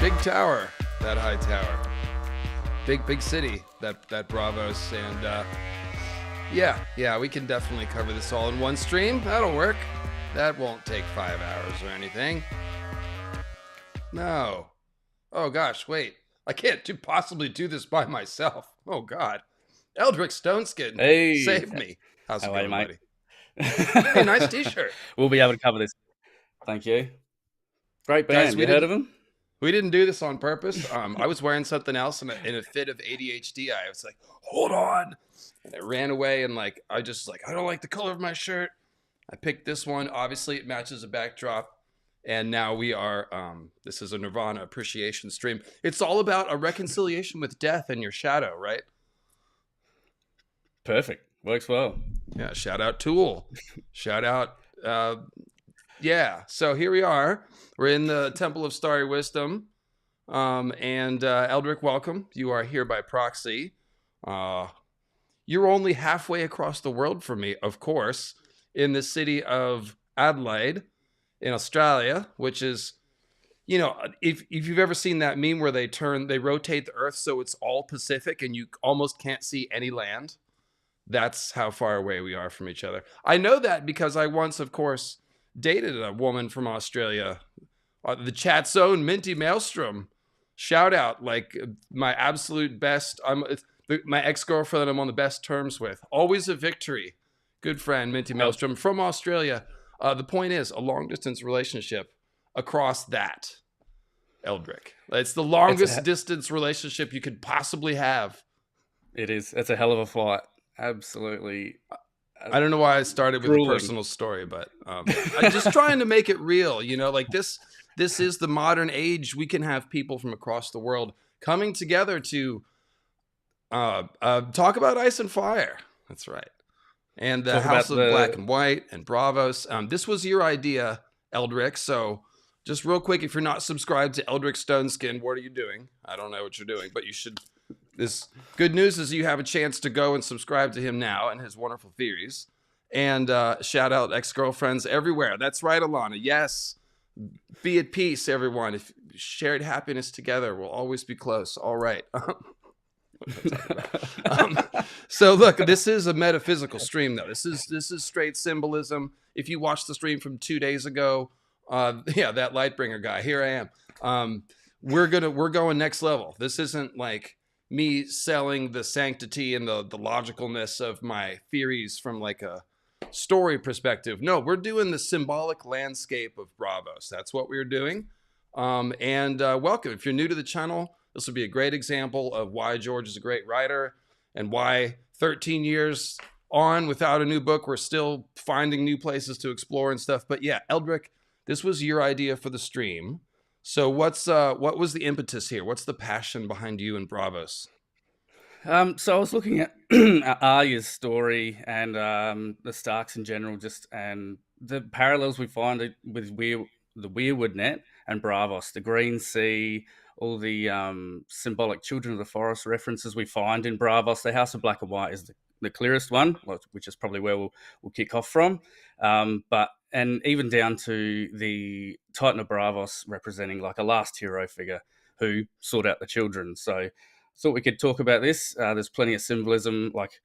big tower, that high tower. Big city, that Braavos, and yeah, we can definitely cover this all in one stream. That'll work. That won't take 5 hours or anything. No. Oh gosh, wait. I can't possibly do this by myself. Oh god. Eldrick Stoneskin, save me. How's it going, mate? buddy? Hey, nice t-shirt. We'll be able to cover this. Thank you. Great band. Guys, you heard of them? We didn't do this on purpose. I was wearing something else in a fit of ADHD. I was like, hold on. And I ran away and I don't like the color of my shirt. I picked this one. Obviously, it matches the backdrop. And now we are, this is a Nirvana appreciation stream. It's all about a reconciliation with death and your shadow, right? Perfect. Works well. Yeah, shout out Tool. Shout out, yeah. So here we are. We're in the Temple of Starry Wisdom. And Eldrick, welcome. You are here by proxy. You're only halfway across the world from me, of course, in the city of Adelaide in Australia, which is, you know, if you've ever seen that meme where they rotate the earth so it's all Pacific and you almost can't see any land, that's how far away we are from each other. I know that because I once, of course, dated a woman from Australia, the chat's own Minty Maelstrom. Shout out, like my absolute best. My ex-girlfriend I'm on the best terms with. Always a victory. Good friend, Minty Maelstrom from Australia. The point is, a long-distance relationship across that, Eldrick. It's the longest distance relationship you could possibly have. It is. It's a hell of a flight. Absolutely. I don't know why I started with a personal story, but I'm just trying to make it real. You know, like this is the modern age. We can have people from across the world coming together to talk about Ice and Fire. That's right. And the House of Black and White and Braavos. This was your idea, Eldrick. So just real quick, if you're not subscribed to Eldrick Stoneskin, what are you doing? I don't know what you're doing, but you should. This good news is you have a chance to go and subscribe to him now and his wonderful theories. And shout out ex-girlfriends everywhere. That's right, Alana. Yes. Be at peace, everyone. If shared happiness together, we'll always be close. All right. So look, this is a metaphysical stream, though. This is straight symbolism. If you watched the stream from 2 days ago, that Lightbringer guy. Here I am. We're going next level. This isn't like me selling the sanctity and the logicalness of my theories from like a story perspective. No, we're doing the symbolic landscape of Braavos. That's what we're doing. And welcome. If you're new to the channel, this will be a great example of why George is a great writer and why 13 years on without a new book, we're still finding new places to explore and stuff. But yeah, Eldrick, this was your idea for the stream. So what was the impetus here? What's the passion behind you and Braavos? So I was looking at Arya's story and the Starks in general, and the parallels we find with the weirwood net and Braavos, the Green Sea, all the symbolic Children of the Forest references we find in Braavos. The House of Black and White is the clearest one, which is probably where we'll kick off from. And even down to the Titan of Braavos representing like a last hero figure who sought out the children. So thought we could talk about this. There's plenty of symbolism, like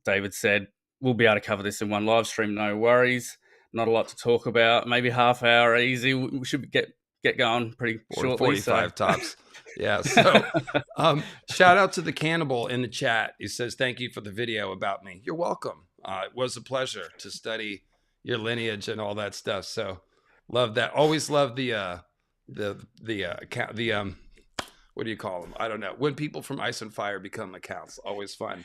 David said. We'll be able to cover this in one live stream, no worries. Not a lot to talk about. Maybe half hour easy. We should get going pretty shortly. 45 tops. Yeah. So shout out to the cannibal in the chat. He says, thank you for the video about me. You're welcome. It was a pleasure to study your lineage and all that stuff. So love that. Always love the what do you call them? I don't know. When people from Ice and Fire become accounts, always fun.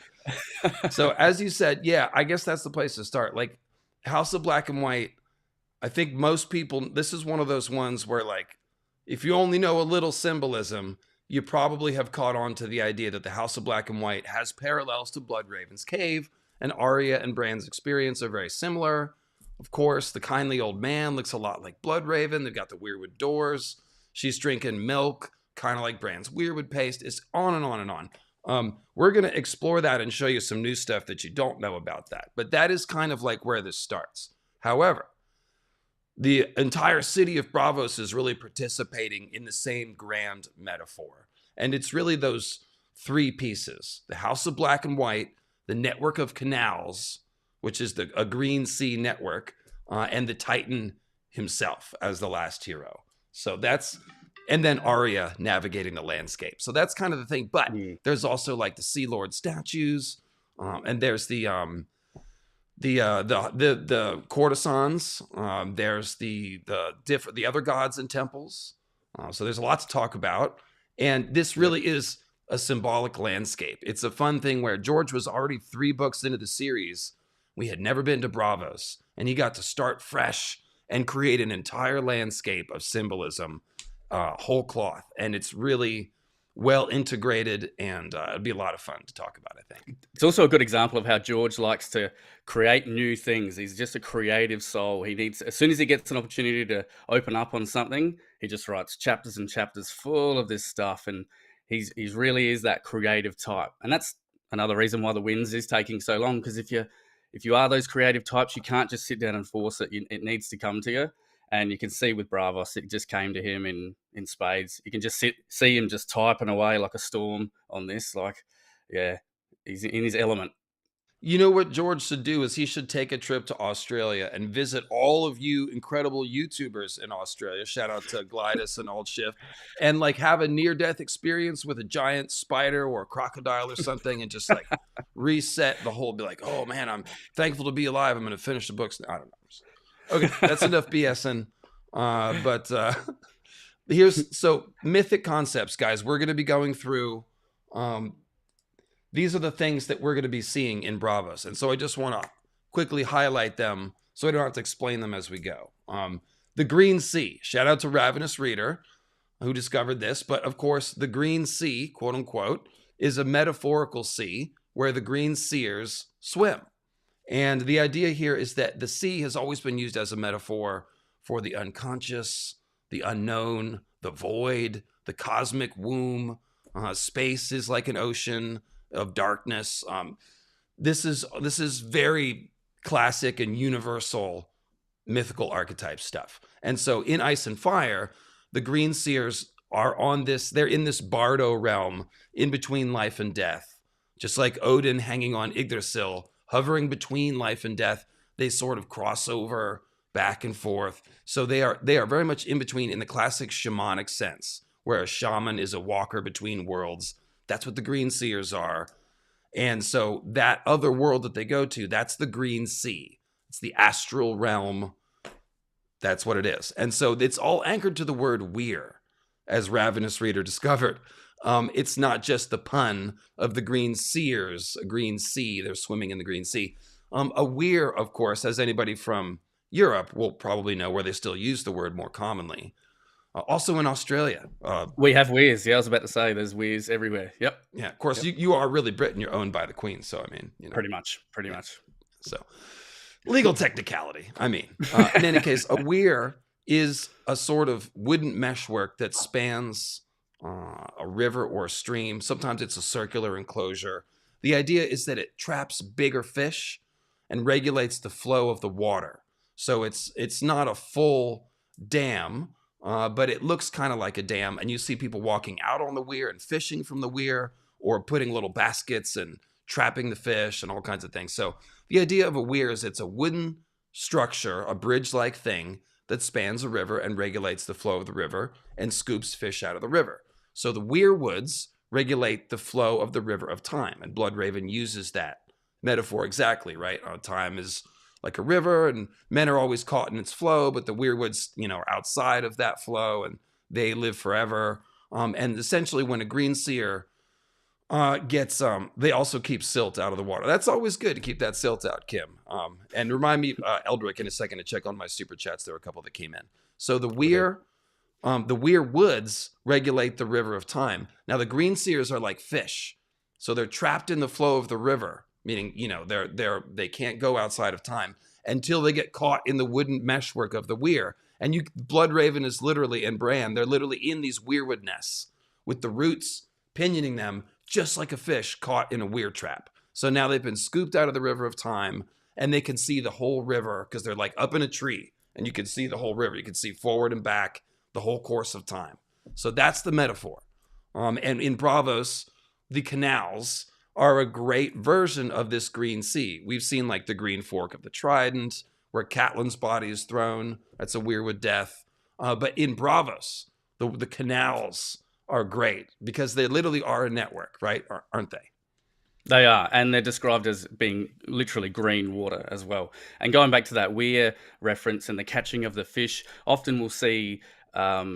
So as you said, yeah, I guess that's the place to start. Like House of Black and White, I think most people, this is one of those ones where like, if you only know a little symbolism, you probably have caught on to the idea that the House of Black and White has parallels to Bloodraven's Cave, and Arya and Bran's experience are very similar. Of course, the kindly old man looks a lot like Bloodraven. They've got the weirwood doors. She's drinking milk, kind of like Bran's weirwood paste. It's on and on and on. We're going to explore that and show you some new stuff that you don't know about that. But that is kind of like where this starts. However, the entire city of Braavos is really participating in the same grand metaphor. And it's really those three pieces: the House of Black and White, the network of Canals, which is a green sea network, and the Titan himself as the last hero. So that's, and then Arya navigating the landscape. So that's kind of the thing. But there's also like the Sea Lord statues, and there's the courtesans. There's the other gods and temples. So there's a lot to talk about, and this really is a symbolic landscape. It's a fun thing where George was already 3 books into the series. We had never been to Braavos, and he got to start fresh and create an entire landscape of symbolism, whole cloth, and it's really well integrated, and it'd be a lot of fun to talk about, I think. It's also a good example of how George likes to create new things. He's just a creative soul. He needs, as soon as he gets an opportunity to open up on something, he just writes chapters and chapters full of this stuff, and he's really is that creative type. And that's another reason why the Winds is taking so long, because if you are those creative types, you can't just sit down and force it. It needs to come to you. And you can see with Braavos, it just came to him in spades. You can just see him just typing away like a storm on this. Like, yeah, he's in his element. You know what George should do is he should take a trip to Australia and visit all of you incredible YouTubers in Australia. Shout out to Glidus and Old Shift, and like have a near-death experience with a giant spider or a crocodile or something, and just like reset the whole. Be like, oh man, I'm thankful to be alive. I'm going to finish the books. I don't know. Okay, that's enough BSing. But here's so mythic concepts, guys. We're going to be going through. These are the things that we're going to be seeing in Braavos, and so I just want to quickly highlight them so I don't have to explain them as we go. The Green Sea. Shout out to Ravenous Reader, who discovered this. But of course, the Green Sea, quote unquote, is a metaphorical sea where the Green Seers swim. And the idea here is that the sea has always been used as a metaphor for the unconscious, the unknown, the void, the cosmic womb. Space is like an ocean of darkness. This is very classic and universal mythical archetype stuff. And so in Ice and Fire, the Green Seers are on this, they're in this bardo realm in between life and death. Just like Odin hanging on Yggdrasil, hovering between life and death, they sort of cross over back and forth. So they are very much in between in the classic shamanic sense, where a shaman is a walker between worlds. That's what the Green Seers are. And so that other world that they go to, that's the Green Sea. It's the astral realm. That's what it is. And so it's all anchored to the word weir, as Ravenous Reader discovered. It's not just the pun of the Green Seers, a green sea, they're swimming in the Green Sea. A weir, of course, as anybody from Europe will probably know, where they still use the word more commonly. Also in Australia. We have weirs. Yeah, I was about to say there's weirs everywhere. Yep. Yeah, of course, you are really Britain. You're owned by the Queen, so I mean, you know. Pretty much. So, legal technicality. I mean, in any case, a weir is a sort of wooden meshwork that spans a river or a stream. Sometimes it's a circular enclosure. The idea is that it traps bigger fish and regulates the flow of the water. So it's not a full dam, but it looks kind of like a dam. And you see people walking out on the weir and fishing from the weir, or putting little baskets and trapping the fish and all kinds of things. So the idea of a weir is it's a wooden structure, a bridge-like thing that spans a river and regulates the flow of the river and scoops fish out of the river. So the weirwoods regulate the flow of the river of time, and Bloodraven uses that metaphor exactly, right? Time is like a river, and men are always caught in its flow, but the weirwoods, are outside of that flow, and they live forever. And essentially, when a green seer gets, they also keep silt out of the water. That's always good to keep that silt out, Kim. And remind me, Eldrick, in a second to check on my super chats. There were a couple that came in. So the weirwoods regulate the river of time. Now the green seers are like fish, so they're trapped in the flow of the river, meaning they can't go outside of time until they get caught in the wooden meshwork of the weir. And Bloodraven is literally, and Bran, they're literally in these weirwood nests with the roots pinioning them, just like a fish caught in a weir trap. So now they've been scooped out of the river of time, and they can see the whole river because they're like up in a tree and you can see the whole river. You can see forward and back the whole course of time. So that's the metaphor. And in Braavos, the canals are a great version of this green sea. We've seen like the green fork of the trident, where Catelyn's body is thrown. That's a weirwood death. But in Braavos, the canals are great because they literally are a network, right? Aren't they? They are, and they're described as being literally green water as well. And going back to that weir reference and the catching of the fish, often we'll see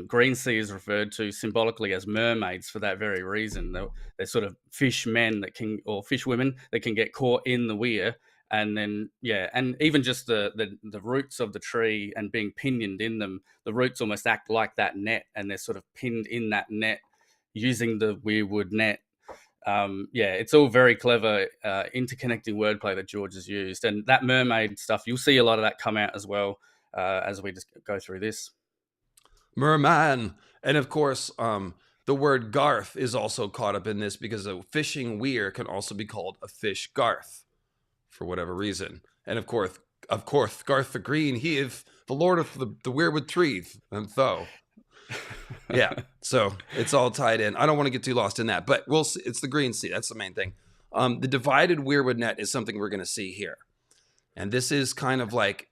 green sea is referred to symbolically as mermaids for that very reason. They're sort of fish men that can, or fish women that can get caught in the weir. And then, yeah, and even just the roots of the tree and being pinioned in them, the roots almost act like that net, and they're sort of pinned in that net using the weirwood net. Yeah, it's all very clever interconnecting wordplay that George has used, and that mermaid stuff, you'll see a lot of that come out as well as we just go through this. Merman. And of course, the word garth is also caught up in this because a fishing weir can also be called a fish garth for whatever reason. And of course, Garth the Green, he is the lord of the weirwood trees, and so. Yeah, so it's all tied in. I don't want to get too lost in that, but we'll see. It's the green sea. That's the main thing. The divided weirwood net is something we're going to see here. And this is kind of like,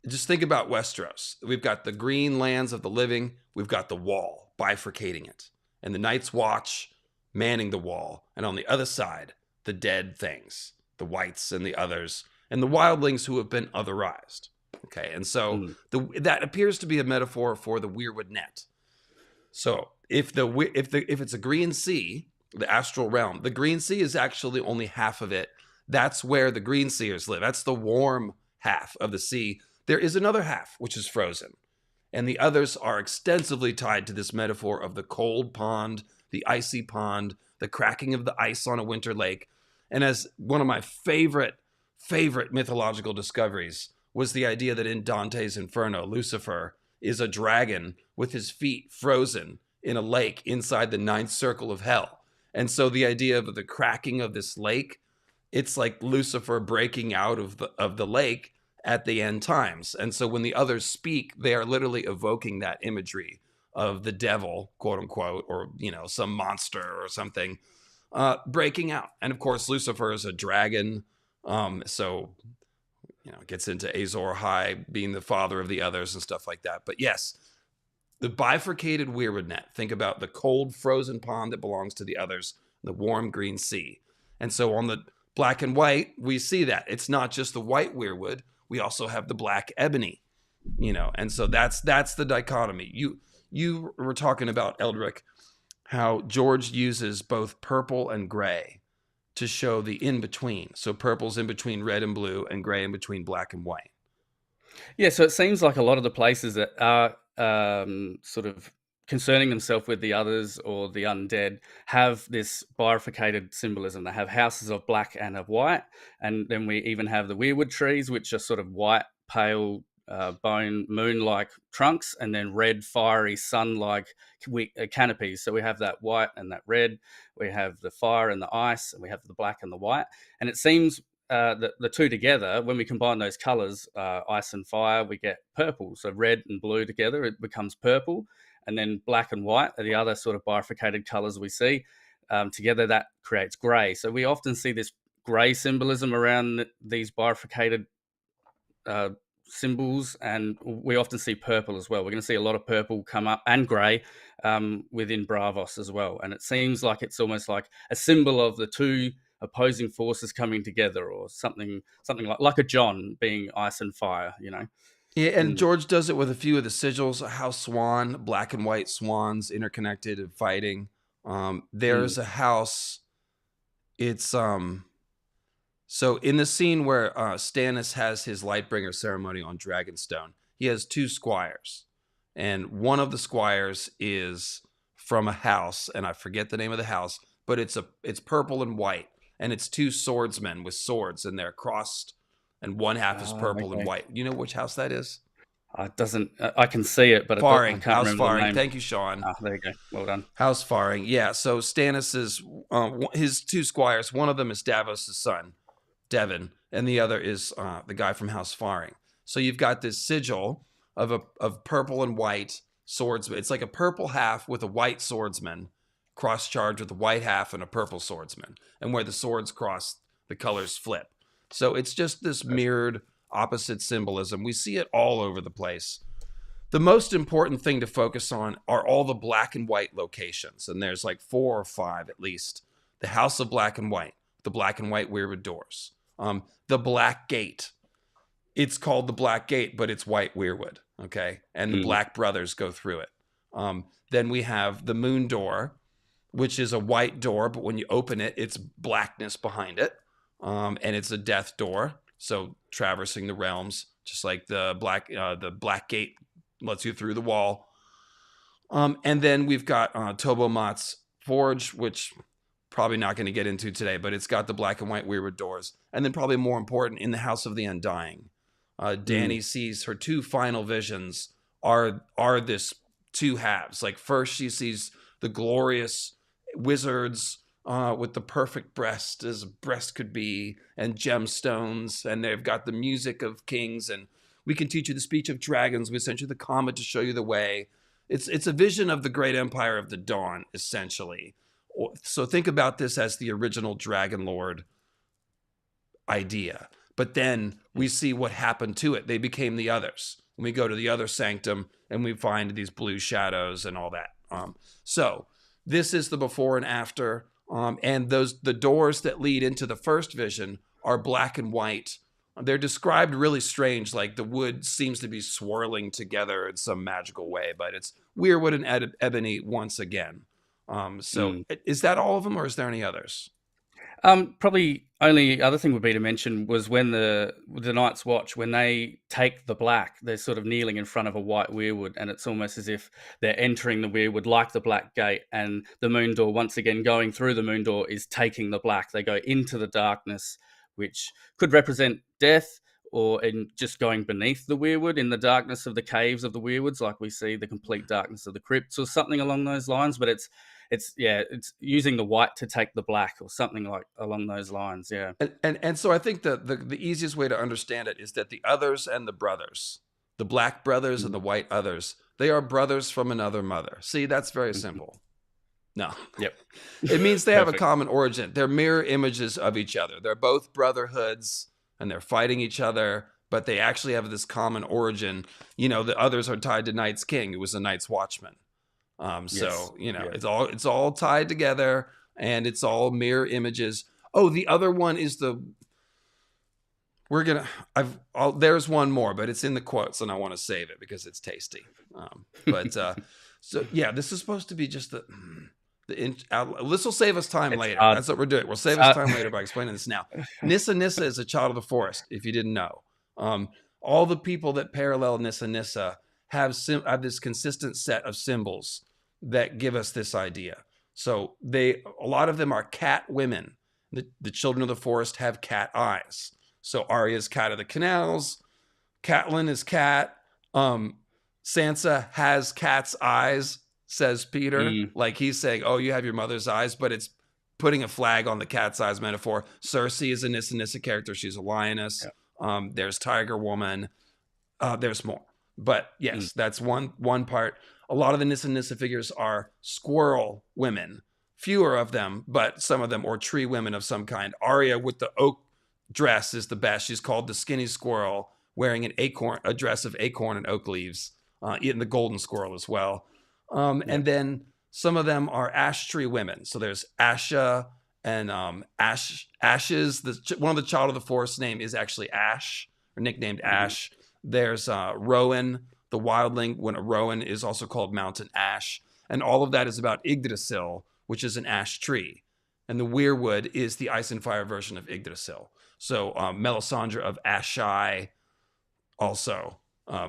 just think about Westeros. We've got the green lands of the living. We've got the wall bifurcating it. And the Night's Watch manning the wall. And on the other side, the dead things, the whites and the others, and the wildlings who have been otherized. Okay, and so that appears to be a metaphor for the weirwood net. So if it's a green sea, the astral realm, the green sea is actually only half of it. That's where the green seers live. That's the warm half of the sea. There is another half, which is frozen. And the others are extensively tied to this metaphor of the cold pond, the icy pond, the cracking of the ice on a winter lake. And as one of my favorite mythological discoveries was the idea that in Dante's Inferno, Lucifer is a dragon with his feet frozen in a lake inside the ninth circle of hell. And so the idea of the cracking of this lake, it's like Lucifer breaking out of the lake at the end times. And so when the others speak, they are literally evoking that imagery of the devil, quote unquote, or, some monster or something breaking out. And of course, Lucifer is a dragon. So it gets into Azor High being the father of the others and stuff like that. But yes, the bifurcated weirwood net. Think about the cold frozen pond that belongs to the others, the warm green sea. And so on the black and white, we see that. It's not just the white weirwood. We also have the black ebony, and so that's the dichotomy. You were talking about, Eldrick, how George uses both purple and gray to show the in-between. So purple's in between red and blue, and gray in between black and white. Yeah, so it seems like a lot of the places that are sort of concerning themselves with the others or the undead have this bifurcated symbolism. They have houses of black and of white, and then we even have the weirwood trees, which are sort of white, pale, bone, moon-like trunks, and then red, fiery, sun-like canopies. So we have that white and that red. We have the fire and the ice, and we have the black and the white. And it seems that the two together, when we combine those colors, ice and fire, we get purple. So red and blue together, it becomes purple. And then black and white are the other sort of bifurcated colors we see. Together, that creates gray. So we often see this gray symbolism around these bifurcated symbols, and we often see purple as well. We're going to see a lot of purple come up, and gray within Braavos as well. And it seems like it's almost like a symbol of the two opposing forces coming together, or something like a John being ice and fire, Yeah, and George does it with a few of the sigils, a house swan, black and white swans interconnected and fighting. There's a house. It's so in the scene where Stannis has his Lightbringer ceremony on Dragonstone, he has two squires, and one of the squires is from a house, and I forget the name of the house, but it's purple and white, and it's two swordsmen with swords, and they're crossed. And one half is purple and white. You know which house that is? It doesn't. I can see it, but Faring. I can't House remember Faring. the name. Thank you, Sean. There you go. Well done. House Faring. Yeah. So Stannis's his two squires. One of them is Davos' son, Devon, and the other is the guy from House Faring. So you've got this sigil of purple and white swordsman. It's like a purple half with a white swordsman cross-charged with a white half and a purple swordsman. And where the swords cross, the colors flip. So it's just this mirrored opposite symbolism. We see it all over the place. The most important thing to focus on are all the black and white locations. And there's like 4 or 5 at least. The House of Black and White, the black and white weirwood doors, the Black Gate. It's called the Black Gate, but it's white weirwood, okay? And the Black Brothers go through it. Then we have the Moon Door, which is a white door, but when you open it, it's blackness behind it. And it's a death door, so traversing the realms, just like the Black Gate lets you through the wall. And then we've got Tobomot's Forge, which probably not going to get into today, but it's got the black and white weirwood doors. And then probably more important, in the House of the Undying, Dany sees her 2 final visions are this 2 halves. Like first she sees the glorious wizards with the perfect breast as a breast could be, and gemstones, and they've got the music of kings, and we can teach you the speech of dragons. We sent you the comet to show you the way. It's a vision of the great empire of the dawn, essentially. So think about this as the original Dragon Lord idea. But then we see what happened to it. They became the others. And we go to the other sanctum and we find these blue shadows and all that. So this is the before and after. And the doors that lead into the first vision are black and white. They're described really strange, like the wood seems to be swirling together in some magical way, but it's weirwood and ebony once again. Is that all of them, or is there any others? Probably only other thing would be to mention was when the Night's Watch, when they take the black, they're sort of kneeling in front of a white weirwood, and it's almost as if they're entering the weirwood like the Black Gate, and the Moon Door, once again, going through the Moon Door is taking the black. They go into the darkness, which could represent death, or in just going beneath the weirwood in the darkness of the caves of the weirwoods, like we see the complete darkness of the crypts or something along those lines. But it's using the white to take the black or something like along those lines. Yeah. And so I think the easiest way to understand it is that the others and the brothers, the black brothers and the white others, they are brothers from another mother. See, that's very simple. No. Yep. It means they have a common origin. They're mirror images of each other. They're both brotherhoods and they're fighting each other, but they actually have this common origin. You know, the others are tied to Night's King, who was a Night's Watchman. So, you know, it's all tied together and it's all mirror images. Oh, the other one is there's one more, but it's in the quotes and I want to save it because it's tasty. So yeah, this is supposed to be just this will save us time later. That's what we're doing. We'll save us time later by explaining this now. Nissa is a child of the forest, if you didn't know. All the people that parallel Nissa have this consistent set of symbols that give us this idea. So a lot of them are cat women. The children of the forest have cat eyes. So Arya's cat of the canals. Catelyn is cat. Sansa has cat's eyes, says Peter. Like he's saying, oh, you have your mother's eyes, but it's putting a flag on the cat's eyes metaphor. Cersei is a Nissa character. She's a lioness. Yeah. There's Tiger Woman. There's more. But yes, that's one part. A lot of the Nissa figures are squirrel women. Fewer of them, but some of them, or tree women of some kind. Arya with the oak dress is the best. She's called the skinny squirrel, wearing a dress of acorn and oak leaves. Eating the golden squirrel as well. And then some of them are ash tree women. So there's Asha and Ashes. One of the child of the forest name is actually Ash, or nicknamed Ash. There's Rowan, the wildling, when a Rowan is also called Mountain Ash. And all of that is about Yggdrasil, which is an ash tree. And the weirwood is the ice and fire version of Yggdrasil. So Melisandre of Ashai also.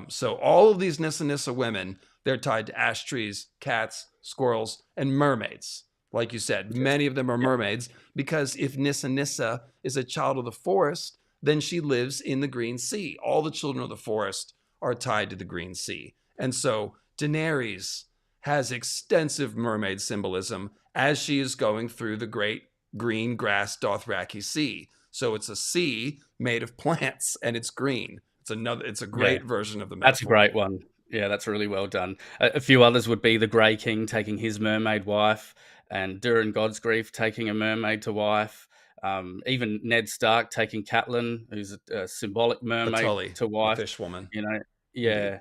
So all of these Nissa women, they're tied to ash trees, cats, squirrels, and mermaids. Like you said, many of them are mermaids because if Nissa is a child of the forest, then she lives in the Green Sea. All the children of the forest are tied to the Green Sea. And so Daenerys has extensive mermaid symbolism as she is going through the great green grass Dothraki Sea. So it's a sea made of plants and it's green. It's a great version of the metaphor. That's a great one. Yeah, that's really well done. A few others would be the Grey King taking his mermaid wife, and Durin Godsgrief taking a mermaid to wife. Even Ned Stark taking Catelyn, who's a symbolic The mermaid, Tully, to the wife. fish woman. You know, Indeed. yeah,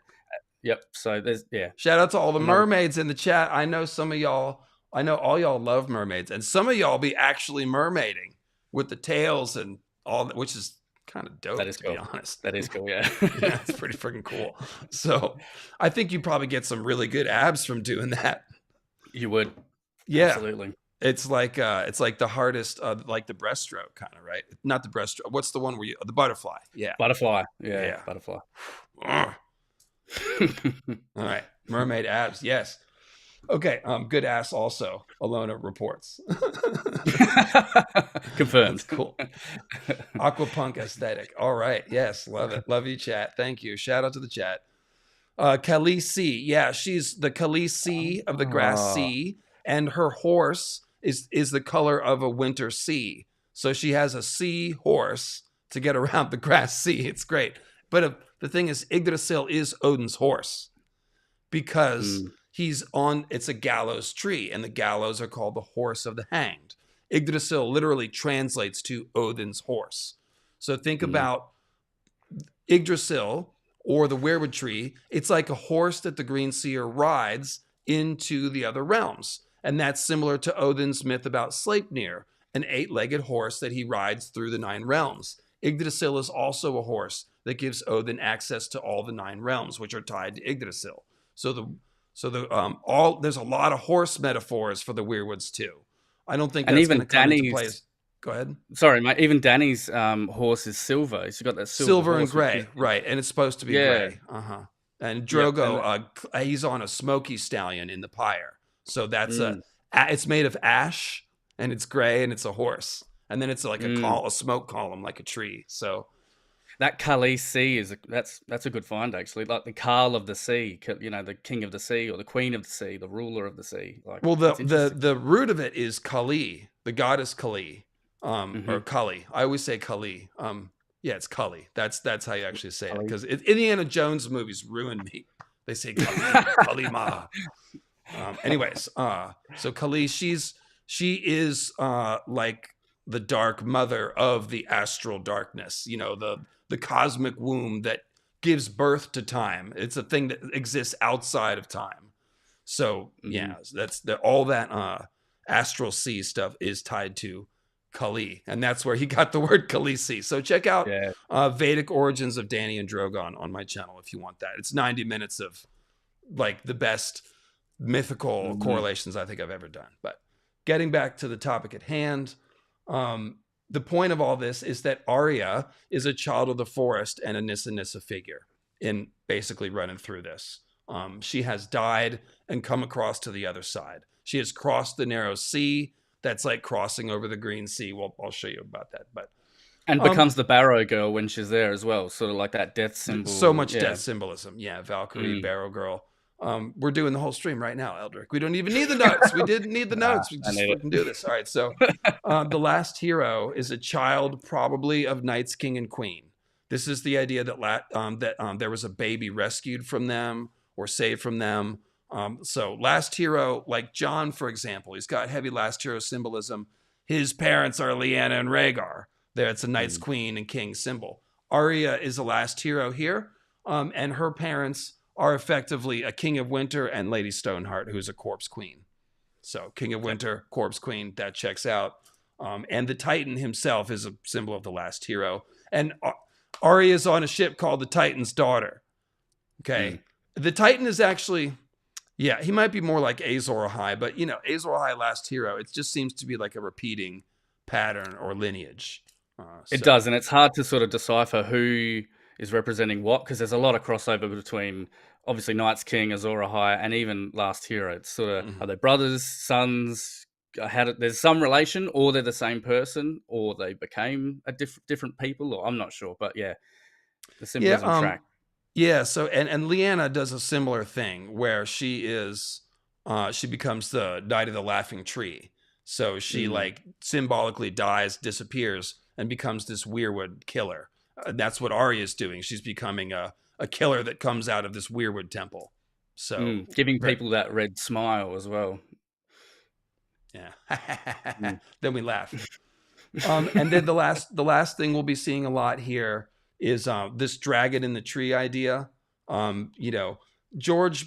yep. So there's Shout out to all the a lot of mermaids in the chat. I know some of y'all, I know all y'all love mermaids, and some of y'all be actually mermaiding with the tails and all that, which is kind of that dope, is to be cool. honest. That is cool. Yeah, Yeah, it's pretty freaking cool. So I think you probably get some really good abs from doing that. you would Yeah. absolutely. It's like the hardest, like the breaststroke kind of, right? Not the breaststroke. What's the one where you the butterfly? Yeah. Butterfly. Yeah, Yeah. butterfly. Ugh. All right. Mermaid abs. Yes. Okay. Good ass also. Alona reports. Confirmed. That's cool. Aquapunk aesthetic. All right. Yes. Love it. Love you, chat. Thank you. Shout out to the chat. Khaleesi. Yeah, she's the Khaleesi of the grass sea, and her horse is the color of a winter sea. So she has a sea horse to get around the grass sea. It's great. But the thing is, Yggdrasil is Odin's horse because it's a gallows tree, and the gallows are called the horse of the hanged. Yggdrasil literally translates to Odin's horse. So think about Yggdrasil or the weirwood tree. It's like a horse that the Green Seer rides into the other realms. And that's similar to Odin's myth about Sleipnir, an 8-legged horse that he rides through the 9 realms. Yggdrasil is also a horse that gives Odin access to all the 9 realms, which are tied to Yggdrasil. There's a lot of horse metaphors for the weirwoods too. I don't think that's going to come into play. Go ahead. Sorry, mate. Even Danny's horse is silver. He's got that silver and horse, gray, right? And it's supposed to be gray. And Drogo, he's on a smoky stallion in the pyre. So that's it's made of ash, and it's gray, and it's a horse. And then it's like a smoke column, like a tree. So that Khaleesi that's a good find, actually. Like the Khal of the sea, the king of the sea, or the queen of the sea, the ruler of the sea. Like, well, the root of it is Kali, the goddess Kali. Or Kali. I always say Kali. Yeah, it's Kali. That's how you actually say it, because Indiana Jones movies ruined me. They say Kali, Kalima. Anyways, so Kali, she is like the dark mother of the astral darkness. The cosmic womb that gives birth to time. It's a thing that exists outside of time. So yeah, that's all that astral sea stuff is tied to Kali, and that's where he got the word Khaleesi. So check out Vedic Origins of Dany and Drogon on my channel if you want that. It's 90 minutes of like the best mythical correlations I think I've ever done. But getting back to the topic at hand, the point of all this is that Arya is a child of the forest and a Nissa figure in basically running through this. She has died and come across to the other side. She has crossed the narrow sea. That's like crossing over the green sea. Well, I'll show you about that. And becomes the Barrow Girl when she's there as well. Sort of like that death symbol. So much death symbolism. Yeah, Valkyrie, Barrow Girl. We're doing the whole stream right now, Eldrick. We don't even need the notes. We didn't need the notes. We just can do this. All right. So the last hero is a child probably of Knights, King, and Queen. This is the idea that there was a baby rescued from them or saved from them. So last hero, like Jon, for example, he's got heavy last hero symbolism. His parents are Lyanna and Rhaegar. There, it's a Knight's Queen and King symbol. Arya is the last hero here, and her parents are effectively a King of Winter and Lady Stoneheart, who's a Corpse Queen. So King of Winter, Corpse Queen, that checks out. And the Titan himself is a symbol of the last hero. And Arya is on a ship called the Titan's Daughter. Okay, the Titan is actually... Yeah, he might be more like Azor Ahai, but Azor Ahai last hero, it just seems to be like a repeating pattern or lineage. It does, and it's hard to sort of decipher who is representing what, because there's a lot of crossover between obviously Night's King, Azor Ahai, and even last hero. It's sort of, are they brothers, sons? There's some relation, or they're the same person, or they became a different people, or I'm not sure, but yeah, the symbolism track. Yeah, so and Lyanna does a similar thing where she becomes the Knight of the Laughing Tree. So she like symbolically dies, disappears, and becomes this weirwood killer. That's what Arya is doing. She's becoming a a killer that comes out of this weirwood temple. So giving people that red smile as well. Yeah. Then we laugh. And then the last thing we'll be seeing a lot here is this dragon in the tree idea. George,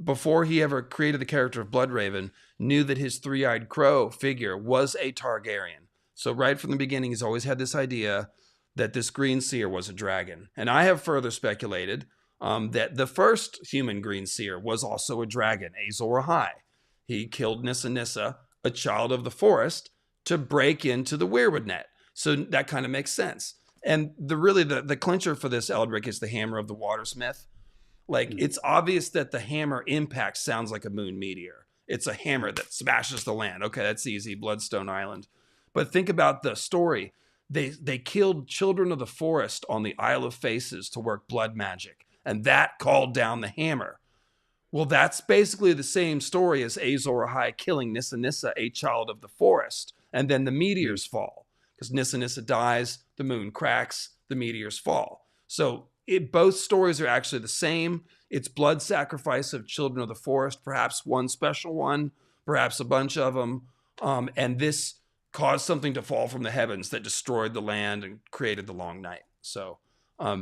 before he ever created the character of Bloodraven, knew that his three-eyed crow figure was a Targaryen. So right from the beginning, he's always had this idea that this green seer was a dragon. And I have further speculated that the first human green seer was also a dragon, Azor Ahai. He killed Nissa, a child of the forest, to break into the weirwood net. So that kind of makes sense. And the clincher for this, Eldrick, is the hammer of the watersmith. Like, it's obvious that the hammer impact sounds like a moon meteor. It's a hammer that smashes the land. Okay, that's easy, Bloodstone Island. But think about the story. They killed children of the forest on the Isle of Faces to work blood magic, and that called down the hammer. Well, that's basically the same story as Azor Ahai killing Nissa, a child of the forest, and then the meteors fall. Because Nissa dies, the moon cracks, the meteors fall. So both stories are actually the same. It's blood sacrifice of children of the forest, perhaps one special one, perhaps a bunch of them. And this caused something to fall from the heavens that destroyed the land and created the long night. So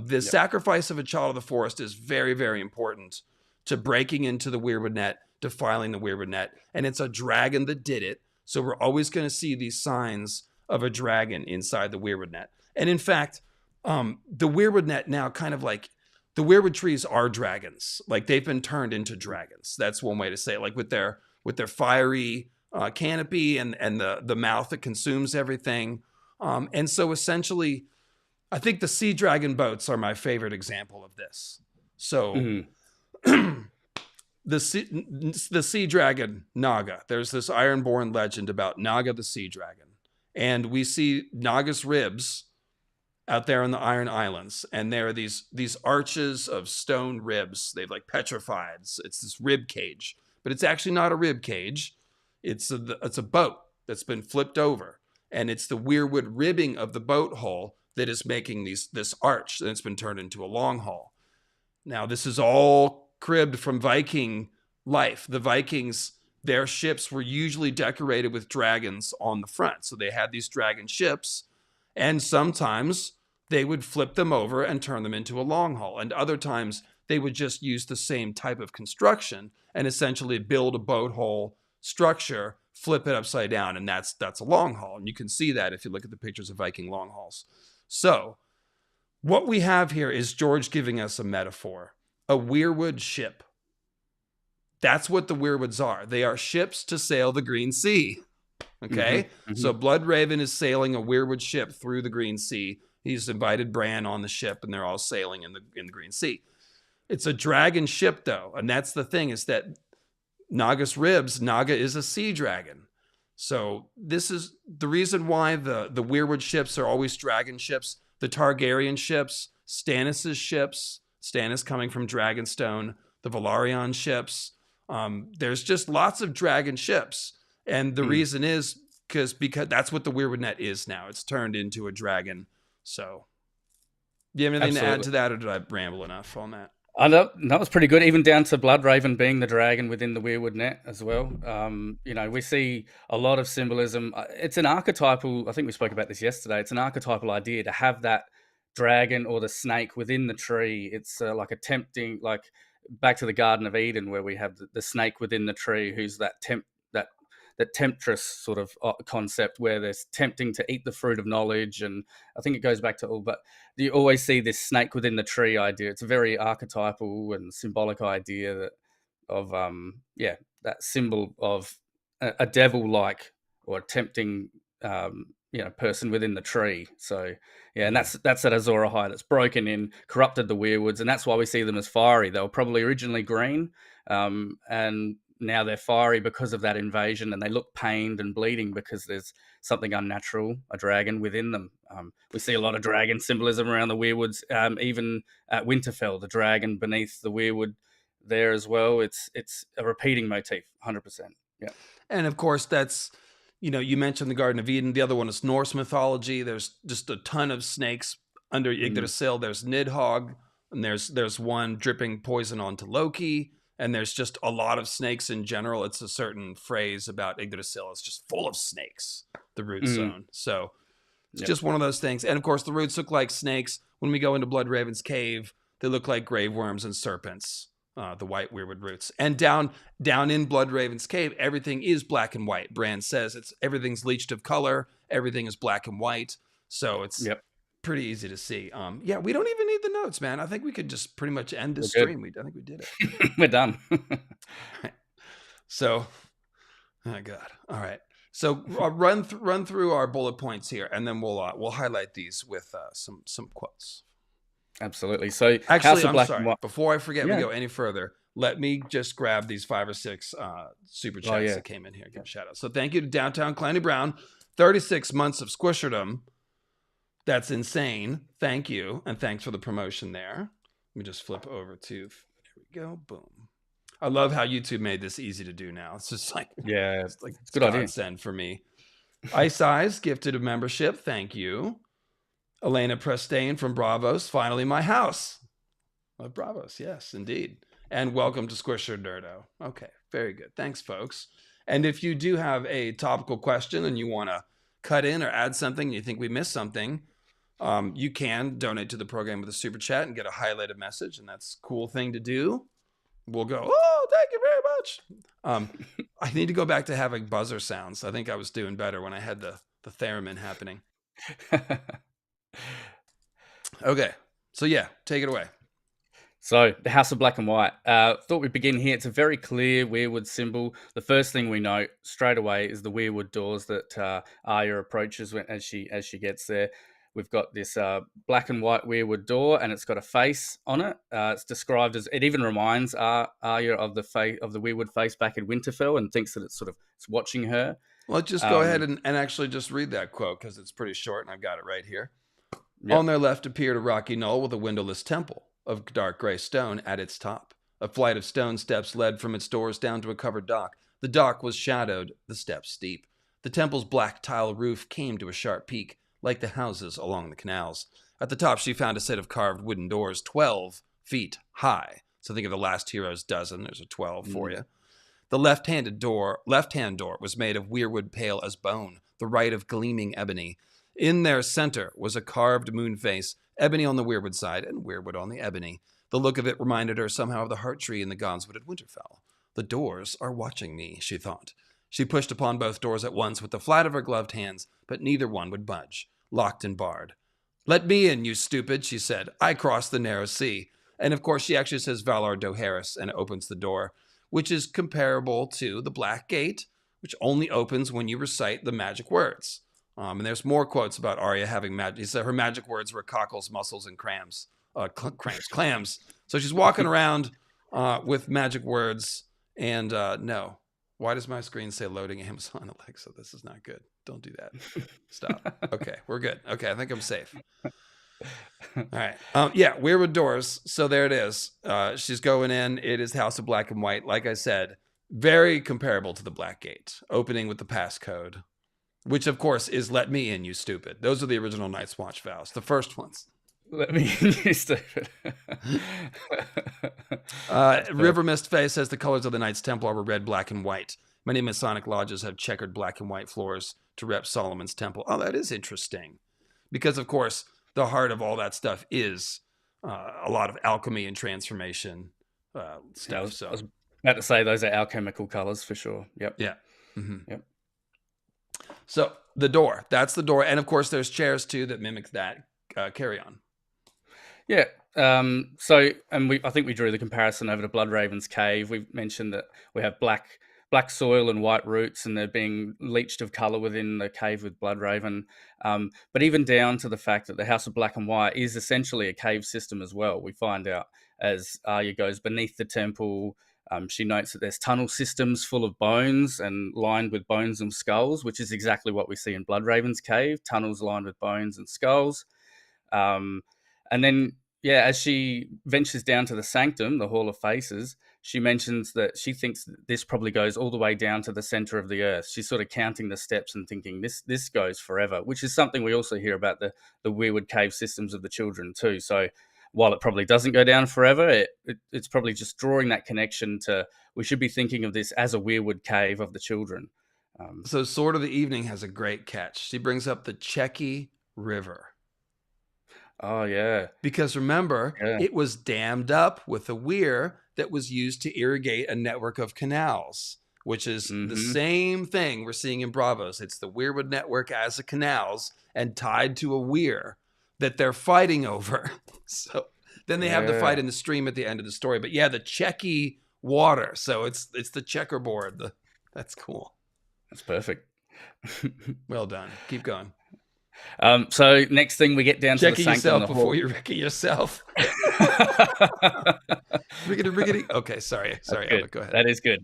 this sacrifice of a child of the forest is very, very important to breaking into the weirwood net, defiling the weirwood net. And it's a dragon that did it. So we're always going to see these signs of a dragon inside the weirwood net. And in fact, the weirwood net now kind of like the weirwood trees are dragons. Like, they've been turned into dragons. That's one way to say it. Like with their fiery canopy and the mouth that consumes everything. And so essentially, I think the sea dragon boats are my favorite example of this. So the sea dragon Naga. There's this Ironborn legend about Naga the sea dragon, and we see Naga's ribs out there in the Iron Islands, and there are these arches of stone ribs. They've like petrified. It's this rib cage, but it's actually not a rib cage. It's a boat that's been flipped over, and it's the weirwood ribbing of the boat hull that is making this arch, and it's been turned into a long haul. Now, this is all cribbed from Viking life. The Vikings, their ships were usually decorated with dragons on the front. So they had these dragon ships, and sometimes they would flip them over and turn them into a long haul. And other times they would just use the same type of construction and essentially build a boat hull structure, flip it upside down, and that's a long haul. And you can see that if you look at the pictures of Viking long hauls. So what we have here is George giving us a metaphor, a weirwood ship. That's what the weirwoods are. They are ships to sail the Green Sea. Okay? So Bloodraven is sailing a weirwood ship through the Green Sea. He's invited Bran on the ship, and they're all sailing in the Green Sea. It's a dragon ship, though, and that's the thing, is that Naga's ribs, Naga is a sea dragon. So this is the reason why the weirwood ships are always dragon ships. The Targaryen ships, Stannis' ships, Stannis coming from Dragonstone, the Velaryon ships. There's just lots of dragon ships. And the reason is because that's what the weirwood net is now. It's turned into a dragon. So do you have anything to add to that, or did I ramble enough on that? That was pretty good, even down to Bloodraven being the dragon within the weirwood net as well. We see a lot of symbolism. It's an archetypal, I think we spoke about this yesterday, it's an archetypal idea to have that dragon or the snake within the tree. It's like a tempting, like back to the Garden of Eden, where we have the snake within the tree, who's that temptress sort of concept, where there's tempting to eat the fruit of knowledge. And I think it goes back to all, but you always see this snake within the tree idea. It's a very archetypal and symbolic idea of that symbol of a devil-like or a tempting person within the tree. So and that's that Azor Ahai that's broken in, corrupted the weirwoods, and that's why we see them as fiery. They were probably originally green, and now they're fiery because of that invasion, and they look pained and bleeding because there's something unnatural, a dragon within them. We see a lot of dragon symbolism around the weirwoods, even at Winterfell, the dragon beneath the weirwood there as well. It's a repeating motif, 100%. Yeah. And of course, that's, you mentioned the Garden of Eden. The other one is Norse mythology. There's just a ton of snakes under Yggdrasil. There's Nidhogg, and there's one dripping poison onto Loki, and there's just a lot of snakes in general. It's a certain phrase about Yggdrasil. It's just full of snakes, the root zone. So it's just one of those things. And of course, the roots look like snakes. When we go into Bloodraven's cave, they look like grave worms and serpents. The white weirwood roots. And down in Bloodraven's cave, everything is black and white. Bran says everything's leached of color. Everything is black and white. So it's pretty easy to see. Yeah, we don't even need the notes, man. I think we could just pretty much end this stream. I think we did it. We're done. So, oh God. All right. So run through our bullet points here, and then we'll highlight these with some quotes. Absolutely. So actually, I'm sorry. Before I forget, we go any further. Let me just grab these 5 or 6 super chats that came in here. Give a shout out. So thank you to Downtown Clanny Brown. 36 months of squisherdom. That's insane. Thank you, and thanks for the promotion there. Let me just flip over to. There we go. Boom. I love how YouTube made this easy to do now. It's just like it's good idea. Send for me. Ice Eyes gifted a membership. Thank you. Elena Prestane from Braavos. Finally, my house. Braavos, yes, indeed. And welcome to Squisher Nerdo. Okay, very good. Thanks, folks. And if you do have a topical question and you want to cut in or add something, and you think we missed something, you can donate to the program with a super chat and get a highlighted message, and that's a cool thing to do. We'll go, oh, thank you very much. I need to go back to having buzzer sounds. I think I was doing better when I had the theremin happening. Okay, so yeah, take it away. So the House of Black and White. Thought we'd begin here. It's a very clear weirwood symbol. The first thing we note straight away is the weirwood doors that Arya approaches as she gets there. We've got this black and white weirwood door, and it's got a face on it. It's described as, it even reminds Arya of the weirwood face back in Winterfell, and thinks that it's watching her. Well, just go ahead and actually just read that quote, because it's pretty short, and I've got it right here. Yep. On their left appeared a rocky knoll with a windowless temple of dark gray stone at its top. A flight of stone steps led from its doors down to a covered dock. The dock was shadowed, the steps steep. The temple's black tile roof came to a sharp peak, like the houses along the canals. At the top, she found a set of carved wooden doors 12 feet high. So think of the last hero's dozen. There's a 12 for you. The left-hand door was made of weirwood pale as bone, the right of gleaming ebony. In their center was a carved moon face, ebony on the weirwood side and weirwood on the ebony. The look of it reminded her somehow of the heart tree in the Godswood at Winterfell. The doors are watching me, she thought. She pushed upon both doors at once with the flat of her gloved hands, but neither one would budge, locked and barred. Let me in, you stupid, she said. I crossed the narrow sea. And of course, she actually says Valar Dohaeris and opens the door, which is comparable to the Black Gate, which only opens when you recite the magic words. And there's more quotes about Arya having magic. He said her magic words were cockles, mussels, and clams. So she's walking around with magic words. And no, why does my screen say loading Amazon Alexa? This is not good. Don't do that. Stop. Okay, we're good. Okay, I think I'm safe. All right. Yeah, weirwood doors. So there it is. She's going in. It is House of Black and White. Like I said, very comparable to the Black Gate, opening with the passcode. Which, of course, is let me in, you stupid. Those are the original Night's Watch vows. The first ones. Let me in, you stupid. River Mistface says the colors of the Knights Templar were red, black, and white. Many Masonic lodges have checkered black and white floors to rep Solomon's temple. Oh, that is interesting. Because, of course, the heart of all that stuff is a lot of alchemy and transformation stuff. I was about to say those are alchemical colors for sure. Yep. Yeah. Mm-hmm. Yep. So the door, that's the door. And of course, there's chairs too that mimic that. Carry on. Yeah. I think we drew the comparison over to Bloodraven's cave. We mentioned that we have black soil and white roots, and they're being leached of color within the cave with Bloodraven. But even down to the fact that the House of Black and White is essentially a cave system as well. We find out as Arya goes beneath the temple. She notes that there's tunnel systems full of bones and lined with bones and skulls, which is exactly what we see in Bloodraven's cave, tunnels lined with bones and skulls. And then, as she ventures down to the sanctum, the Hall of Faces, she mentions that she thinks that this probably goes all the way down to the center of the earth. She's sort of counting the steps and thinking this goes forever, which is something we also hear about the weirwood cave systems of the children too. So while it probably doesn't go down forever, it's probably just drawing that connection to, we should be thinking of this as a weirwood cave of the children. So Sword of the Evening has a great catch. She brings up the Checky River. Oh, yeah. Because remember, Yeah. it was dammed up with a weir that was used to irrigate a network of canals, which is the same thing we're seeing in Braavos. It's the weirwood network as a canals and tied to a weir that they're fighting over. So then they have the fight in the stream at the end of the story. But yeah, the Checky water. So it's the checkerboard. That's cool. That's perfect. Well done. Keep going. So next thing we get down to the Checking sanctum yourself before you're wrecking yourself. Riggedy. Okay, sorry, Albert, go ahead. That is good.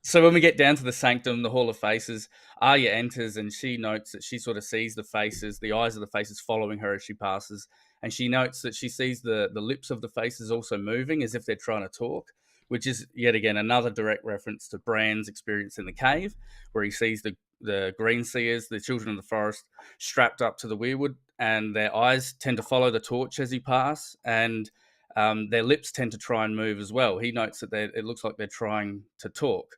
So when we get down to the sanctum, the Hall of Faces, Arya enters and she notes that she sort of sees the faces, the eyes of the faces following her as she passes, and she notes that she sees the lips of the faces also moving as if they're trying to talk, which is yet again another direct reference to Bran's experience in the cave, where he sees the green seers, the children of the forest, strapped up to the weirwood, and their eyes tend to follow the torch as he passes, and their lips tend to try and move as well. He notes that it looks like they're trying to talk.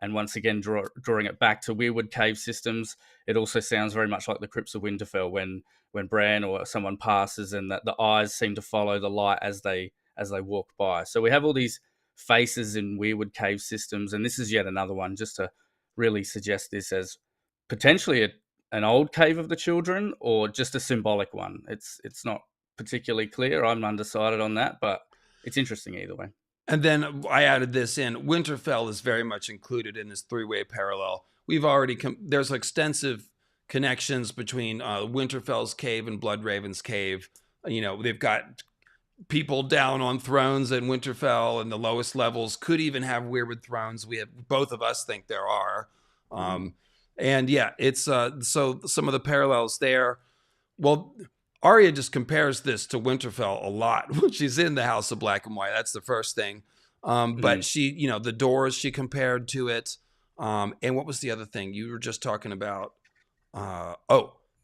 And once again, drawing it back to weirwood cave systems, it also sounds very much like the Crypts of Winterfell when Bran or someone passes, and that the eyes seem to follow the light as they walk by. So we have all these faces in weirwood cave systems, and this is yet another one just to really suggest this as potentially an old cave of the children or just a symbolic one. It's not particularly clear. I'm undecided on that, but it's interesting either way. And then I added this in. Winterfell is very much included in this three-way parallel. We've already there's extensive connections between Winterfell's cave and Bloodraven's cave. You know, they've got people down on thrones in Winterfell, and the lowest levels could even have weirwood thrones. Both of us think there are. And yeah, it's so some of the parallels there. Well, Arya just compares this to Winterfell a lot when she's in the House of Black and White. That's the first thing. But she, the doors she compared to it. And what was the other thing you were just talking about?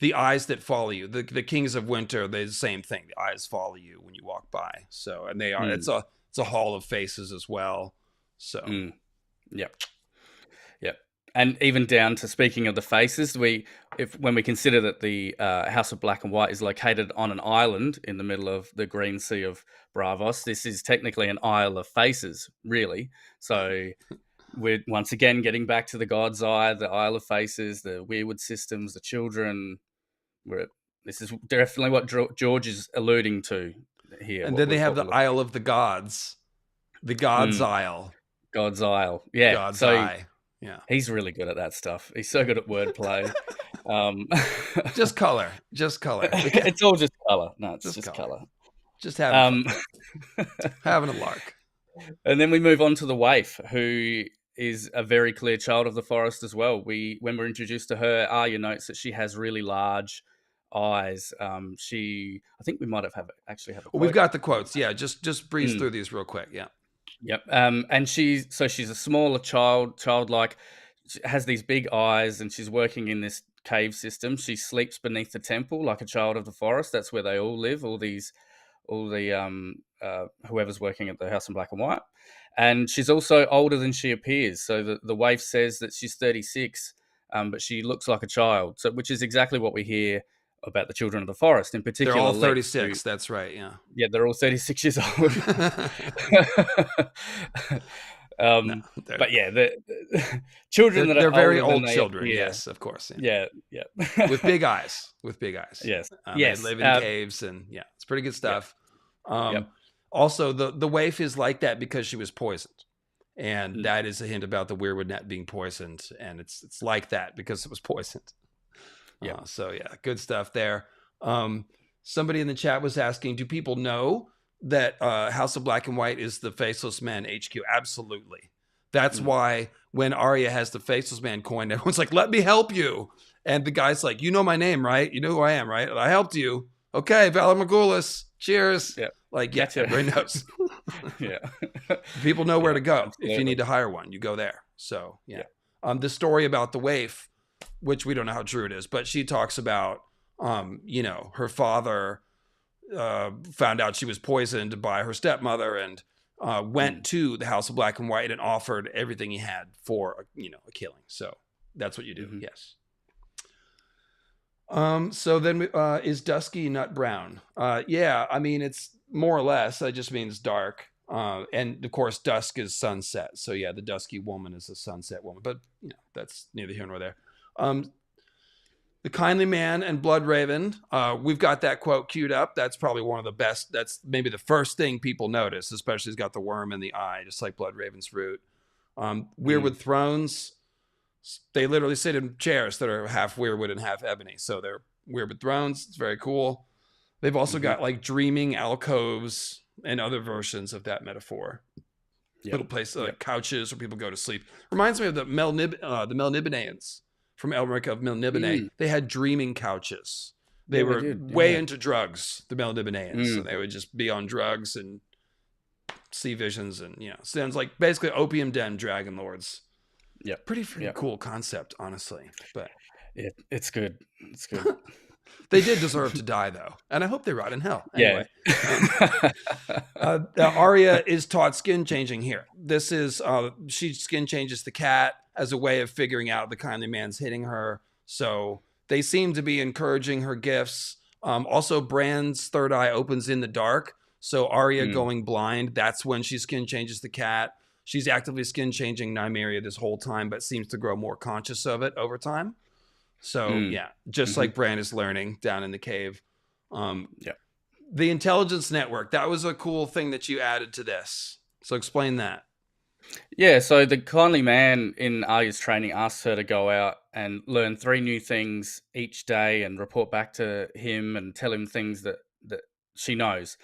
The eyes that follow you. The Kings of Winter, they're the same thing. The eyes follow you when you walk by. So, and they are. It's a hall of faces as well. So, Yep. And even down to, speaking of the faces, when we consider that the House of Black and White is located on an island in the middle of the green sea of Braavos, this is technically an Isle of Faces, really. So we're once again getting back to the God's Eye, the Isle of Faces, the weirwood systems, the children. This is definitely what George is alluding to here. And then they have the Isle of the Gods, the God's Isle. God's Isle, yeah. God's Eye. Yeah, he's really good at that stuff. He's so good at wordplay. Just color. It's all just color. No, it's just color. Just having a lark. And then we move on to the Waif, who is a very clear child of the forest as well. When we're introduced to her, Arya notes that she has really large eyes. I think we might have a quote. We've got the quotes. Yeah, just breeze through these real quick. Yeah. Yep. And she's a smaller childlike, she has these big eyes, and she's working in this cave system. She sleeps beneath the temple like a child of the forest. That's where they all live, all the whoever's working at the House in Black and White. And she's also older than she appears. So the Waif says that she's 36, but she looks like a child. So, which is exactly what we hear about the children of the forest in particular. They're all 36. That's right. Yeah. Yeah, they're all 36 years old. But yeah, the children they're very old children. Yes, of course. Yeah. With big eyes. Yes. They live in caves, and it's pretty good stuff. Also, the Waif is like that because she was poisoned, and that is a hint about the weirwood net being poisoned, and it's like that because it was poisoned. Good stuff there. Somebody in the chat was asking, do people know that House of Black and White is the Faceless Men HQ? Absolutely. That's why when Arya has the Faceless Man coin, everyone's like, let me help you. And the guy's like, you know my name, right? You know who I am, right? I helped you. Okay, Valar Morghulis. Cheers. Yeah. Everybody knows. People know where to go. If you need to hire one, you go there. So, the story about the Waif, which we don't know how true it is, but she talks about, her father found out she was poisoned by her stepmother and went to the House of Black and White and offered everything he had for a killing. So that's what you do. Yes. So then is Dusky Nut Brown? Yeah, I mean, it's more or less, that just means dark. And of course, dusk is sunset. So yeah, the dusky woman is a sunset woman, but that's neither here nor there. The Kindly Man and Blood Raven. We've got that quote queued up. That's probably one of the best. That's maybe the first thing people notice, especially it's got the worm in the eye, just like Blood Raven's root. Weirwood Thrones. They literally sit in chairs that are half weirwood and half ebony. So they're weirwood thrones. It's very cool. They've also got like dreaming alcoves and other versions of that metaphor. Little places like couches where people go to sleep. Reminds me of the Melniboneans from Elric of Melnibone. They had dreaming couches. They were way into drugs, the Melniboneans. So they would just be on drugs and see visions and, sounds like basically opium den dragon lords. Yeah, pretty cool concept, honestly. But it's good. It's good. They did deserve to die, though, and I hope they rot in hell. Anyway, Arya is taught skin changing here. This is she skin changes the cat as a way of figuring out the Kindly Man's hitting her. So they seem to be encouraging her gifts. Also, Bran's third eye opens in the dark. So Arya going blind, that's when she skin changes the cat. She's actively skin changing Nymeria this whole time, but seems to grow more conscious of it over time. So just like Bran is learning down in the cave. The intelligence network, that was a cool thing that you added to this. So explain that. Yeah, so the Kindly Man in Arya's training asks her to go out and learn 3 new things each day and report back to him and tell him things that she knows.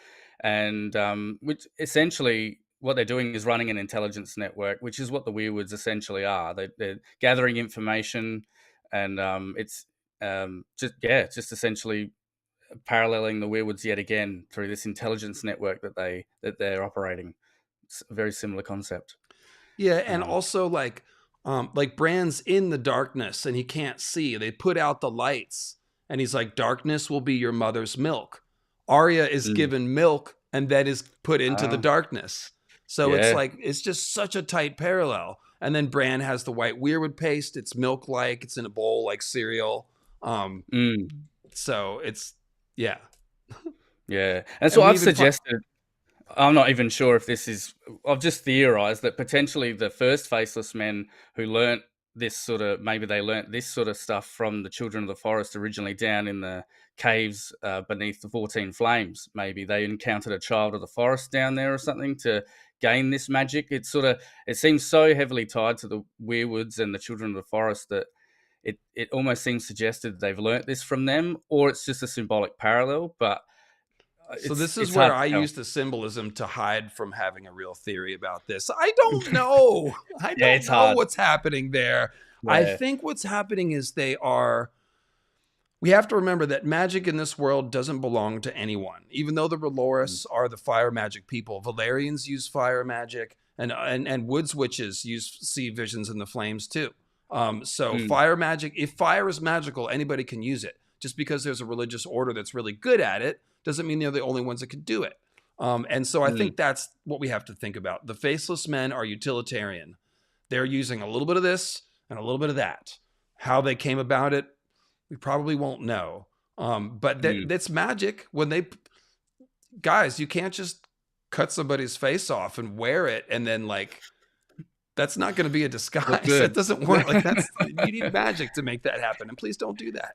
And which essentially what they're doing is running an intelligence network, which is what the weirwoods essentially are. They're gathering information, and it's just essentially paralleling the weirwoods yet again through this intelligence network that they're operating. It's a very similar concept. Yeah, and also like Bran's in the darkness and he can't see. They put out the lights, and he's like, "Darkness will be your mother's milk." Arya is given milk and that is put into the darkness. So it's like, it's just such a tight parallel. And then Bran has the white weirwood paste. It's milk-like. It's in a bowl like cereal. So it's, Yeah. And so I've suggested, I'm not even sure if this is, I've just theorized that potentially the first Faceless Men who learnt this sort of, maybe they learnt this sort of stuff from the Children of the Forest originally down in the caves beneath the 14 Flames. Maybe they encountered a child of the forest down there or something to gain this magic. It seems so heavily tied to the weirwoods and the Children of the Forest that it almost seems suggested they've learnt this from them, or it's just a symbolic parallel. But so this is where I use the symbolism to hide from having a real theory about this. I don't know. I don't know what's happening there. Yeah. I think what's happening is we have to remember that magic in this world doesn't belong to anyone. Even though the R'hllorys are the fire magic people, Valerians use fire magic, and woods witches see visions in the flames too. Fire magic, if fire is magical, anybody can use it. Just because there's a religious order that's really good at it doesn't mean they're the only ones that can do it. And so I think that's what we have to think about. The Faceless Men are utilitarian. They're using a little bit of this and a little bit of that. How they came about it, we probably won't know. But that's magic. Guys, you can't just cut somebody's face off and wear it and then that's not going to be a disguise. That doesn't work. You need magic to make that happen. And please don't do that.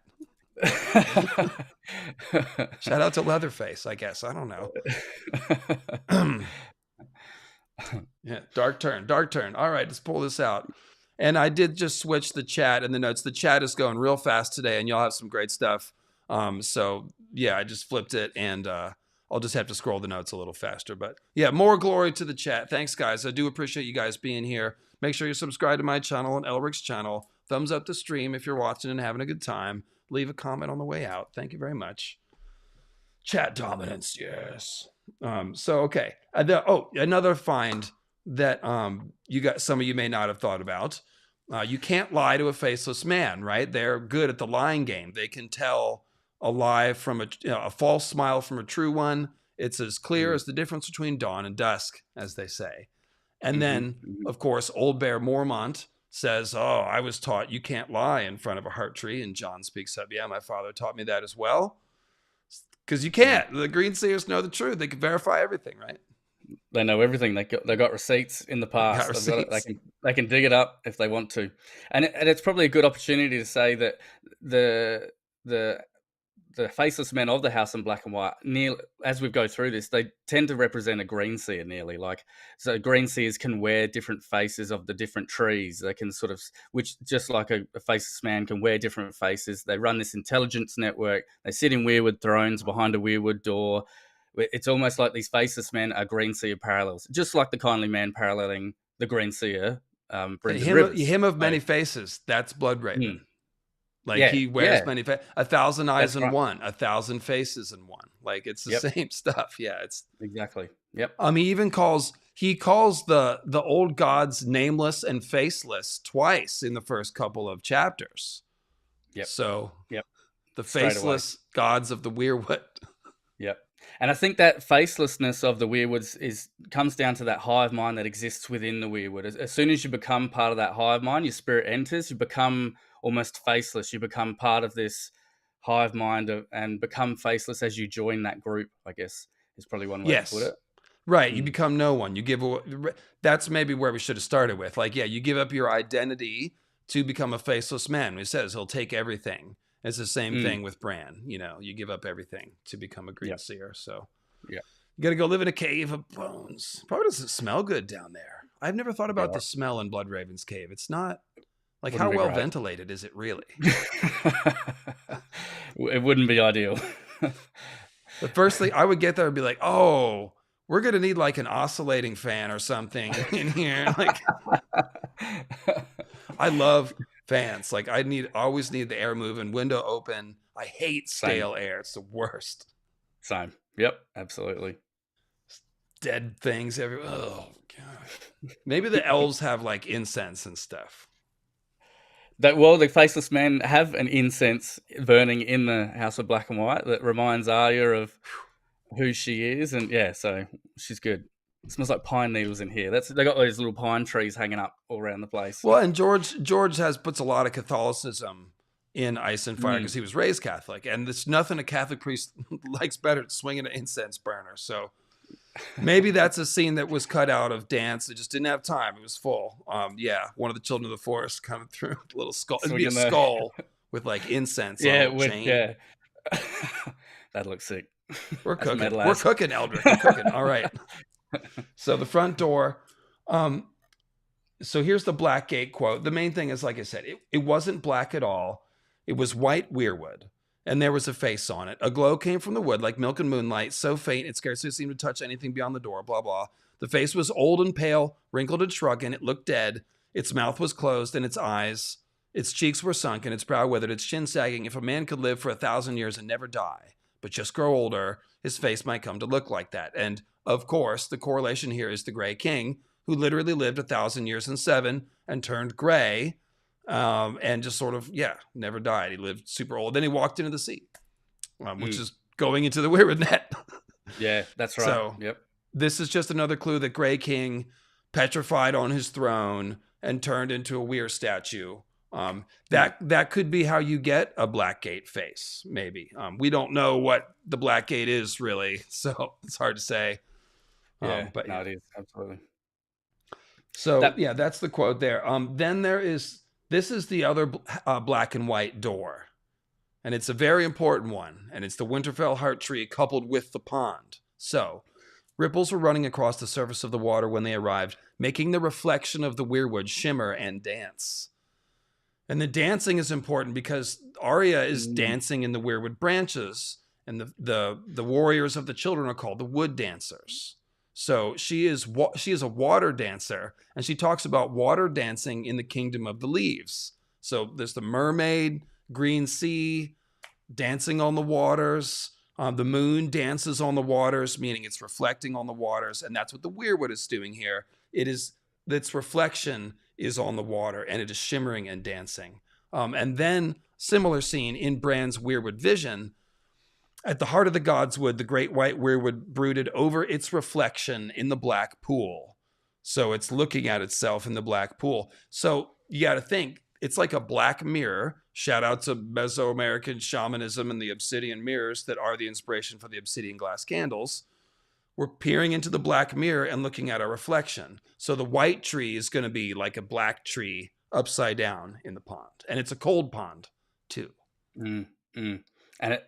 Shout out to Leatherface, I guess. I don't know. Yeah, dark turn. All right, let's pull this out. And I did just switch the chat and the notes. The chat is going real fast today, and y'all have some great stuff. So yeah, I just flipped it, and I'll just have to scroll the notes a little faster. But yeah, more glory to the chat. Thanks, guys. I do appreciate you guys being here. Make sure you subscribe to my channel and Elric's channel. Thumbs up the stream if you're watching and having a good time. Leave a comment on the way out. Thank you very much. Chat dominance, yes. Okay. Another find that some of you may not have thought about. You can't lie to a faceless man, right? They're good at the lying game. They can tell a lie from a false smile from a true one. It's as clear as the difference between dawn and dusk, as they say. And then, of course, old Bear Mormont says, oh, I was taught you can't lie in front of a heart tree. And Jon speaks up, yeah, my father taught me that as well. Because you can't. The Green Seers know the truth. They can verify everything, right? They know everything. They got receipts in the past. They can dig it up if they want to, and it's probably a good opportunity to say that the faceless men of the House in Black and White, as we go through this, they tend to represent a green seer nearly. So green seers can wear different faces of the different trees. They can sort of, which just like a faceless man can wear different faces. They run this intelligence network. They sit in weirwood thrones behind a weirwood door. It's almost like these faceless men are green seer parallels, just like the kindly man paralleling the green seer. Him of many faces. That's Bloodraven. He wears many faces, 1,000 eyes in one, 1,000 faces in one. Like it's the same stuff. Yeah, it's exactly. Yep. He even calls the old gods nameless and faceless twice in the first couple of chapters. Yep. So the faceless gods of the weirwood. Yep. And I think that facelessness of the weirwoods comes down to that hive mind that exists within the weirwood. As soon as you become part of that hive mind, your spirit enters, you become almost faceless. You become part of this hive mind and become faceless as you join that group, I guess, is probably one way to put it. Right. You become no one. You give away. That's maybe where we should have started with. You give up your identity to become a faceless man. He says he'll take everything. It's the same thing with Bran. You give up everything to become a green seer. So you got to go live in a cave of bones. Probably doesn't smell good down there. I've never thought about the smell in Bloodraven's cave. It's not how well ventilated is it really? It wouldn't be ideal. The first thing I would get there would be like, oh, we're going to need an oscillating fan or something in here. I love fans. I always need the air moving, window open. I hate stale air. It's the worst. Same. Yep, absolutely. Dead things everywhere. Oh god. Maybe the elves have incense and stuff. The faceless men have an incense burning in the House of Black and White that reminds Arya of who she is, and so she's good. It smells like pine needles in here. They got those little pine trees hanging up all around the place. Well, and George puts a lot of Catholicism in Ice and Fire because he was raised Catholic, and there's nothing a Catholic priest likes better than swinging an incense burner. So maybe that's a scene that was cut out of Dance. It just didn't have time. It was full. One of the children of the forest coming through with a little skull. It'd be a skull with incense. Chain. Yeah. That looks sick. We're cooking. We're cooking, Eldrick. We're cooking. All right. So the front door. So here's the Black Gate quote. The main thing is, like I said, it wasn't black at all. It was white weirwood, and there was a face on it. A glow came from the wood like milk and moonlight, so faint it scarcely seemed to touch anything beyond the door, blah, blah. The face was old and pale, wrinkled and shrunken. It looked dead. Its mouth was closed, and its cheeks were sunk, and its brow withered, its chin sagging. If a man could live for 1,000 years and never die, but just grow older, his face might come to look like that. And, of course, the correlation here is the Grey King, who literally lived 1,000 years and 7 and turned gray, and just sort of, never died. He lived super old. Then he walked into the sea, which is going into the weirwood net. Yeah, that's right. So this is just another clue that Grey King petrified on his throne and turned into a weird statue. That could be how you get a Blackgate face, maybe. We don't know what the Blackgate is really, so it's hard to say. But it is absolutely. So that's the quote there. Then this is the other black and white door, and it's a very important one, and it's the Winterfell heart tree coupled with the pond. So ripples were running across the surface of the water when they arrived, making the reflection of the weirwood shimmer and dance. And the dancing is important because Arya is dancing in the weirwood branches, and the warriors of the children are called the wood dancers. So she is a water dancer, and she talks about water dancing in the kingdom of the leaves. So there's the mermaid, green sea, dancing on the waters. The moon dances on the waters, meaning it's reflecting on the waters, and that's what the weirwood is doing here. Its reflection is on the water, and it is shimmering and dancing. And then, similar scene in Bran's weirwood vision, At the heart of the God's Wood, the great white weirwood brooded over its reflection in the black pool. So it's looking at itself in the black pool. So you got to think, it's like a black mirror. Shout out to Mesoamerican shamanism and the obsidian mirrors that are the inspiration for the obsidian glass candles. We're peering into the black mirror and looking at our reflection. So the white tree is going to be like a black tree upside down in the pond. And it's a cold pond, too. Mm, mm. And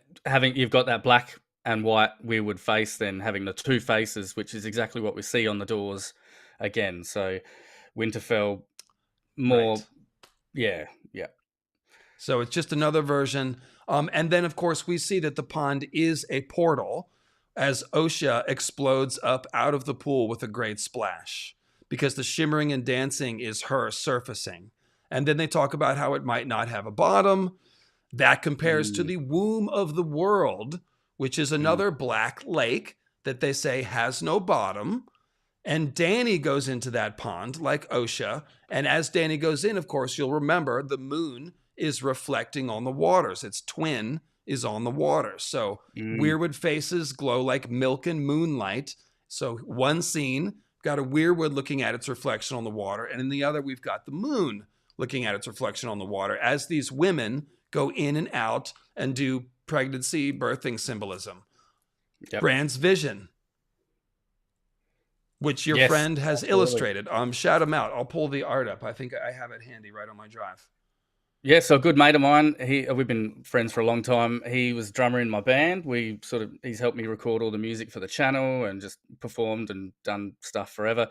you've got that black and white weirwood face, then having the two faces, which is exactly what we see on the doors again. So Winterfell, more, Right. yeah. So it's just another version. And then, of course, we see that the pond is a portal as Osha explodes up out of the pool with a great splash, because the shimmering and dancing is her surfacing. And then they talk about how it might not have a bottom. That compares to the womb of the world, which is another black lake that they say has no bottom. And Dany goes into that pond like Osha. And as Dany goes in, of course, you'll remember the moon is reflecting on the waters. Its twin is on the water. So weirwood faces glow like milk and moonlight. So one scene, got a weirwood looking at its reflection on the water. And in the other, we've got the moon looking at its reflection on the water as these women go in and out and do pregnancy, birthing symbolism. Yep. Bran's vision, which your friend has illustrated. Shout him out. I'll pull the art up. I think I have it handy right on my drive. Yeah, so a good mate of mine, we've been friends for a long time. He was drummer in my band. He's helped me record all the music for the channel and just performed and done stuff forever.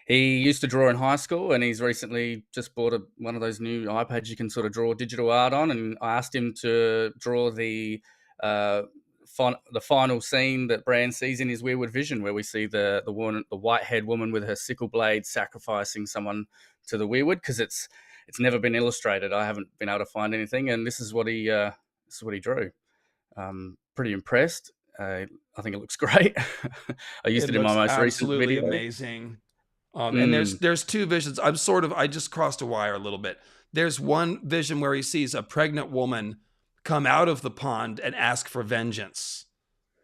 He used to draw in high school, and he's recently just bought one of those new iPads you can sort of draw digital art on. And I asked him to draw the final scene that Bran sees in his weirwood vision, where we see the white-haired woman with her sickle blade sacrificing someone to the weirwood, because it's never been illustrated. I haven't been able to find anything, and this is what he drew. Pretty impressed. I think it looks great. I used it in my most recent video. Absolutely amazing. And there's two visions. I just crossed a wire a little bit. There's one vision where he sees a pregnant woman come out of the pond and ask for vengeance.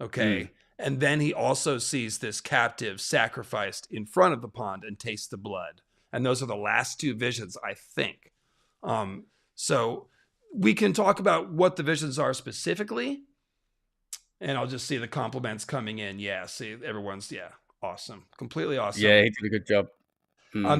Okay. And then he also sees this captive sacrificed in front of the pond and tastes the blood. And those are the last two visions, I think. So we can talk about what the visions are specifically. And I'll just see the compliments coming in. Yeah, see, everyone's, awesome. Completely awesome. Yeah, he did a good job.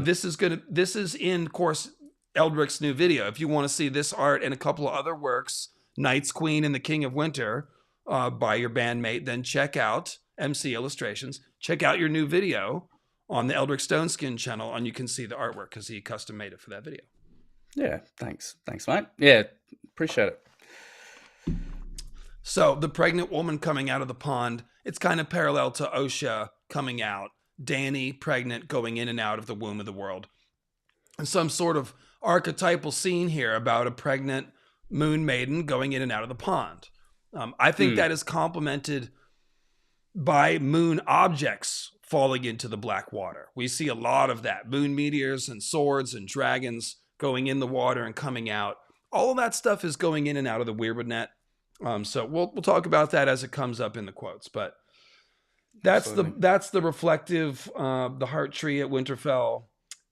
This is in, of course, Eldric's new video. If you want to see this art and a couple of other works, Night's Queen and the King of Winter, by your bandmate, then check out MC Illustrations. Check out your new video on the Eldric Stoneskin channel, and you can see the artwork because he custom made it for that video. Yeah, thanks, mate. Yeah, appreciate it. So the pregnant woman coming out of the pond, it's kind of parallel to Osha coming out, Dany pregnant going in and out of the womb of the world. And some sort of archetypal scene here about a pregnant moon maiden going in and out of the pond. I think that is complemented by moon objects falling into the black water. We see a lot of that. Moon meteors and swords and dragons going in the water and coming out. All of that stuff is going in and out of the weirwood net. So we'll talk about that as it comes up in the quotes. But that's the reflective, the heart tree at Winterfell.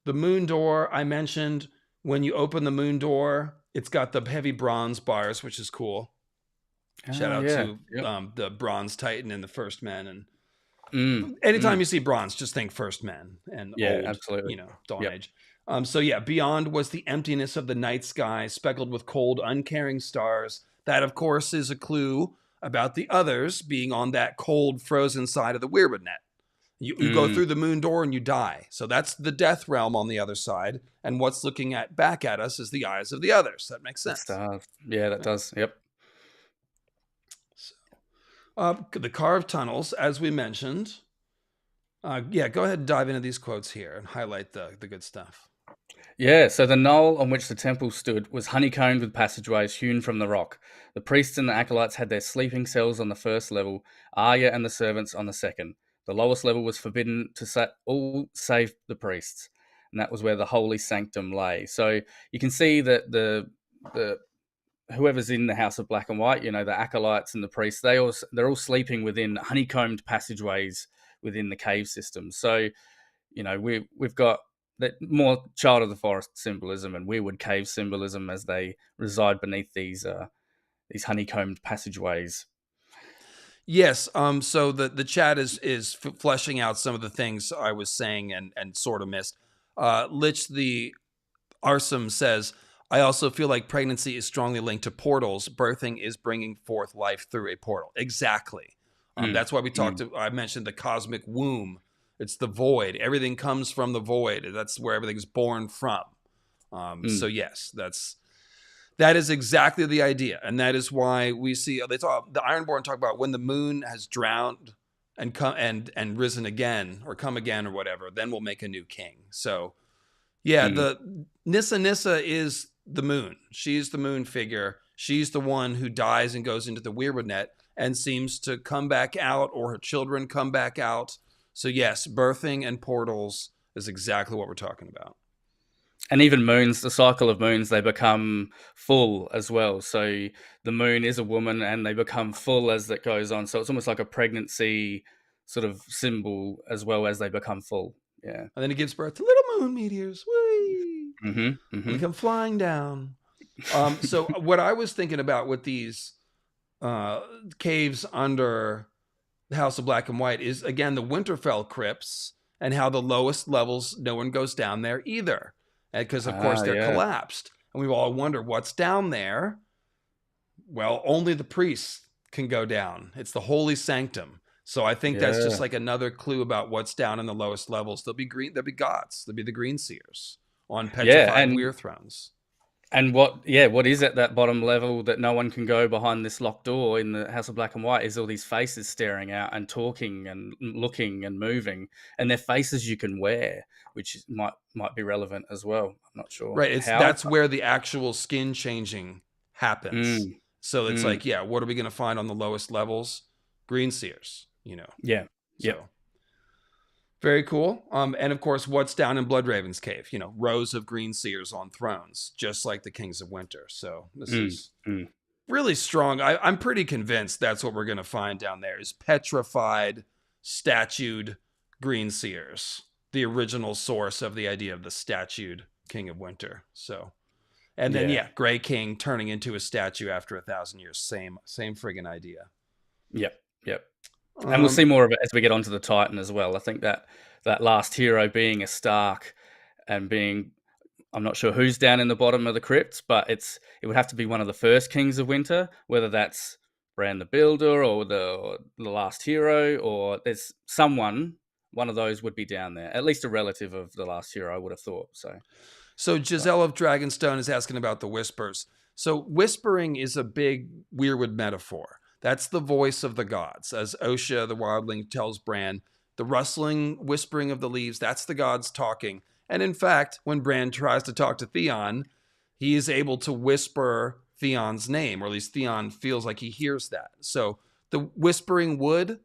The moon door I mentioned. When you open the moon door, it's got the heavy bronze bars, which is cool. Shout out to the Bronze Titan and the First Men. And anytime you see bronze, just think First Men and old, absolutely. Dawn Age. Beyond was the emptiness of the night sky, speckled with cold, uncaring stars. That, of course, is a clue about the others being on that cold, frozen side of the weirwood net. You go through the moon door and you die. So that's the death realm on the other side. And what's looking back at us is the eyes of the others. That makes sense. Yeah, that does. Yep. So, the carved tunnels, as we mentioned. Go ahead and dive into these quotes here and highlight the good stuff. Yeah, so the knoll on which the temple stood was honeycombed with passageways hewn from the rock. The priests and the acolytes had their sleeping cells on the first level, Arya and the servants on the second. The lowest level was forbidden to all save the priests, and that was where the holy sanctum lay. So you can see that whoever's in the House of Black and White, you know, the acolytes and the priests, they're all sleeping within honeycombed passageways within the cave system. So, you know, we've got that more Child of the Forest symbolism and weirwood cave symbolism as they reside beneath these honeycombed passageways. Yes. So the chat is fleshing out some of the things I was saying and sort of missed. Lich the Arsum says, I also feel like pregnancy is strongly linked to portals. Birthing is bringing forth life through a portal. Exactly. That's why I mentioned the cosmic womb. It's the void. Everything comes from the void. That's where everything's born from. So yes, that is exactly the idea. And that is why we see, the Ironborn talk about when the moon has drowned and come and risen again or come again or whatever, then we'll make a new king. So yeah, the Nissa is the moon. She's the moon figure. She's the one who dies and goes into the weirwood net and seems to come back out, or her children come back out. So yes, birthing and portals is exactly what we're talking about. And even moons, the cycle of moons, they become full as well. So the moon is a woman and they become full as it goes on. So it's almost like a pregnancy sort of symbol as well as they become full. Yeah. And then it gives birth to little moon meteors. Whee! They come flying down. So what I was thinking about with these caves under the House of Black and White is, again, the Winterfell crypts and how the lowest levels, no one goes down there either. Because, of course, they're collapsed. And we all wonder what's down there. Well, only the priests can go down. It's the holy sanctum. So I think that's just like another clue about what's down in the lowest levels. There'll be gods. There'll be the green seers on petrified weir thrones. And what is at that bottom level that no one can go behind this locked door in the House of Black and White is all these faces staring out and talking and looking and moving, and they're faces you can wear, which might be relevant as well. I'm not sure. Right. That's where the actual skin changing happens. So it's like, what are we going to find on the lowest levels? Green seers, you know. Yeah. Yeah. So, very cool. And of course, what's down in Bloodraven's cave? You know, rows of green seers on thrones, just like the Kings of Winter. So this is really strong. I'm pretty convinced that's what we're going to find down there is petrified, statued green seers, the original source of the idea of the statued King of Winter. So, and then Grey King turning into a statue after 1,000 years. Same friggin' idea. Yep. And we'll see more of it as we get onto the Titan as well. I think that last hero being a Stark and being, I'm not sure who's down in the bottom of the crypts, but it would have to be one of the first Kings of Winter, whether that's Bran the Builder or the last hero, or there's someone, one of those would be down there. At least a relative of the last hero, I would have thought. So Giselle of Dragonstone is asking about the whispers. So whispering is a big weirwood metaphor. That's the voice of the gods. As Osha, the wildling, tells Bran, the rustling, whispering of the leaves, that's the gods talking. And in fact, when Bran tries to talk to Theon, he is able to whisper Theon's name, or at least Theon feels like he hears that. So the whispering wood,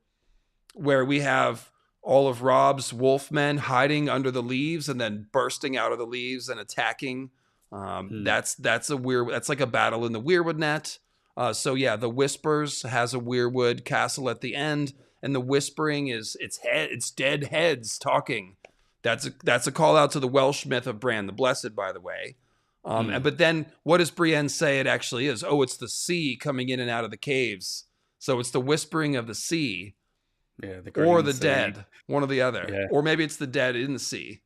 where we have all of Robb's wolfmen hiding under the leaves and then bursting out of the leaves and attacking, that's like a battle in the weirwood net. The Whispers has a weirwood castle at the end, and the whispering is it's dead heads talking. That's a call out to the Welsh myth of Bran the Blessed, by the way. But then what does Brienne say it actually is? Oh, it's the sea coming in and out of the caves. So it's the whispering of the sea, or the dead, one or the other, or maybe it's the dead in the sea.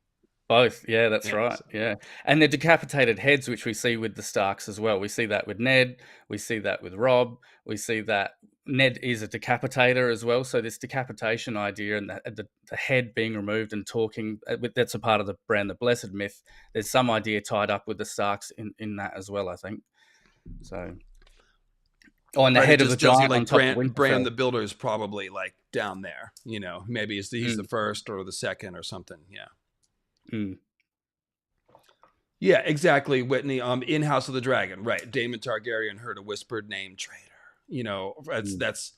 Both, that's right. Yeah, and the decapitated heads, which we see with the Starks as well. We see that with Ned. We see that with Robb. We see that Ned is a decapitator as well. So this decapitation idea and the head being removed and talking, that's a part of the Bran the Blessed myth. There's some idea tied up with the Starks in that as well, I think. So, and the head of the giant on top of Winterfell. Bran the Builder is probably like down there. You know, maybe he's the first or the second or something. Yeah. Yeah, exactly, Whitney. In House of the Dragon, right? Daemon Targaryen heard a whispered name, traitor. You know, that's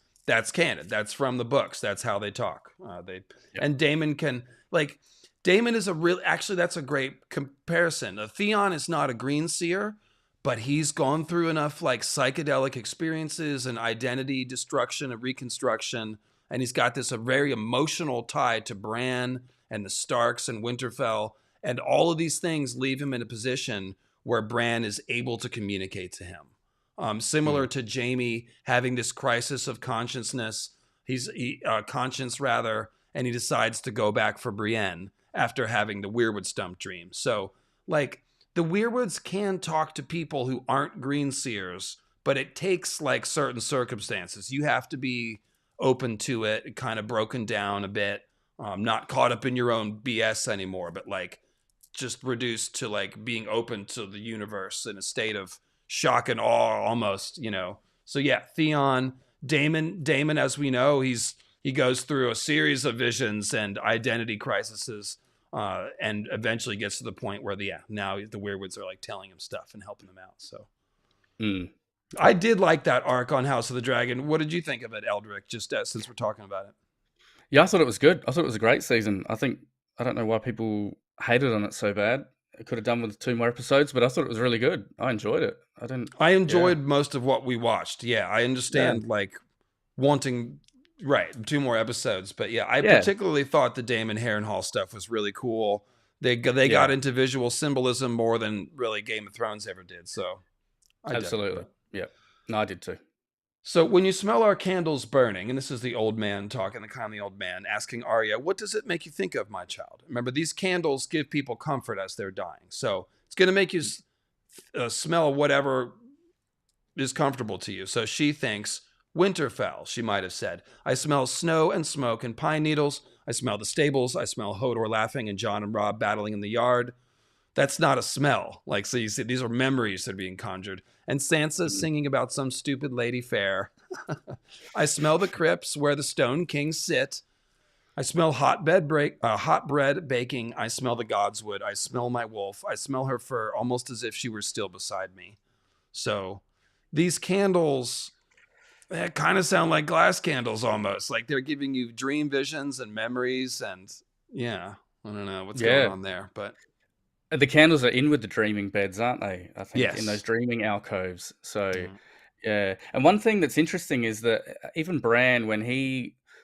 canon. That's from the books. That's how they talk. And Daemon Daemon is that's a great comparison. Theon is not a green seer, but he's gone through enough like psychedelic experiences and identity destruction and reconstruction, and he's got this a very emotional tie to Bran and the Starks and Winterfell, and all of these things leave him in a position where Bran is able to communicate to him. Similar Mm. to Jaime having this crisis of conscience rather, and he decides to go back for Brienne after having the weirwood stump dream. So, like, the weirwoods can talk to people who aren't green seers, but it takes like certain circumstances. You have to be open to it, kind of broken down a bit, not caught up in your own BS anymore, but like just reduced to like being open to the universe in a state of shock and awe almost, you know. So yeah, Theon, Damon, as we know, he goes through a series of visions and identity crises, and eventually gets to the point where now the weirwoods are like telling him stuff and helping him out. So I did like that arc on House of the Dragon. What did you think of it, Eldrick? Just since we're talking about it. Yeah, I thought it was good. I thought it was a great season. I don't know why people hated on it so bad. It could have done with 2 more episodes, but I thought it was really good. I enjoyed it. I enjoyed most of what we watched. Yeah, I understand like wanting 2 more episodes, but yeah, I particularly thought the Damon Harrenhal stuff was really cool. They got into visual symbolism more than really Game of Thrones ever did. So absolutely, yeah, no, I did too. So when you smell our candles burning, and this is the old man talking, the kindly old man asking Arya, what does it make you think of, my child? Remember, these candles give people comfort as they're dying. So it's going to make you smell whatever is comfortable to you. So she thinks, Winterfell, she might have said. I smell snow and smoke and pine needles. I smell the stables. I smell Hodor laughing and Jon and Robb battling in the yard. That's not a smell. Like, so you see, these are memories that are being conjured. And Sansa's singing about some stupid lady fair. I smell the crypts where the stone kings sit. I smell hot bread baking. I smell the godswood. I smell my wolf. I smell her fur almost as if she were still beside me. So these candles, they kind of sound like glass candles almost. Like they're giving you dream visions and memories. And yeah, I don't know what's going on there, but the candles are in with the dreaming beds, aren't they? I think yes. in those dreaming alcoves. So yeah. And one thing that's interesting is that even Bran,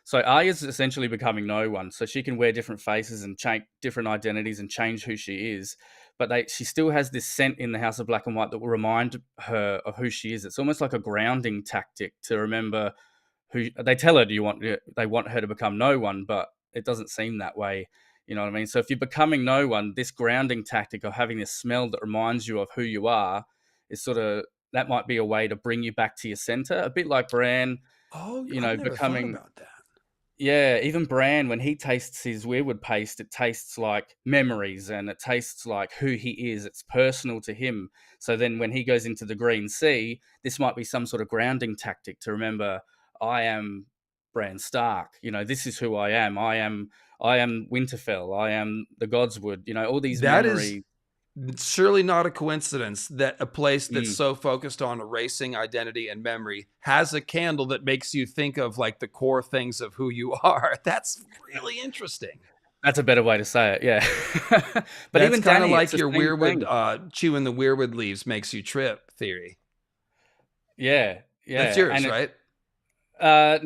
so Arya's essentially becoming no one, so she can wear different faces and change different identities and change who she is. But she still has this scent in the House of Black and White that will remind her of who she is. It's almost like a grounding tactic to remember who they tell her. They want her to become no one, but it doesn't seem that way. You know what I mean? So if you're becoming no one, this grounding tactic of having this smell that reminds you of who you are is that might be a way to bring you back to your center. A bit like Bran, I've never thought about that. Yeah, even Bran, when he tastes his weirwood paste, it tastes like memories and it tastes like who he is. It's personal to him. So then when he goes into the Green Sea, this might be some sort of grounding tactic to remember, I am Bran Stark. This is who I am. I am Winterfell. I am the Godswood. All these memories. It's surely not a coincidence that a place that's so focused on erasing identity and memory has a candle that makes you think of like the core things of who you are. That's really interesting. That's a better way to say it, yeah. But that's even kind of like your weirwood, chewing the weirwood leaves makes you trip theory. Yeah. That's yours, right? No,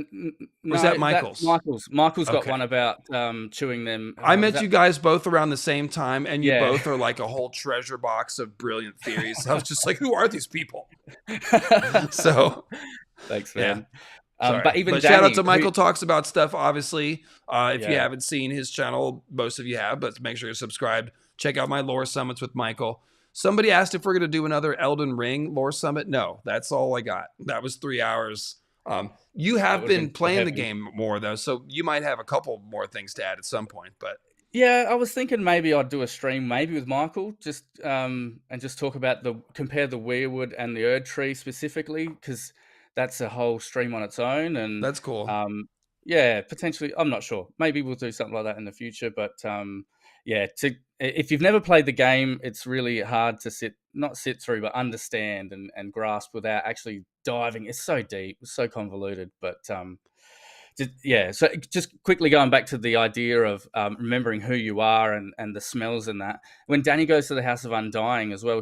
or is that Michael's? Michael's got one about chewing them. I met you guys both around the same time, and you both are like a whole treasure box of brilliant theories. I was just like, who are these people? So, thanks, man. But shout out to Michael talks about stuff, obviously. If you haven't seen his channel, most of you have, but make sure you're subscribed. Check out my lore summits with Michael. Somebody asked if we're going to do another Elden Ring lore summit. No, that's all I got. That was 3 hours. You have been playing the game more though, so you might have a couple more things to add at some point. But yeah, I was thinking maybe I'd do a stream maybe with Michael, just and just talk about compare the weirwood and the Erd tree specifically, because that's a whole stream on its own, and that's cool. Yeah, potentially. I'm not sure. Maybe we'll do something like that in the future. But yeah, if you've never played the game, it's really hard to not sit through, but understand and grasp without actually diving. It's so deep, it's so convoluted. But So just quickly going back to the idea of remembering who you are and the smells and that. When Dany goes to the House of Undying as well,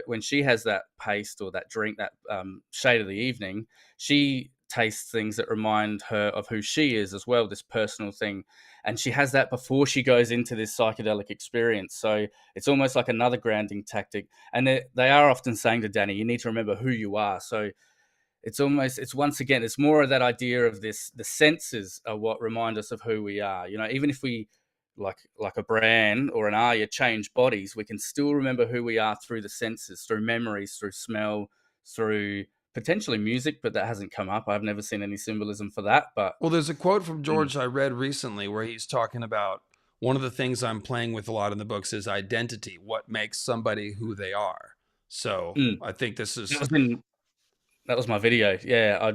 when she has that paste or that drink, that shade of the evening, she tastes things that remind her of who she is as well, this personal thing. And she has that before she goes into this psychedelic experience. So it's almost like another grounding tactic. And they are often saying to Dany, you need to remember who you are. So it's once again, it's more of that idea of the senses are what remind us of who we are. Even if we like a Bran or an Arya change bodies, we can still remember who we are through the senses, through memories, through smell, through potentially music, but that hasn't come up. I've never seen any symbolism for that. But well, there's a quote from George I read recently where he's talking about one of the things I'm playing with a lot in the books is identity, what makes somebody who they are. So I think this is that was my video. Yeah.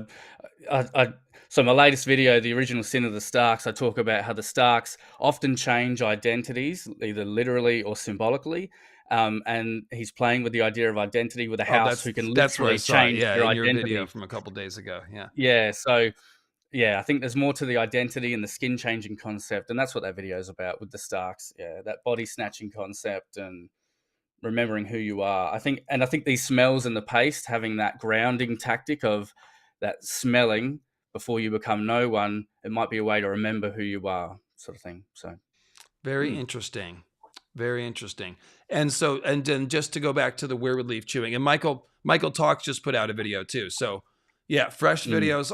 So my latest video, the original Sin of the Starks, I talk about how the Starks often change identities, either literally or symbolically. And he's playing with the idea of identity with a house who can literally change their in your identity. video from a couple days ago. Yeah. Yeah. So yeah, I think there's more to the identity and the skin changing concept, and that's what that video is about with the Starks. Yeah, that body snatching concept and remembering who you are. I think these smells and the paste, having that grounding tactic of that smelling before you become no one, it might be a way to remember who you are, sort of thing. So very interesting. Very interesting. And so, and then just to go back to the weirwood leaf chewing, and Michael Talks just put out a video too. So yeah, fresh videos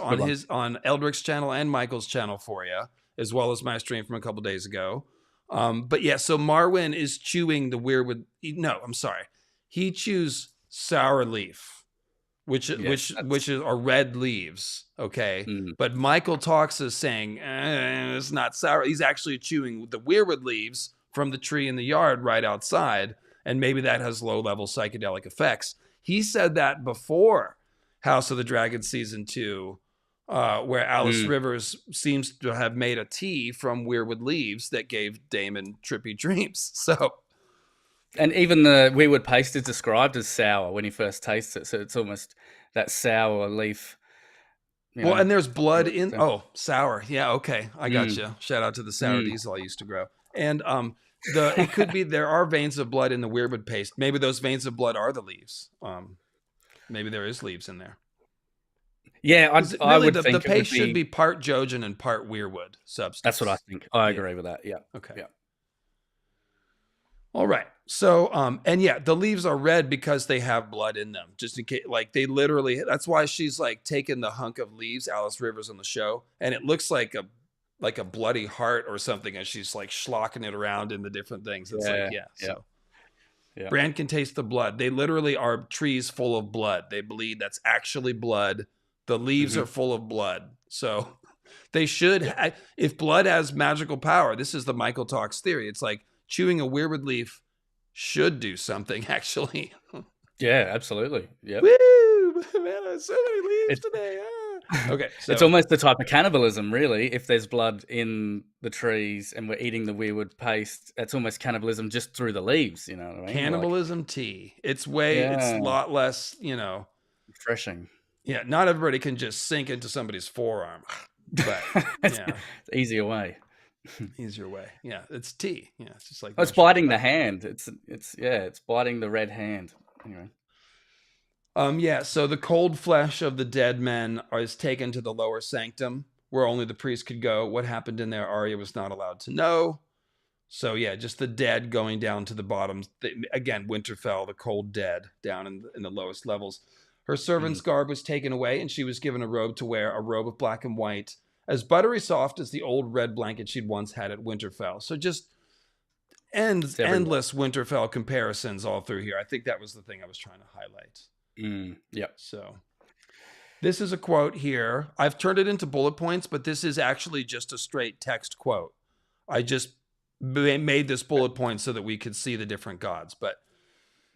on Eldrick's channel and Michael's channel for you, as well as my stream from a couple days ago. But yeah, so Marwyn is chewing the weirwood. No, I'm sorry. He chews sour leaf, which are red leaves. Okay. But Michael Talks is saying it's not sour. He's actually chewing the weirwood leaves from the tree in the yard right outside. And maybe that has low level psychedelic effects. He said that before House of the Dragon season 2. Where Alice Rivers seems to have made a tea from weirwood leaves that gave Daemon trippy dreams. So, and even the weirwood paste is described as sour when he first tastes it. So it's almost that sour leaf. And there's blood in. Oh, sour. Yeah, okay, I got you. Shout out to the sour diesel I used to grow. And it could be there are veins of blood in the weirwood paste. Maybe those veins of blood are the leaves. Maybe there is leaves in there. Yeah, I would think the paste should be part Jojen and part weirwood substance. That's what I think. I agree with that. Yeah. Okay. Yeah. All right. So, and yeah, the leaves are red because they have blood in them. Just in case, like they literally. That's why she's like taking the hunk of leaves, Alice Rivers on the show, and it looks like a bloody heart or something as she's like schlocking it around in the different things. It's so. Yeah. Bran can taste the blood. They literally are trees full of blood. They bleed. That's actually blood. The leaves are full of blood. So they should, if blood has magical power, this is the Michael Talks theory. It's like chewing a weirwood leaf should do something, actually. Yeah, absolutely. Yeah. Woo! Man, there's so many leaves today. Okay. So. It's almost the type of cannibalism, really. If there's blood in the trees and we're eating the weirwood paste, it's almost cannibalism just through the leaves. You know what I mean? Cannibalism tea. It's a lot less, refreshing. Yeah, not everybody can just sink into somebody's forearm, but it's easier way. Easier way. Yeah, it's tea. Yeah, it's just like it's biting the hand. It's biting the red hand. Anyway. So the cold flesh of the dead men is taken to the lower sanctum, where only the priest could go. What happened in there, Arya was not allowed to know. So yeah, just the dead going down to the bottom. Again, Winterfell, the cold dead down in the lowest levels. Her servant's garb was taken away, and she was given a robe to wear, a robe of black and white, as buttery soft as the old red blanket she'd once had at Winterfell. So just endless Winterfell comparisons all through here. I think that was the thing I was trying to highlight. Yep. So this is a quote here. I've turned it into bullet points, but this is actually just a straight text quote. I just made this bullet point so that we could see the different gods, but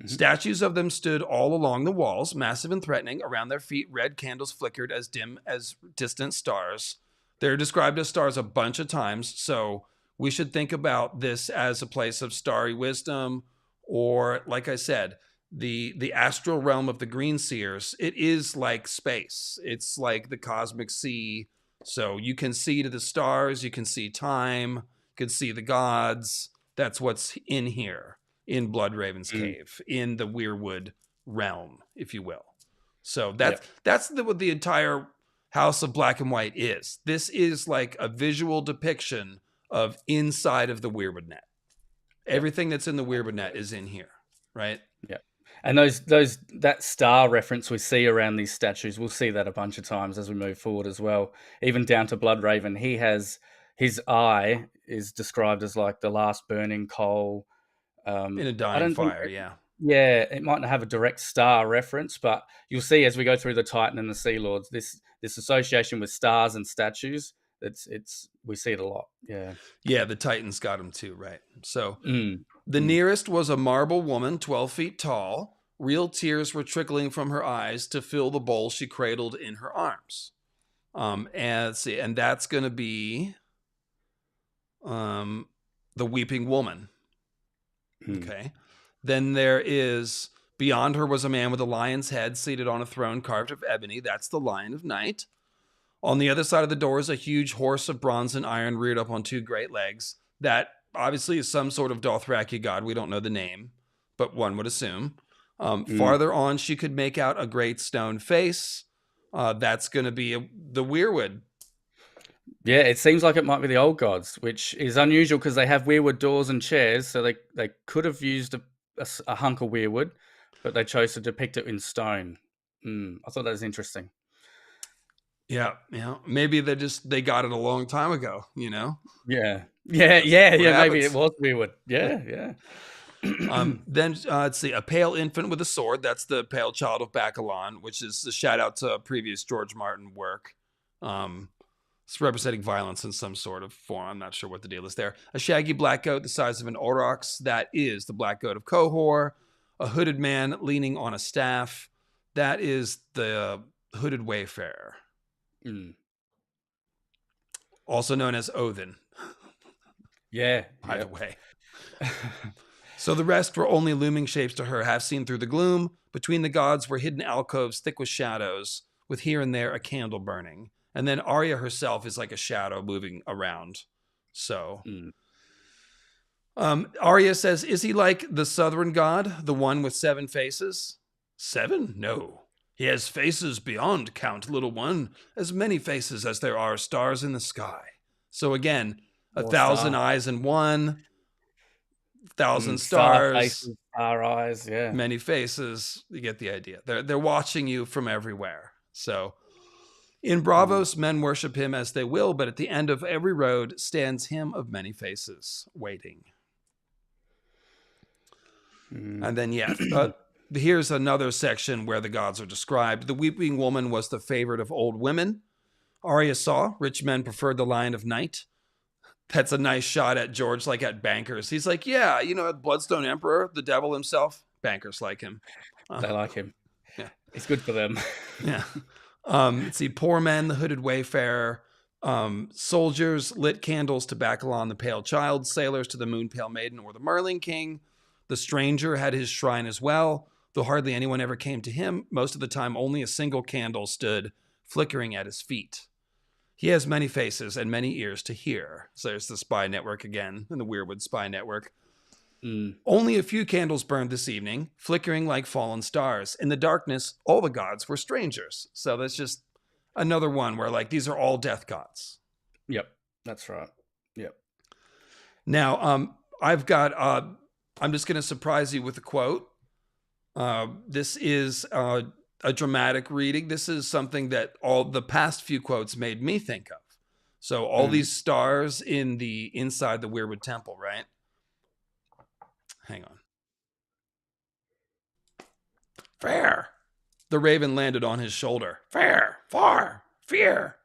statues of them stood all along the walls, massive and threatening. Around their feet, red candles flickered as dim as distant stars. They're described as stars a bunch of times, so we should think about this as a place of starry wisdom, or, like I said, the astral realm of the Green Seers. It is like space. It's like the cosmic sea So you can see to the stars, you can see time, you can see the gods. That's what's in here, in Bloodraven's cave, in the weirwood realm, if you will. So that's what the entire House of Black and White is. This is like a visual depiction of inside of the weirwood net. Everything that's in the weirwood net is in here, right? Yeah. And that star reference we see around these statues, we'll see that a bunch of times as we move forward as well. Even down to Bloodraven, he has his eye is described as like the last burning coal. In a dying fire, yeah. Yeah, it might not have a direct star reference, but you'll see as we go through the Titan and the Sea Lords, this association with stars and statues. We see it a lot. Yeah. Yeah, the Titans got him too, right? So the nearest was a marble woman, 12 feet tall. Real tears were trickling from her eyes to fill the bowl she cradled in her arms. And let's see, and that's going to be the weeping woman. Okay. Then there is, beyond her was a man with a lion's head seated on a throne carved of ebony. That's the Lion of Night. On the other side of the door is a huge horse of bronze and iron reared up on two great legs. That obviously is some sort of Dothraki god. We don't know the name, but one would assume. Farther on, she could make out a great stone face. That's going to be the weirwood. Yeah, it seems like it might be the old gods, which is unusual because they have weirwood doors and chairs, so they could have used a hunk of weirwood, but they chose to depict it in stone. I thought that was interesting. Yeah. Maybe they got it a long time ago, you know? Yeah. Maybe it was weirwood. Yeah. Then let's see, a pale infant with a sword. That's the pale child of Bacalon, which is a shout out to a previous George Martin work. It's representing violence in some sort of form. I'm not sure what the deal is there. A shaggy black goat the size of an aurochs. That is the black goat of Qohor. A hooded man leaning on a staff. That is the hooded wayfarer. Also known as Odin. Yeah. By the way. So the rest were only looming shapes to her, half seen through the gloom. Between the gods were hidden alcoves thick with shadows, with here and there a candle burning. And then Arya herself is like a shadow moving around. So Arya says, is he like the southern god, the one with 7 faces? 7? No. He has faces beyond count, little one, as many faces as there are stars in the sky. So again, 1,000 eyes in one, 1,000 stars, faces, star eyes, yeah. Many faces. You get the idea. They're watching you from everywhere. So in Braavos, men worship him as they will, but at the end of every road stands him of many faces, waiting. And then, here's another section where the gods are described. The weeping woman was the favorite of old women. Arya saw rich men preferred the Lion of Night. That's a nice shot at George, like at bankers. He's like, yeah, Bloodstone Emperor, the devil himself. Bankers like him. They like him. Yeah. It's good for them. Yeah. Let's see, poor men, the hooded wayfarer. Soldiers lit candles to Bacalon, the pale child. Sailors to the moon pale maiden or the Merling King. The stranger had his shrine as well, though hardly anyone ever came to him. Most of the time, only a single candle stood flickering at his feet. He has many faces and many ears to hear. So there's the spy network again, and the weirwood spy network. Only a few candles burned this evening, flickering like fallen stars. In the darkness, all the gods were strangers. So that's just another one where, like, these are all death gods. Yep, that's right. Yep. Now, I've got... I'm just going to surprise you with a quote. This is a dramatic reading. This is something that all the past few quotes made me think of. So all these stars inside the weirwood temple, right? Hang on. Fair. The raven landed on his shoulder. Fair, far, fear.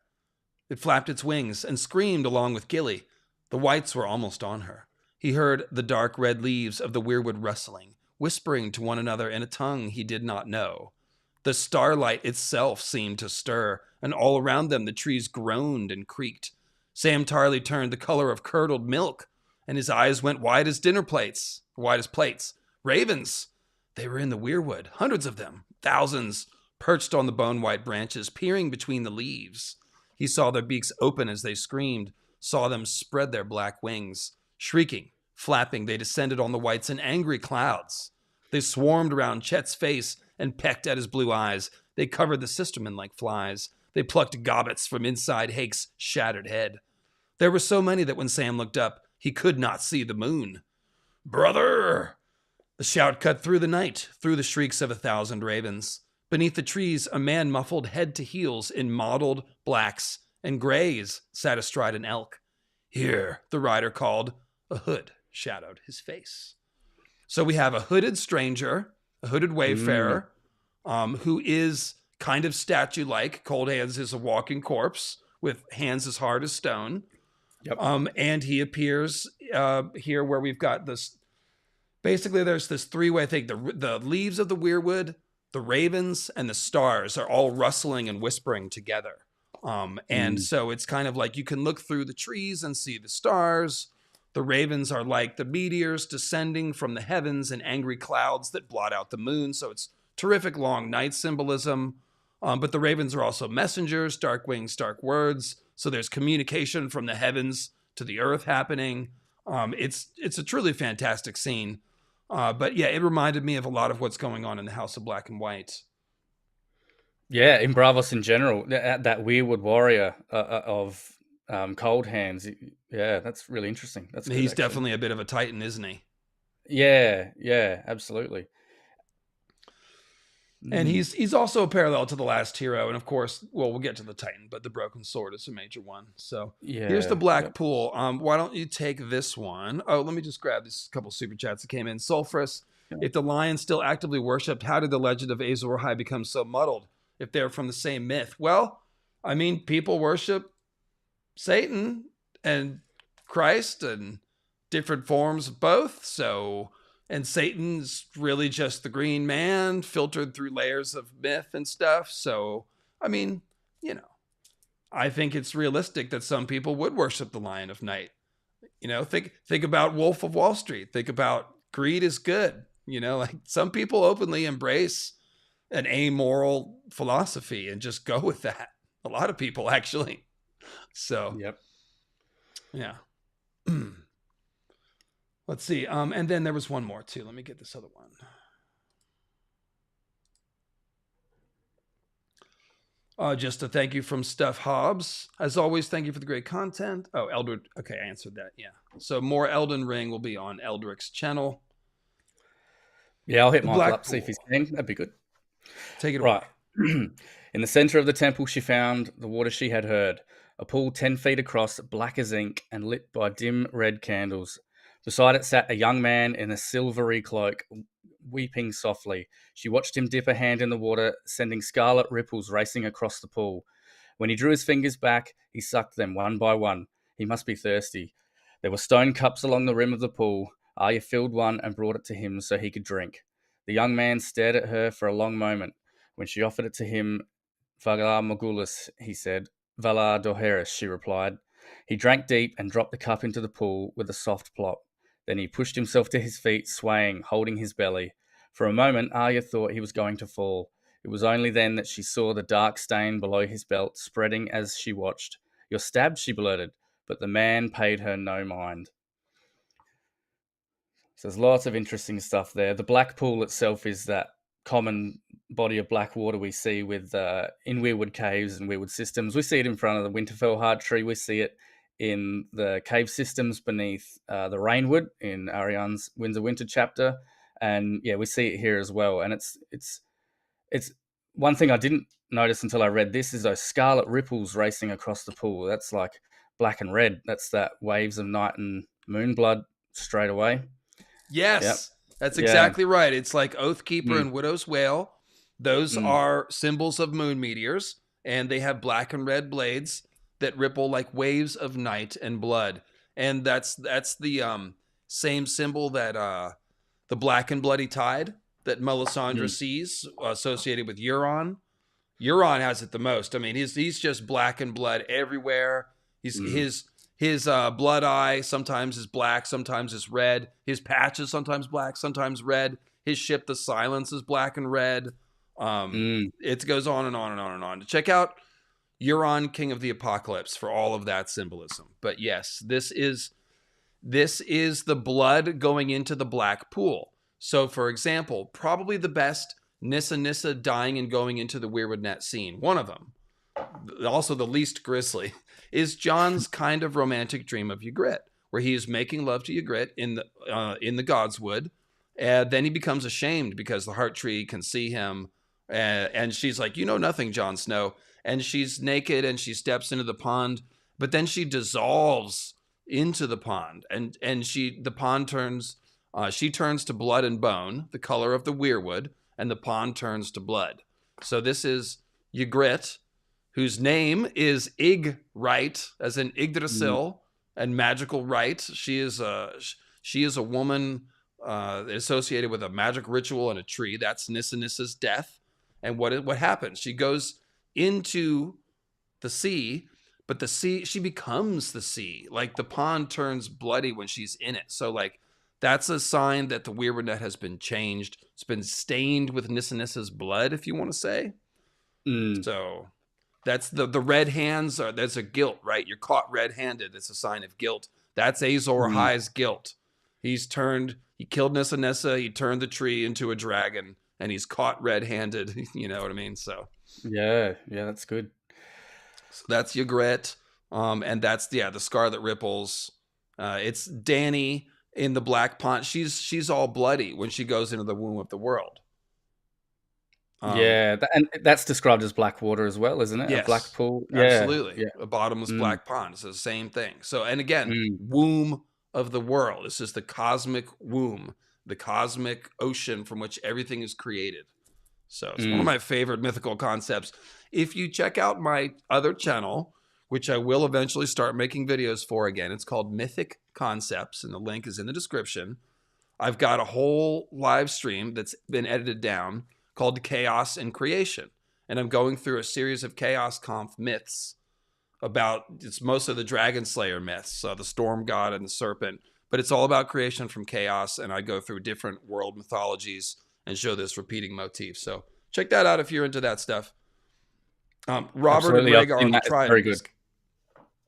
It flapped its wings and screamed along with Gilly. The whites were almost on her. He heard the dark red leaves of the weirwood rustling, whispering to one another in a tongue he did not know. The starlight itself seemed to stir, and all around them the trees groaned and creaked. Sam Tarley turned the color of curdled milk, and his eyes went wide as plates. Ravens! They were in the weirwood, hundreds of them, thousands, perched on the bone-white branches, peering between the leaves. He saw their beaks open as they screamed, saw them spread their black wings. Shrieking, flapping, they descended on the whites in angry clouds. They swarmed around Chet's face and pecked at his blue eyes. They covered the sistermen like flies. They plucked gobbets from inside Hake's shattered head. There were so many that when Sam looked up, he could not see the moon. "Brother!" The shout cut through the night, through the shrieks of 1,000 ravens. Beneath the trees, a man muffled head to heels in mottled blacks and grays sat astride an elk. "Here," the rider called. A hood shadowed his face. So we have a hooded stranger, a hooded wayfarer, who is kind of statue-like. Cold Hands is a walking corpse with hands as hard as stone. Yep. And he appears here where we've got this. Basically, there's this three-way thing. The leaves of the weirwood, the ravens, and the stars are all rustling and whispering together. And so it's kind of like you can look through the trees and see the stars. The ravens are like the meteors descending from the heavens in angry clouds that blot out the moon. So it's terrific long night symbolism. But the ravens are also messengers, dark wings, dark words. So there's communication from the heavens to the earth happening. It's a truly fantastic scene. But yeah, it reminded me of a lot of what's going on in the House of Black and White. Yeah, in Braavos in general, that weirwood warrior of Cold Hands. Yeah, that's really interesting. That's good, He's actually. definitely a bit of a titan, isn't he? Yeah, absolutely. And he's also a parallel to the last hero. And of course, well, we'll get to the Titan, but the broken sword is a major one. So here's the Black Pool. Why don't you take this one? Oh, let me just grab this couple super chats that came in. Sulfurous, if the lion still actively worshipped, how did the legend of Azor Ahai become so muddled if they're from the same myth? Well, I mean, people worship Satan and Christ and different forms of both. So... And Satan's really just the green man filtered through layers of myth and stuff. So, I mean, you know, I think it's realistic that some people would worship the Lion of Night. You know, think about Wolf of Wall Street. Think about greed is good. You know, like some people openly embrace an amoral philosophy and just go with that. A lot of people actually. So, yeah. Let's see. And then there was one more too. Let me get this other one. Just a thank you from Steph Hobbs. As always, thank you for the great content. Oh, Eldred. Okay, I answered that. Yeah. So more Elden Ring will be on Eldric's channel. Yeah, I'll hit Michael up, see if he's keen. That'd be good. Take it away. In the center of the temple, she found the water she had heard. A pool 10 feet across, black as ink, and lit by dim red candles. Beside it sat a young man in a silvery cloak, weeping softly. She watched him dip a hand in the water, sending scarlet ripples racing across the pool. When he drew his fingers back, he sucked them one by one. He must be thirsty. There were stone cups along the rim of the pool. Arya filled one and brought it to him so he could drink. The young man stared at her for a long moment. When she offered it to him, "Valar Morghulis," he said. "Valar Dohaeris," she replied. He drank deep and dropped the cup into the pool with a soft plop. Then he pushed himself to his feet, swaying, holding his belly. For a moment, Arya thought he was going to fall. It was only then that she saw the dark stain below his belt spreading as she watched. "You're stabbed," she blurted, but the man paid her no mind. So there's lots of interesting stuff there. The black pool itself is that common body of black water we see with in weirwood caves and weirwood systems. We see it in front of the Winterfell Heart Tree. We see it in the cave systems beneath the Rainwood in Ariane's Winds of Winter chapter. And yeah, we see it here as well. And it's one thing I didn't notice until I read this is those scarlet ripples racing across the pool. That's like black and red. That's that waves of night and moon blood straight away. Yes, that's exactly right. It's like Oathkeeper and Widow's Wail. Those are symbols of moon meteors, and they have black and red blades that ripple like waves of night and blood. And that's the same symbol that the black and bloody tide that Melisandre sees associated with Euron. Euron has it the most. I mean, he's just black and blood everywhere. His blood eye sometimes is black, sometimes is red. His patch is sometimes black, sometimes red. His ship, the Silence, is black and red. It goes on and on and on and on. Check out Euron, king of the apocalypse, for all of that symbolism. But yes, this is the blood going into the black pool. So, for example, probably the best Nissa dying and going into the weirwood net scene, one of them, also the least grisly, is Jon's kind of romantic dream of Ygritte, where he is making love to Ygritte in the Godswood, and then he becomes ashamed because the Heart Tree can see him, and she's like, "You know nothing, Jon Snow," and she's naked and she steps into the pond, but then she dissolves into the pond, and the pond turns, she turns to blood and bone, the color of the weirwood, and the pond turns to blood. So this is Ygritte, whose name is Ygritte, as in Yggdrasil and magical right. She is a woman associated with a magic ritual and a tree. That's Nissa's death. And what happens? She goes into the sea, but the sea, she becomes the sea. Like the pond turns bloody when she's in it. So like that's a sign that the weirwood net has been changed. It's been stained with Nissa's blood, if you want to say. So that's the red hands are, that's a guilt, right? You're caught red-handed. It's a sign of guilt. That's Azor Ahai's guilt. He killed Nissa, he turned the tree into a dragon, and he's caught red-handed. You know what I mean? So yeah, that's good. So that's Ygritte, and that's the Scarlet Ripples. It's Dany in the Black Pond. She's all bloody when she goes into the womb of the world. And that's described as black water as well, isn't it? Yes, a black pool. Absolutely. A bottomless black pond. It's the same thing. So, and again, womb of the world. This is the cosmic womb, the cosmic ocean from which everything is created. So it's one of my favorite mythical concepts. If you check out my other channel, which I will eventually start making videos for again, it's called Mythic Concepts, and the link is in the description. I've got a whole live stream that's been edited down called Chaos and Creation. And I'm going through a series of Chaos Conf myths it's most of the Dragon Slayer myths, the Storm God and the Serpent, but it's all about creation from chaos, and I go through different world mythologies and show this repeating motif. So check that out if you're into that stuff. Robert and Rhaegar on the Trident. Very good.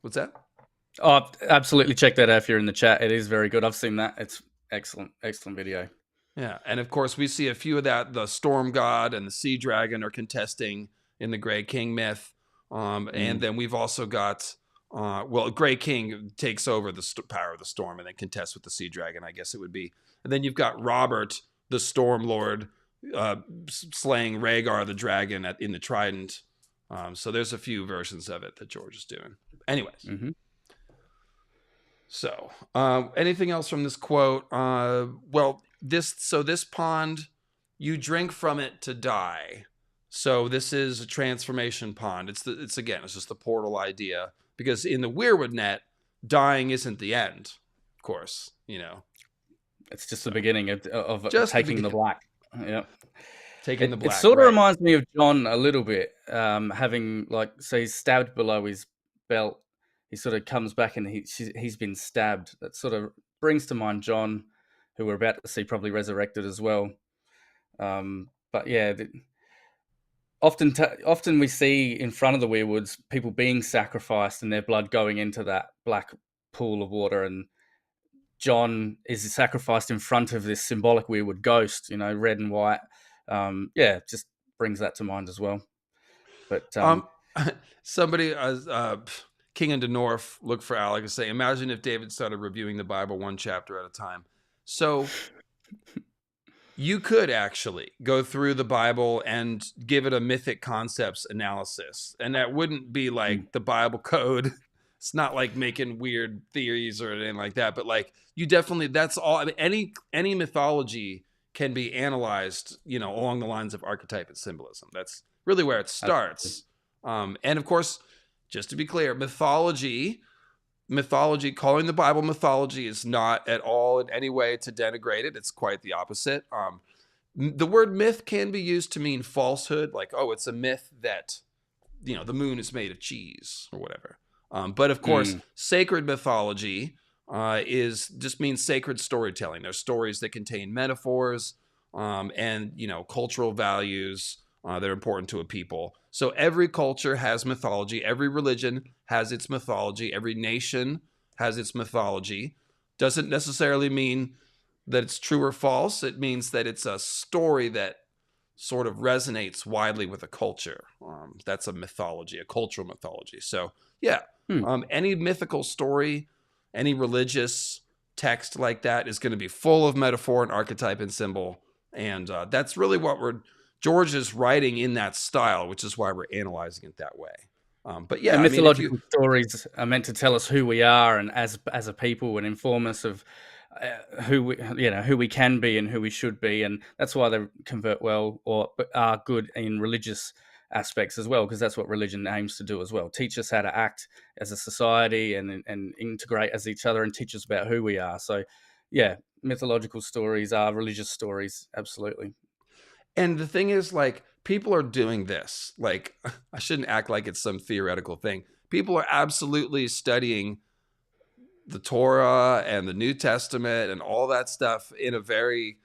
What's that? Oh, absolutely. Check that out if you're in the chat. It is very good. I've seen that. It's excellent video. Yeah, and of course we see a few of that. The Storm God and the Sea Dragon are contesting in the Grey King myth. And then we've also got, Grey King takes over the power of the storm and then contests with the Sea Dragon, I guess it would be. And then you've got Robert, the Storm Lord, slaying Rhaegar the dragon in the Trident. So there's a few versions of it that George is doing. Anyways. So, anything else from this quote? This pond, you drink from it to die. So this is a transformation pond. It's just the portal idea, because in the weirwood net, dying isn't the end, of course, It's just the beginning of just taking the black. Yep. Taking the black. It sort of reminds me of Jon a little bit, having he's stabbed below his belt. He sort of comes back and he's been stabbed. That sort of brings to mind Jon, who we're about to see probably resurrected as well. But yeah, often we see in front of the weirwoods people being sacrificed and their blood going into that black pool of water, and Jon is sacrificed in front of this symbolic weirwood ghost, red and white. Just brings that to mind as well. But somebody, King into North, look for Alec and say, imagine if David started reviewing the Bible one chapter at a time. So you could actually go through the Bible and give it a mythic concepts analysis. And that wouldn't be like the Bible code. It's not like making weird theories or anything like that. But like you definitely, that's all. I mean, any mythology can be analyzed, along the lines of archetype and symbolism. That's really where it starts. And of course, just to be clear, mythology, calling the Bible mythology is not at all in any way to denigrate it. It's quite the opposite. The word myth can be used to mean falsehood, like, oh, it's a myth that, the moon is made of cheese or whatever. But of course, sacred mythology just means sacred storytelling. There's stories that contain metaphors and, cultural values. that are important to a people. So every culture has mythology. Every religion has its mythology. Every nation has its mythology. Doesn't necessarily mean that it's true or false. It means that it's a story that sort of resonates widely with a culture. That's a mythology, a cultural mythology. So yeah, any mythical story, any religious text like that is going to be full of metaphor and archetype and symbol. And that's really what George is writing in that style, which is why we're analyzing it that way. But yeah, And I mean, if mythological you, stories are meant to tell us who we are and as a people, and inform us of who we can be and who we should be, and that's why they convert well or are good in religious aspects as well, because that's what religion aims to do as well: teach us how to act as a society and integrate as each other and teach us about who we are. So, yeah, mythological stories are religious stories, absolutely. and the thing is, like, people are doing this. Like, I shouldn't act like it's some theoretical thing. People are absolutely studying the Torah and the New Testament and all that stuff in a very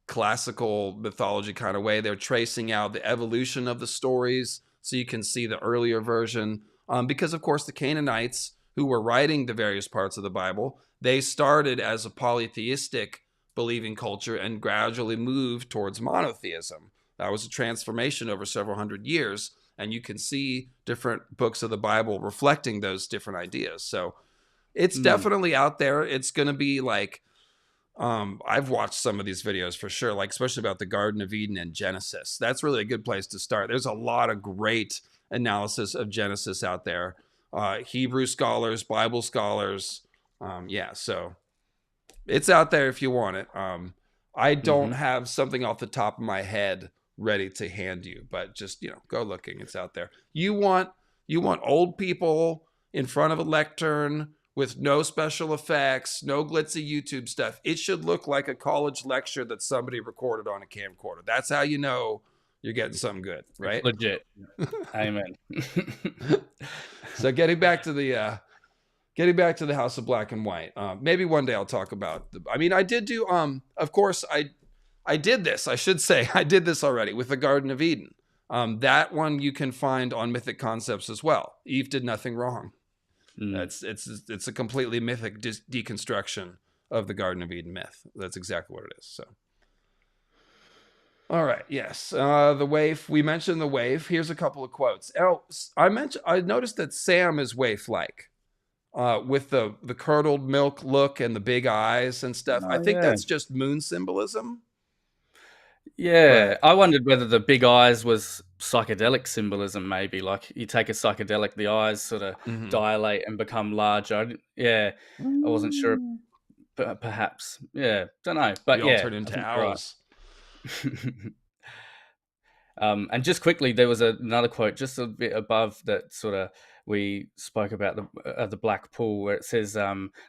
classical mythology kind of way. They're tracing out the evolution of the stories so you can see the earlier version. Because, of course, the Canaanites who were writing the various parts of the Bible, they started as a polytheistic believing culture and gradually moved towards monotheism. That was a transformation over several hundred years. And you can see different books of the Bible reflecting those different ideas. So it's definitely out there. It's going to be like, I've watched some of these videos for sure, like especially about the Garden of Eden and Genesis. That's really a good place to start. There's a lot of great analysis of Genesis out there. Hebrew scholars, Bible scholars. Yeah, so it's out there if you want it. I don't have something off the top of my head ready to hand you, but just, go looking. It's out there. You want old people in front of a lectern with no special effects, no glitzy YouTube stuff. It should look like a college lecture that somebody recorded on a camcorder. That's how you know you're getting something good, right? It's legit. Amen. So getting back to the House of Black and White. Maybe one day I'll talk about. I did do. Of course, I did this. I should say I did this already with the Garden of Eden. That one you can find on Mythic Concepts as well. Eve did nothing wrong. It's a completely mythic deconstruction of the Garden of Eden myth. That's exactly what it is. So, all right, yes, the Waif. We mentioned the Waif. Here's a couple of quotes. Oh, I noticed that Sam is Waif-like, with the curdled milk look and the big eyes and stuff. I think that's just moon symbolism. Yeah, I wondered whether the big eyes was psychedelic symbolism. Maybe like you take a psychedelic, the eyes sort of dilate and become larger. I wasn't sure. But perhaps, don't know. But we all turn into owls. Right. And just quickly, there was another quote just a bit above that sort of we spoke about the black pool, where it says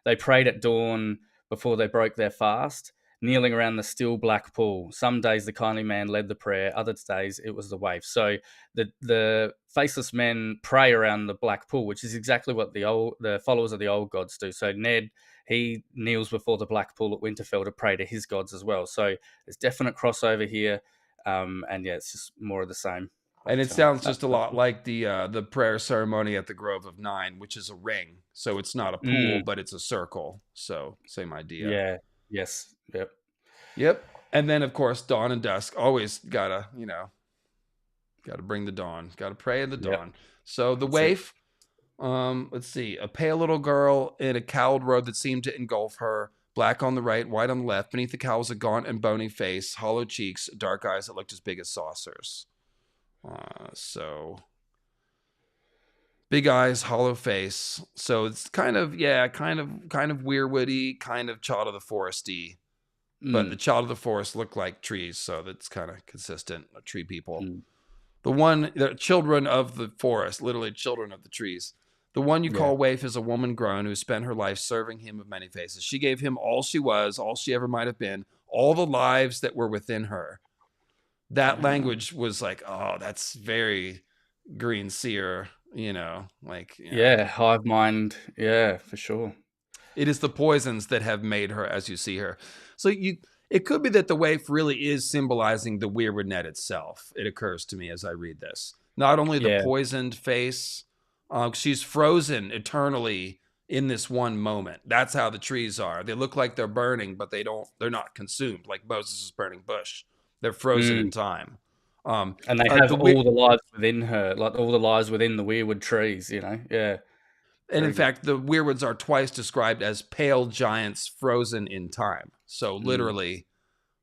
they prayed at dawn before they broke their fast, kneeling around the still black pool. Some days the kindly man led the prayer, other days it was the waif. So the faceless men pray around the black pool, which is exactly what the followers of the old gods do. So Ned, he kneels before the black pool at Winterfell to pray to his gods as well. So there's definite crossover here. And it's just more of the same. And it sounds just a lot like the prayer ceremony at the Grove of Nine, which is a ring. So it's not a pool, but it's a circle. So same idea. Yeah. Yes. Yep. And then of course, dawn and dusk. Always gotta bring the dawn. Gotta pray in the dawn. So the waif. Let's see. A pale little girl in a cowled robe that seemed to engulf her. Black on the right, white on the left. Beneath the cowl was a gaunt and bony face, hollow cheeks, dark eyes that looked as big as saucers. So big eyes, hollow face. So it's kind of weirwoody, kind of Child of the Foresty. But the Child of the Forest look like trees, so that's kind of consistent. Tree people. The children of the forest, literally children of the trees. The one you call Waif is a woman grown who spent her life serving him of many faces. She gave him all she was, all she ever might have been, all the lives that were within her. That language was like, oh, that's very green seer, hive mind. Yeah, for sure. It is the poisons that have made her as you see her. So It could be that the waif really is symbolizing the weirwood net itself. It occurs to me as I read this. Not only the poisoned face, she's frozen eternally in this one moment. That's how the trees are. They look like they're burning, but they're not consumed like Moses' burning bush. They're frozen in time. And they have all the lives within her, like all the lives within the weirwood trees, you know? Yeah. And in fact, the weirwoods are twice described as pale giants frozen in time. So literally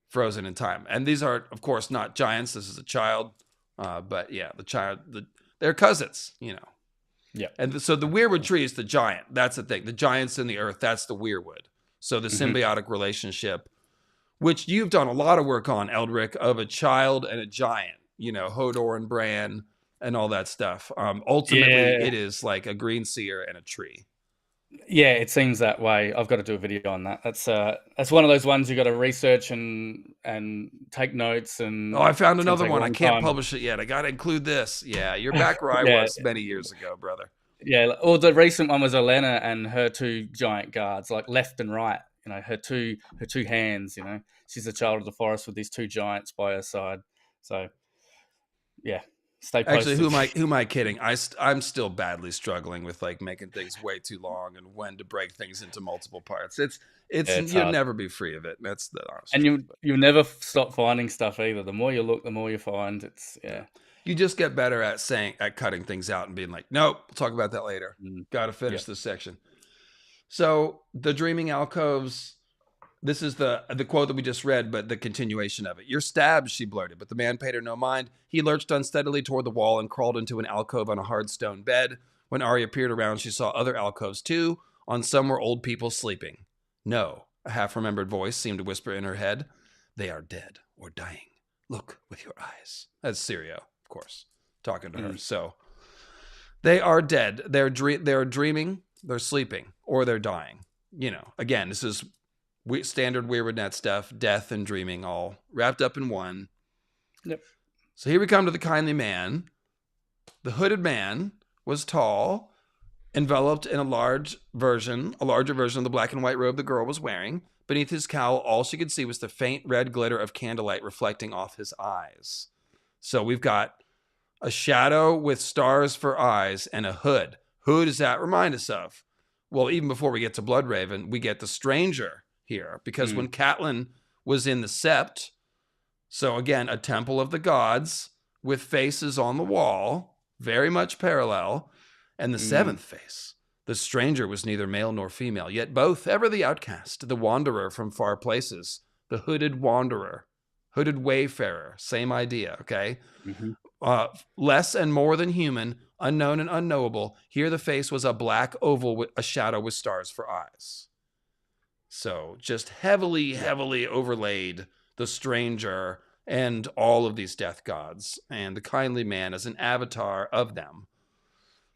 frozen in time. And these are, of course, not giants. This is a child. But yeah, they're cousins, you know. Yeah. And so the weirwood tree is the giant. That's the thing. The giants in the earth, that's the weirwood. So the symbiotic relationship, which you've done a lot of work on, Eldrick, of a child and a giant, you know, Hodor and Bran and all that stuff. Ultimately, it is like a green seer and a tree. Yeah, it seems that way. I've got to do a video on that. That's one of those ones you got to research and take notes. And I found another one. I can't publish it yet. I got to include this. Yeah, you're back where I was many years ago, brother. Yeah, or the recent one was Olenna and her two giant guards, like left and right. You know, her two hands. You know, she's a child of the forest with these two giants by her side. So, yeah. Stay posted. Actually, who am I kidding? I'm still badly struggling with like making things way too long and when to break things into multiple parts. It's you'll never be free of it. That's the honest. And you never stop finding stuff either. The more you look, the more you find. It's You just get better at cutting things out and being like, nope, we'll talk about that later. Got to finish this section. So the dreaming alcoves. This is the quote that we just read, but the continuation of it. "You're stabbed," she blurted, but the man paid her no mind. He lurched unsteadily toward the wall and crawled into an alcove on a hard stone bed. When Arya peered around, she saw other alcoves too. On some were old people sleeping. "No," a half-remembered voice seemed to whisper in her head. "They are dead or dying. Look with your eyes." That's Syrio, of course, talking to her. So they are dead. They're dreaming, they're sleeping, or they're dying. You know, again, this is standard weirwood net stuff, death and dreaming all wrapped up in one. Yep. So here we come to the kindly man. The hooded man was tall, enveloped in a larger version of the black and white robe the girl was wearing. Beneath his cowl, all she could see was the faint red glitter of candlelight reflecting off his eyes. So we've got a shadow with stars for eyes and a hood. Who does that remind us of? Well, even before we get to Bloodraven, we get the stranger here, because when Catelyn was in the Sept, so again, a temple of the gods with faces on the wall, very much parallel, and the seventh face, the stranger was neither male nor female, yet both ever the outcast, the wanderer from far places, the hooded wanderer, hooded wayfarer, same idea, okay? Less and more than human, unknown and unknowable. Here the face was a black oval with a shadow with stars for eyes. So just heavily overlaid the stranger and all of these death gods, and the kindly man as an avatar of them.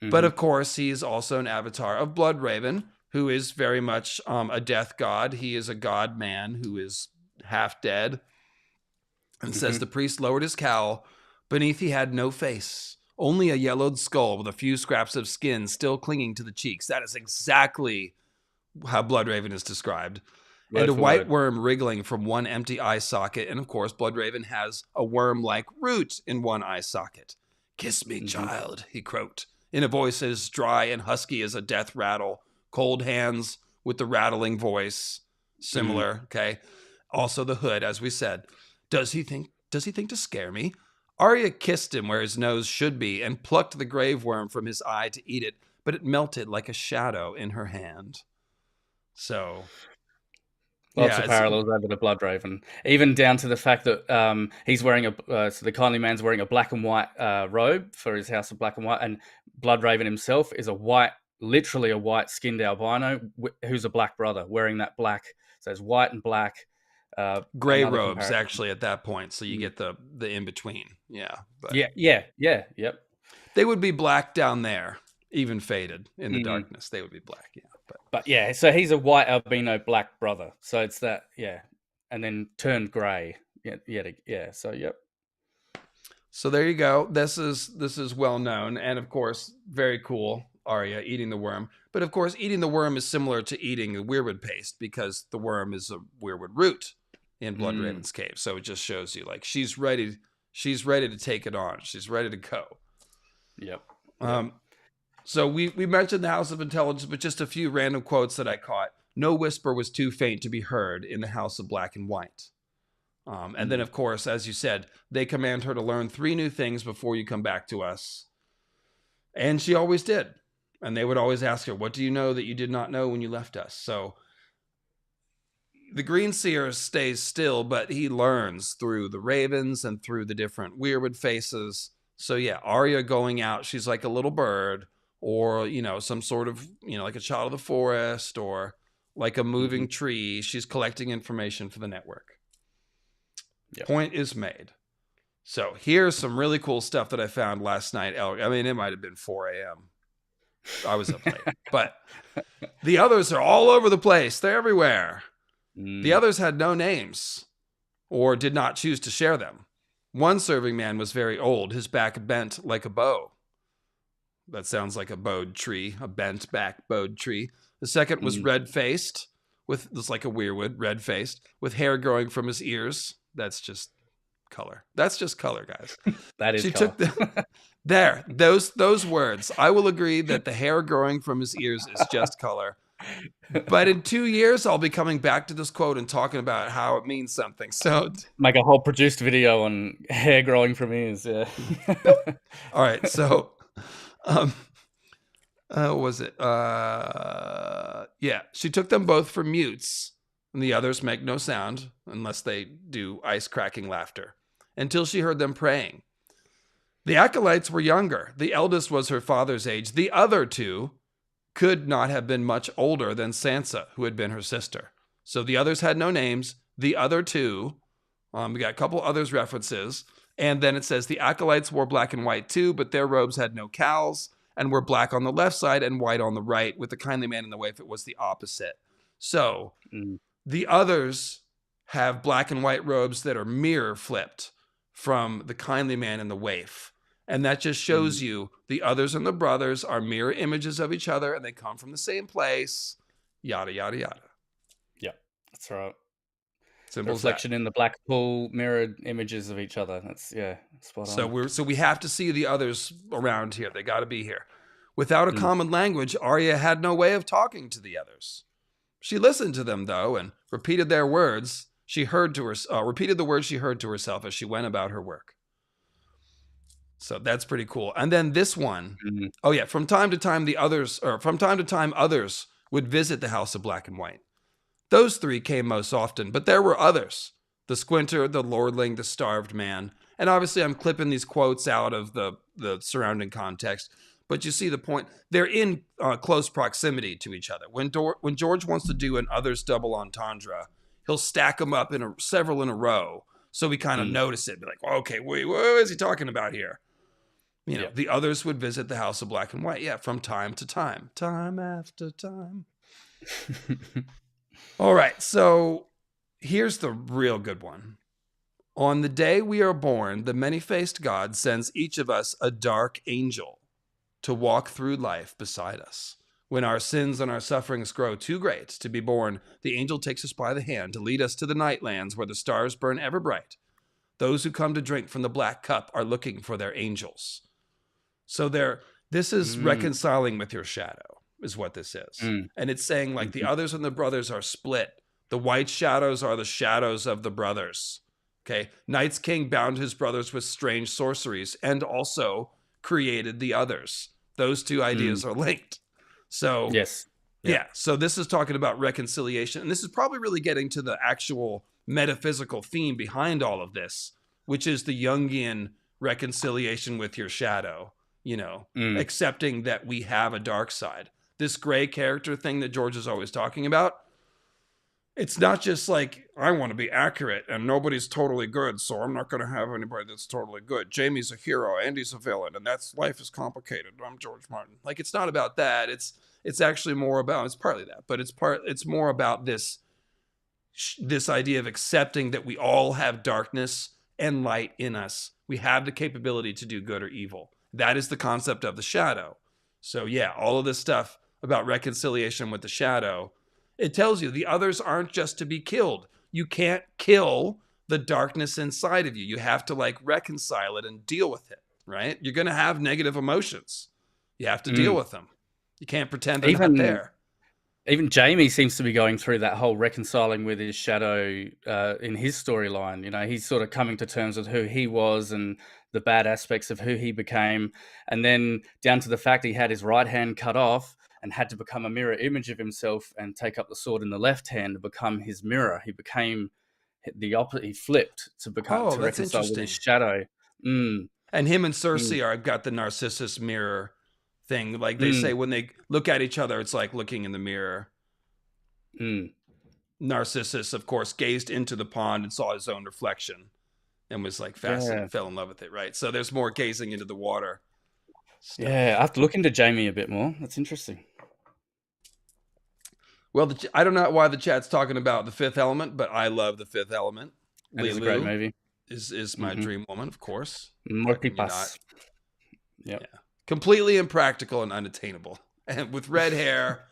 But of course, he's also an avatar of Bloodraven, who is very much a death god. He is a god man who is half dead. And says the priest lowered his cowl. Beneath he had no face, only a yellowed skull with a few scraps of skin still clinging to the cheeks. That is exactly how Bloodraven is described. And a white worm wriggling from one empty eye socket. And of course, Bloodraven has a worm-like root in one eye socket. "Kiss me, child," he croaked, in a voice as dry and husky as a death rattle. Cold hands with the rattling voice. Similar, okay? Also the hood, as we said. Does he think to scare me? Arya kissed him where his nose should be and plucked the grave worm from his eye to eat it, but it melted like a shadow in her hand. So lots of parallels over to Bloodraven, even down to the fact that he's wearing so the kindly man's wearing a black and white robe for his house of black and white, and Bloodraven himself is literally a white skinned albino who's a black brother wearing that black. So it's white and black. Gray robes actually at that point, so you get the in between. Yep. They would be black down there, even faded in the darkness. They would be black, yeah. But yeah, so he's a white albino black brother. So it's that, and then turned gray. So yep. So there you go. This is well known, and of course, very cool. Arya eating the worm, but of course, eating the worm is similar to eating a weirwood paste because the worm is a weirwood root in Bloodraven's cave. So it just shows you like she's ready to take it on. She's ready to go. Yep. So we mentioned the House of Intelligence, but just a few random quotes that I caught. No whisper was too faint to be heard in the House of Black and White. And then, of course, as you said, they command her to learn 3 new things before you come back to us. And she always did. And they would always ask her, what do you know that you did not know when you left us? So the Green Seer stays still, but he learns through the ravens and through the different weirwood faces. So yeah, Arya going out, she's like a little bird, or, some sort of, like a child of the forest, or like a moving tree. She's collecting information for the network. Yep. Point is made. So here's some really cool stuff that I found last night. I mean, it might have been 4 a.m. I was up late. But the others are all over the place. They're everywhere. The others had no names or did not choose to share them. One serving man was very old, his back bent like a bow. That sounds like a bowed tree, a bent back bowed tree. The second was red-faced, it's like a weirwood, red-faced, with hair growing from his ears. That's just color. That's just color, guys. That is she color. Took those words. I will agree that the hair growing from his ears is just color. But in 2 years, I'll be coming back to this quote and talking about how it means something. So make a whole produced video on hair growing from ears. Yeah. All right. So, what was it? Yeah. She took them both for mutes, and the others make no sound unless they do ice-cracking laughter, until she heard them praying. The acolytes were younger. The eldest was her father's age. The other 2 could not have been much older than Sansa, who had been her sister. So the others had no names. The other 2, we got a couple others references. And then it says the acolytes wore black and white too, but their robes had no cowls and were black on the left side and white on the right. With the kindly man and the waif, it was the opposite. So the others have black and white robes that are mirror flipped from the kindly man and the waif. And that just shows you the others and the brothers are mirror images of each other, and they come from the same place, yada, yada, yada. Yeah, that's right. Simple reflection in the black pool, mirrored images of each other. That's, spot on. So we have to see the others around here. They got to be here. Without a common language, Arya had no way of talking to the others. She listened to them, though, and repeated their words. Repeated the words she heard to herself as she went about her work. So that's pretty cool. And then this one, from time to time others would visit the House of Black and White. Those 3 came most often, but there were others. The squinter, the lordling, the starved man. And obviously I'm clipping these quotes out of the surrounding context, but you see the point. They're in close proximity to each other. When George wants to do an others double entendre, he'll stack them up several in a row. So we kind of notice it. Be like, okay, wait, what is he talking about here? The others would visit the House of Black and White. Yeah, from time to time. Time after time. All right, so here's the real good one. On the day we are born, the many-faced God sends each of us a dark angel to walk through life beside us. When our sins and our sufferings grow too great to be borne, the angel takes us by the hand to lead us to the nightlands where the stars burn ever bright. Those who come to drink from the black cup are looking for their angels. So this is reconciling with your shadow, is what this is. And it's saying like the others and the brothers are split. The white shadows are the shadows of the brothers. Okay. Night's king bound his brothers with strange sorceries and also created the others. Those 2 ideas are linked. So yes. Yeah. So this is talking about reconciliation. And this is probably really getting to the actual metaphysical theme behind all of this, which is the Jungian reconciliation with your shadow. Accepting that we have a dark side. This gray character thing that George is always talking about, it's not just like, I want to be accurate and nobody's totally good, so I'm not going to have anybody that's totally good. Jamie's a hero, Andy's a villain, and life is complicated. I'm George Martin. Like, it's not about that. It's actually more about, it's partly that, but it's more about this idea of accepting that we all have darkness and light in us. We have the capability to do good or evil. That is the concept of the shadow. So yeah, all of this stuff about reconciliation with the shadow, it tells you the others aren't just to be killed. you can't kill the darkness inside of you. You have to like reconcile it and deal with it, right? You're going to have negative emotions. You have to deal with them. You can't pretend they're not there. Even Jamie seems to be going through that whole reconciling with his shadow in his storyline. You know, he's sort of coming to terms with who he was and the bad aspects of who he became. And then down to the fact he had his right hand cut off and had to become a mirror image of himself and take up the sword in the left hand to become his mirror. He became the opposite. He flipped to become to reconcile with his shadow. And him and Cersei are got the Narcissus mirror thing. Like they say when they look at each other, it's like looking in the mirror. Narcissus, of course, gazed into the pond and saw his own reflection and was like fascinated, fell in love with it, right? So there's more gazing into the water stuff. Yeah, I have to look into Jamie a bit more. That's interesting. Well, I don't know why the chat's talking about The Fifth Element, but I love The Fifth Element. It's a great movie. Is my dream woman, of course. Multipass. Yeah. Completely impractical and unattainable. And with red hair,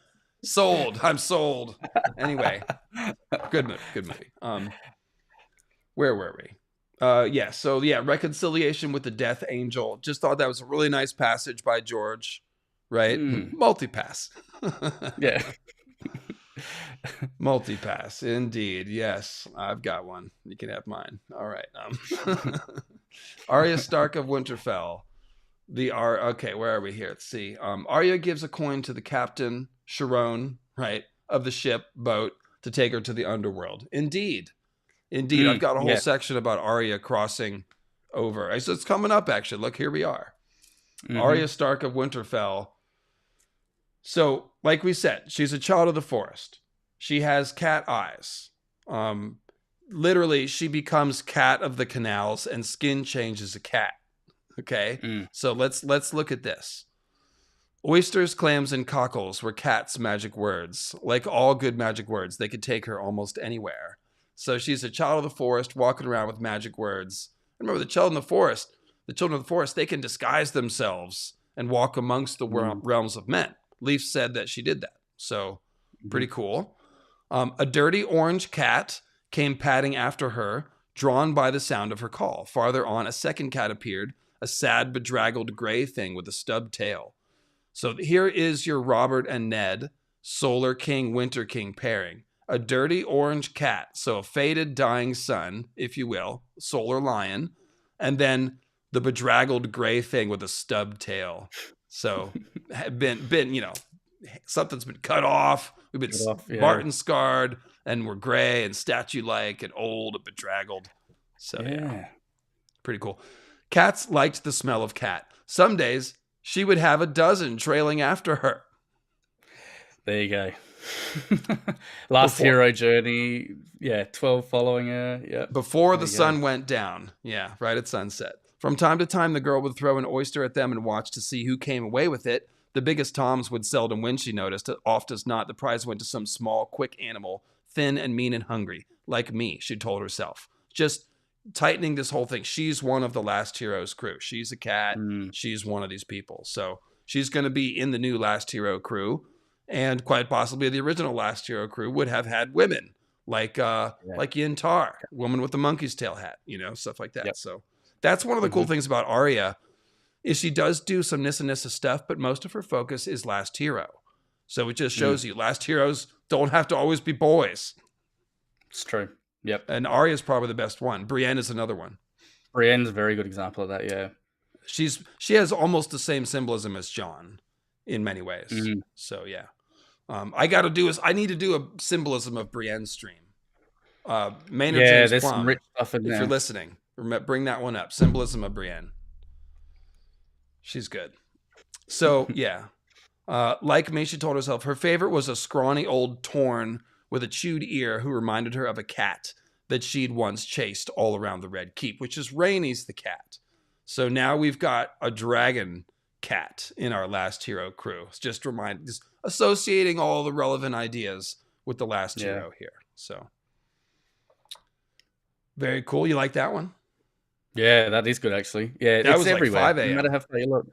sold. I'm sold. Anyway, good movie. Where were we? Reconciliation with the Death Angel. Just thought that was a really nice passage by George, right? Multipass. Yeah. Multipass, indeed. Yes, I've got one. You can have mine. All right. Arya Stark of Winterfell. Okay, where are we here? Let's see. Arya gives a coin to the captain, Sharon, right, of the boat to take her to the underworld. Indeed. I've got a whole section about Arya crossing over. So it's coming up, actually. Look, here we are. Arya Stark of Winterfell. So, like we said, she's a child of the forest. She has cat eyes. Literally, she becomes cat of the canals and skin changes a cat. Okay? So let's look at this. Oysters, clams, and cockles were cat's magic words. Like all good magic words, they could take her almost anywhere. So she's a child of the forest walking around with magic words. Remember, the children of the forest, they can disguise themselves and walk amongst the realms of men. Leaf said that she did that. So pretty cool. A dirty orange cat came padding after her, drawn by the sound of her call. Farther on, a second cat appeared, a sad, bedraggled gray thing with a stubbed tail. So here is your Robert and Ned, Solar King, Winter King pairing. A dirty orange cat, so a faded, dying sun, if you will, solar lion, and then the bedraggled gray thing with a stubbed tail. So been something's been cut off. We've been Martin scarred, and we're gray and statue-like and old and bedraggled. So pretty cool. Cats liked the smell of cat. Some days she would have a dozen trailing after her. There you go. Last hero journey. 12 following her. Yeah. Before the sun went down. Yeah, right at sunset. From time to time, the girl would throw an oyster at them and watch to see who came away with it. The biggest toms would seldom win, she noticed. Oft as not, the prize went to some small, quick animal, thin and mean and hungry, like me, she told herself. Just tightening this whole thing. She's one of the Last Hero's crew. She's a cat. She's one of these people. So she's going to be in the new Last Hero crew. And quite possibly the original Last Hero crew would have had women like Yin Tar, woman with the monkey's tail hat, stuff like that. Yep. So that's one of the cool things about Arya is she does do some Nissa stuff, but most of her focus is Last Hero. So it just shows you Last Heroes don't have to always be boys. It's true. Yep. And Arya's probably the best one. Brienne is another one. Brienne's a very good example of that, yeah. She has almost the same symbolism as Jon in many ways. So yeah. I need to do a symbolism of Brienne's stream. Maynard James there's Plum, some rich stuff in if there. you're listening, bring that one up. Symbolism of Brienne. She's good. So yeah. Like me, she told herself her favorite was a scrawny old Torn with a chewed ear who reminded her of a cat that she'd once chased all around the Red Keep, which is Rhaenys the cat. So now we've got a dragon cat in our Last Hero crew. It's just associating all the relevant ideas with the Last Hero here. So very cool. You like that one? Yeah, that is good actually. Yeah, that it's was everywhere. Like 5 a.m. No matter how far you look.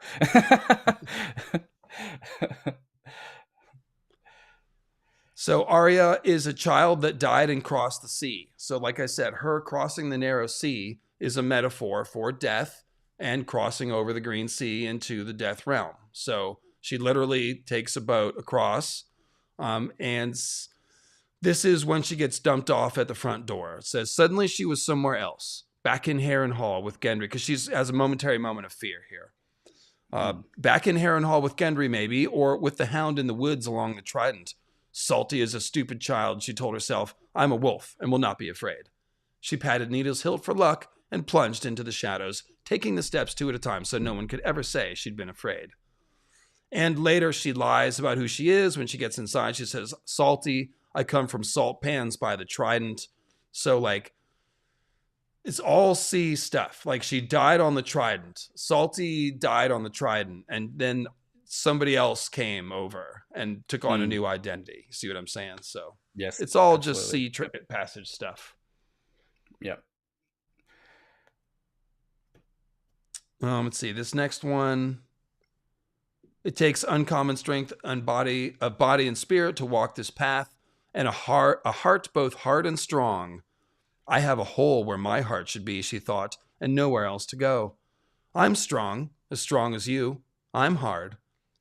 So Arya is a child that died and crossed the sea. So, like I said, her crossing the narrow sea is a metaphor for death and crossing over the green sea into the death realm. So she literally takes a boat across, and this is when she gets dumped off at the front door. It says, suddenly she was somewhere else, back in Harrenhal with Gendry, because she has a momentary moment of fear here. Back in Harrenhal with Gendry, maybe, or with the hound in the woods along the Trident. Salty as a stupid child, she told herself, I'm a wolf and will not be afraid. She patted Needle's hilt for luck and plunged into the shadows, taking the steps two at a time so no one could ever say she'd been afraid. And later she lies about who she is. When she gets inside, she says, Salty, I come from salt pans by the Trident. So, like, it's all sea stuff. Like, she died on the Trident. Salty died on the Trident. And then somebody else came over and took on a new identity. See what I'm saying? So, yes, it's all absolutely. just sea trip passage stuff. Yeah. Let's see. This next one. It takes uncommon strength and body and spirit to walk this path, and a heart both hard and strong. I have a hole where my heart should be, she thought, and nowhere else to go. I'm strong as you. I'm hard.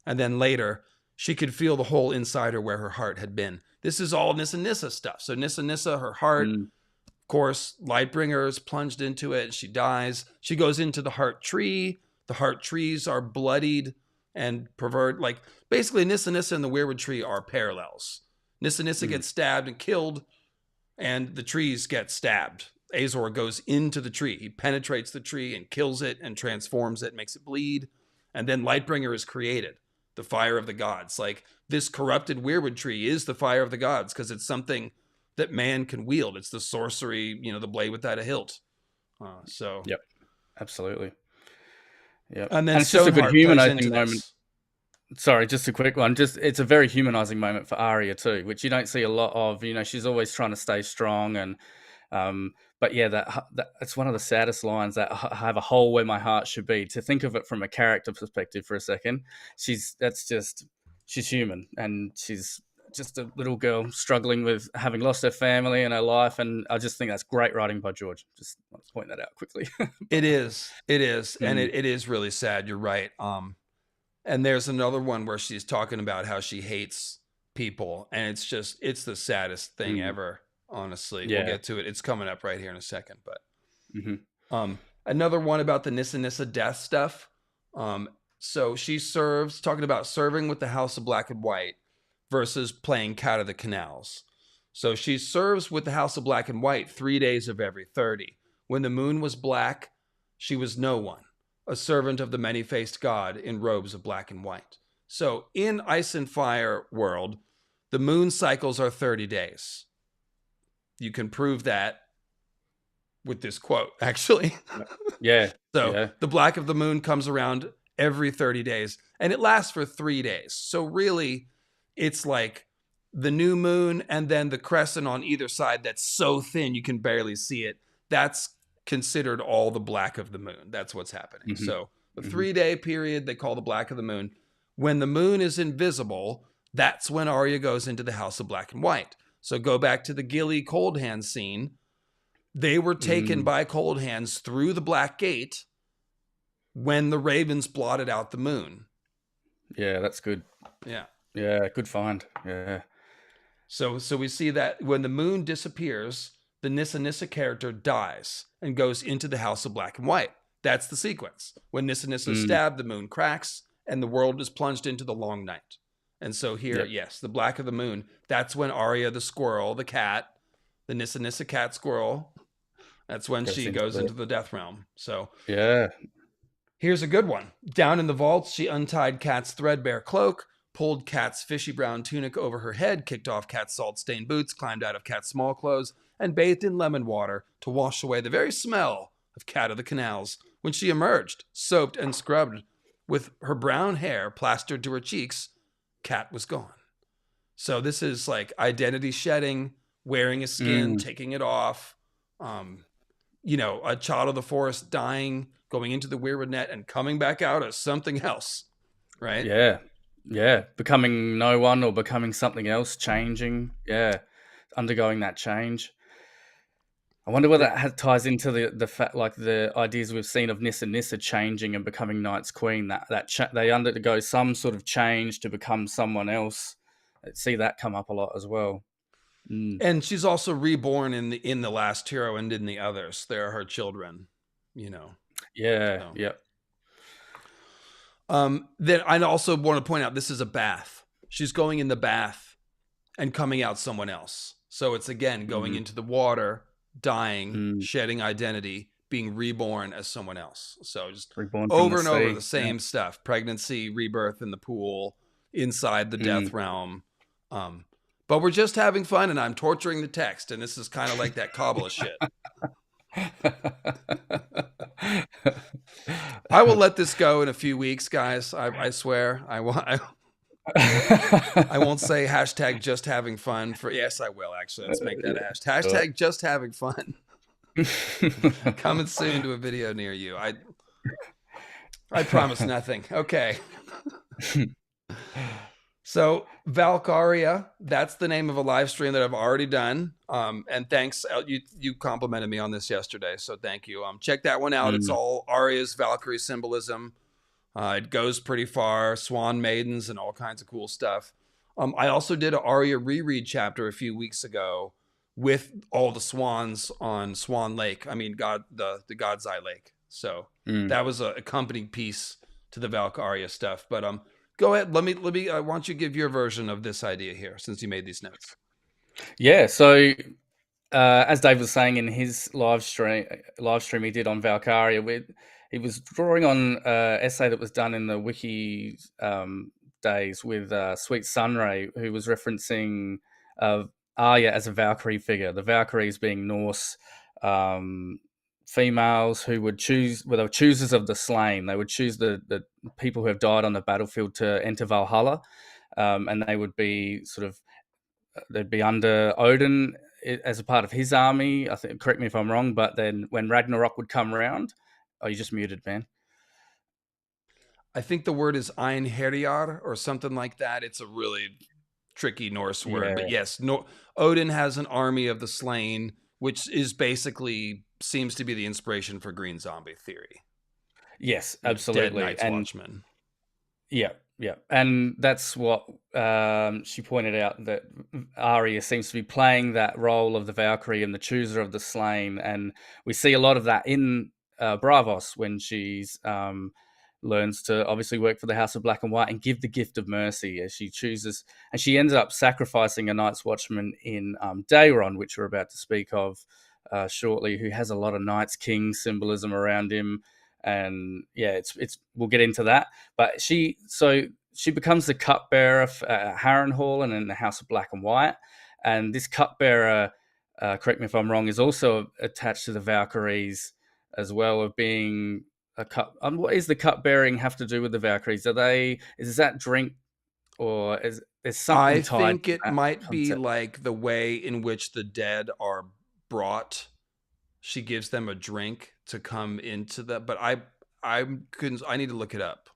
And then later, she could feel the hole inside her where her heart had been. This is all Nissa stuff. So Nissa, her heart, of course, Lightbringer is plunged into it. She dies. She goes into the heart tree. The heart trees are bloodied and pervert. Like, basically, Nissa and the weirwood tree are parallels. Nissa gets stabbed and killed, and the trees get stabbed. Azor goes into the tree. He penetrates the tree and kills it and transforms it, makes it bleed. And then Lightbringer is created, the fire of the gods. Like, this corrupted weirwood tree is the fire of the gods because it's something that man can wield. It's the sorcery, the blade without a hilt. Yep, absolutely. Yep. And then it's just a good humanizing moment. This. Sorry, just a quick one. It's a very humanizing moment for Arya too, which you don't see a lot of. She's always trying to stay strong, and but yeah, that it's one of the saddest lines. That I have a hole where my heart should be. To think of it from a character perspective for a second, she's human, and she's just a little girl struggling with having lost her family and her life, and I just think that's great writing by George. Just want to point that out quickly. It is, and it is really sad. You're right. And there's another one where she's talking about how she hates people, and it's the saddest thing ever. Honestly, we'll get to it. It's coming up right here in a second, but another one about the Nissa death stuff. So she serves, talking about serving with the House of Black and White versus playing Cat of the Canals. So she serves with the House of Black and White 3 days of every 30. When the moon was black, she was no one, a servant of the many-faced god in robes of black and white. So in Ice and Fire world, the moon cycles are 30 days. You can prove that with this quote, actually. Yeah. So the black of the moon comes around every 30 days, and it lasts for 3 days. So really, it's like the new moon and then the crescent on either side that's so thin you can barely see it. That's considered all the black of the moon. That's what's happening. So the 3-day period they call the black of the moon. When the moon is invisible, that's when Arya goes into the House of Black and White. So go back to the Gilly Cold Hands scene. They were taken by Cold Hands through the Black Gate when the ravens blotted out the moon. Yeah, that's good. Yeah. Yeah, good find. Yeah. So we see that when the moon disappears, the Nissa character dies and goes into the House of Black and White. That's the sequence. When Nissa is stabbed, the moon cracks, and the world is plunged into the long night. And so here, yes, the black of the moon, that's when Arya the squirrel, the cat, the Nissa cat squirrel, that's when she goes into the death realm. So yeah. Here's a good one. Down in the vaults, she untied Cat's threadbare cloak, pulled Cat's fishy brown tunic over her head, kicked off Cat's salt-stained boots, climbed out of Cat's small clothes, and bathed in lemon water to wash away the very smell of Cat of the Canals. When she emerged, soaped and scrubbed, with her brown hair plastered to her cheeks, Cat was gone. So this is like identity shedding, wearing a skin, taking it off, a child of the forest dying, going into the weirwood net and coming back out as something else, right? Yeah. Yeah, becoming no one or becoming something else, changing. Yeah, undergoing that change. I wonder whether It- that ties into the fact, like the ideas we've seen of Nissa changing and becoming Knight's Queen. They undergo some sort of change to become someone else. I see that come up a lot as well. Mm. and she's also reborn in the last hero and in the others. They're her children, you know. Yeah, So yeah. then I also want to point out this is a bath. She's going in the bath and coming out someone else. So it's again going Mm, into the water, dying, mm. shedding identity, being reborn as someone else. So just Reborn from the over and over sea. the Yeah. same stuff: pregnancy, rebirth in the pool, inside the Mm. death realm. Um, but we're just having fun, and I'm torturing the text, and this is kind of like that Kabbalah shit. I will let this go in a few weeks, guys. I swear. I won't say hashtag just having fun for. Yes, I will actually. Let's make that a hashtag. Do Hashtag just having fun. it. Coming soon to a video near you. I promise nothing. Okay. So Valkyria, that's the name of a live stream that I've already done. And thanks, you complimented me on this yesterday, so thank you. Check that one out. It's Mm. all Arya's Valkyrie symbolism. It goes pretty far, Swan Maidens and all kinds of cool stuff. I also did an Arya reread chapter a few weeks ago with all the swans on Swan Lake. I mean, the God's Eye Lake. So Mm. that was a accompanying piece to the Valkyria stuff. But go ahead. Let me. I want you to give your version of this idea here, since you made these notes. Yeah. So as Dave was saying in his live stream he did on Valkyria, he was drawing on an essay that was done in the wiki days with Sweet Sunray, who was referencing Arya as a Valkyrie figure. The Valkyries being Norse females who would choose, well, they were choosers of the slain. They would choose the people who have died on the battlefield to enter Valhalla, and they would be sort of they'd be under Odin as a part of his army. I think, correct me if I'm wrong, but then when Ragnarok would come around, oh, you just muted, man. I think the word is Einherjar or something like that. It's a really tricky Norse word, Yeah. but yes, Odin has an army of the slain, which is basically seems to be the inspiration for Green Zombie theory. Yes, Dead absolutely, Night's and Watchmen. yeah, yeah, and that's what she pointed out, that Arya seems to be playing that role of the Valkyrie and the chooser of the slain, and we see a lot of that in Braavos when she's learns to obviously work for the House of Black and White and give the gift of mercy as she chooses, and she ends up sacrificing a Night's Watchman in Daeron, which we're about to speak of shortly, who has a lot of Night's King symbolism around him. And yeah, it's we'll get into that. But she becomes the cupbearer for Harrenhal and in the House of Black and White. And this cupbearer, correct me if I'm wrong, is also attached to the Valkyries as well, of being a cup. What is the cupbearing have to do with the Valkyries? Is that drink, or is there's something I tied think to it that might be concept? like the way in which the dead are brought. She gives them a drink to come into the. But I couldn't. I need to look it up.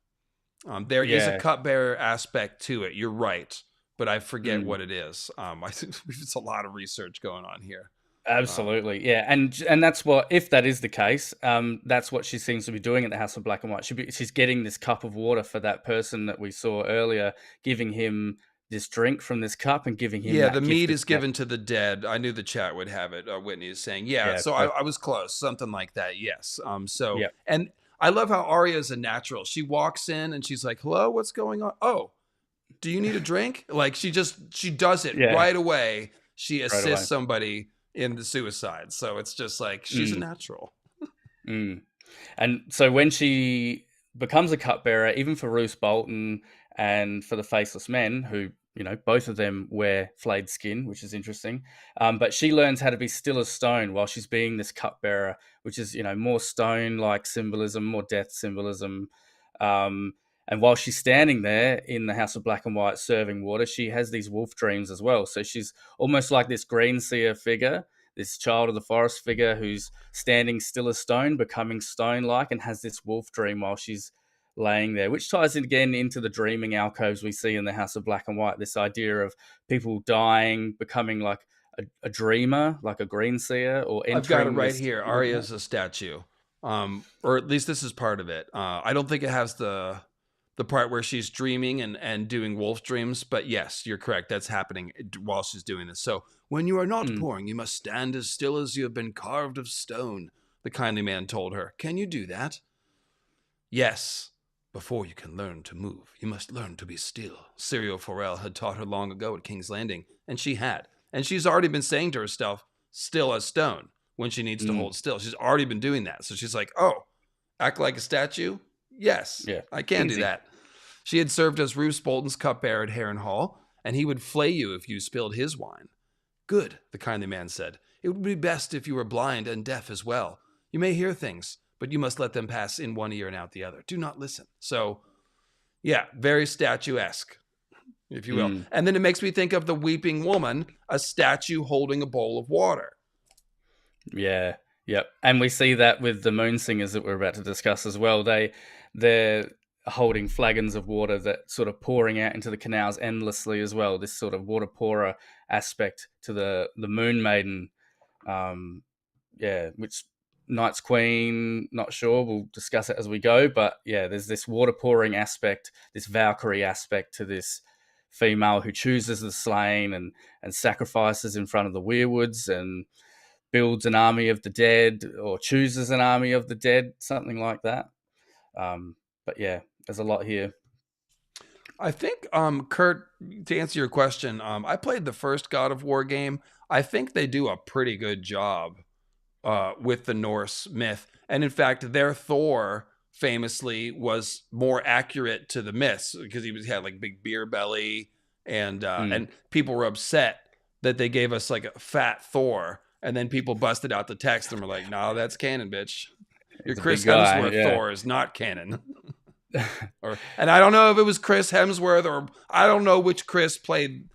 There is a Yeah. cupbearer aspect to it. You're right, but I forget Mm. what it is. I think it's a lot of research going on here. Absolutely, yeah, and that's what, if that is the case, that's what she seems to be doing at the House of Black and White. She's getting this cup of water for that person that we saw earlier, giving him this drink from this cup and giving him Yeah, the that gift meat of is mercy. given to the dead. I knew the chat would have it. Whitney is saying, yeah. Yeah, So perfect. I was close, something like that. Yes. So Yeah, and I love how Arya is a natural. She walks in and she's like, "Hello, what's going on? Oh, do you need a drink?" Like she does it yeah, right away. She right away. assists somebody in the suicide. So it's just like she's a Mm, natural. mm. And so when she becomes a cupbearer, even for Roose Bolton and for the Faceless Men, who, both of them wear flayed skin, which is interesting. But she learns how to be still as stone while she's being this cupbearer, which is, more stone-like symbolism, more death symbolism. And while she's standing there in the House of Black and White serving water, she has these wolf dreams as well. So she's almost like this green seer figure, this child of the forest figure who's standing still as stone, becoming stone like, and has this wolf dream while she's laying there, which ties in again into the dreaming alcoves we see in the House of Black and White. This idea of people dying, becoming like a dreamer, like a green seer, or I've got it entering right this. here. Arya is a statue, or at least this is part of it. I don't think it has the part where she's dreaming and doing wolf dreams, but yes, you're correct. That's happening while she's doing this. So when you are not pouring, you must stand as still as you have been carved of stone, the kindly man told her. Can you do that? Yes. Before you can learn to move, you must learn to be still. Syrio Forel had taught her long ago at King's Landing, and she had. And she's already been saying to herself, still as stone, when she needs to hold still. She's already been doing that. So she's like, oh, act like a statue? Yes, Yeah, I can easy. do that. She had served as Roose Bolton's cupbearer at Harrenhal, and he would flay you if you spilled his wine. Good, the kindly man said. It would be best if you were blind and deaf as well. You may hear things, but you must let them pass in one ear and out the other. Do not listen. So, yeah, very statuesque, if you will. And then it makes me think of the weeping woman, a statue holding a bowl of water. Yeah, yep. And we see that with the moon singers that we're about to discuss as well. They're holding flagons of water that sort of pouring out into the canals endlessly as well. This sort of water pourer aspect to the moon maiden, which Night's Queen, not sure. We'll discuss it as we go. But yeah, there's this water pouring aspect, this Valkyrie aspect to this female who chooses the slain and sacrifices in front of the weirwoods and builds an army of the dead, or chooses an army of the dead, something like that. But yeah, there's a lot here. I think, Kurt, to answer your question, I played the first God of War game. I think they do a pretty good job with the Norse myth. And in fact, their Thor famously was more accurate to the myths because he had like big beer belly, and people were upset that they gave us like a fat Thor, and then people busted out the text and were like, no, that's canon, bitch. Your Chris Hemsworth Thor is not canon. And I don't know if it was Chris Hemsworth or I don't know which Chris played.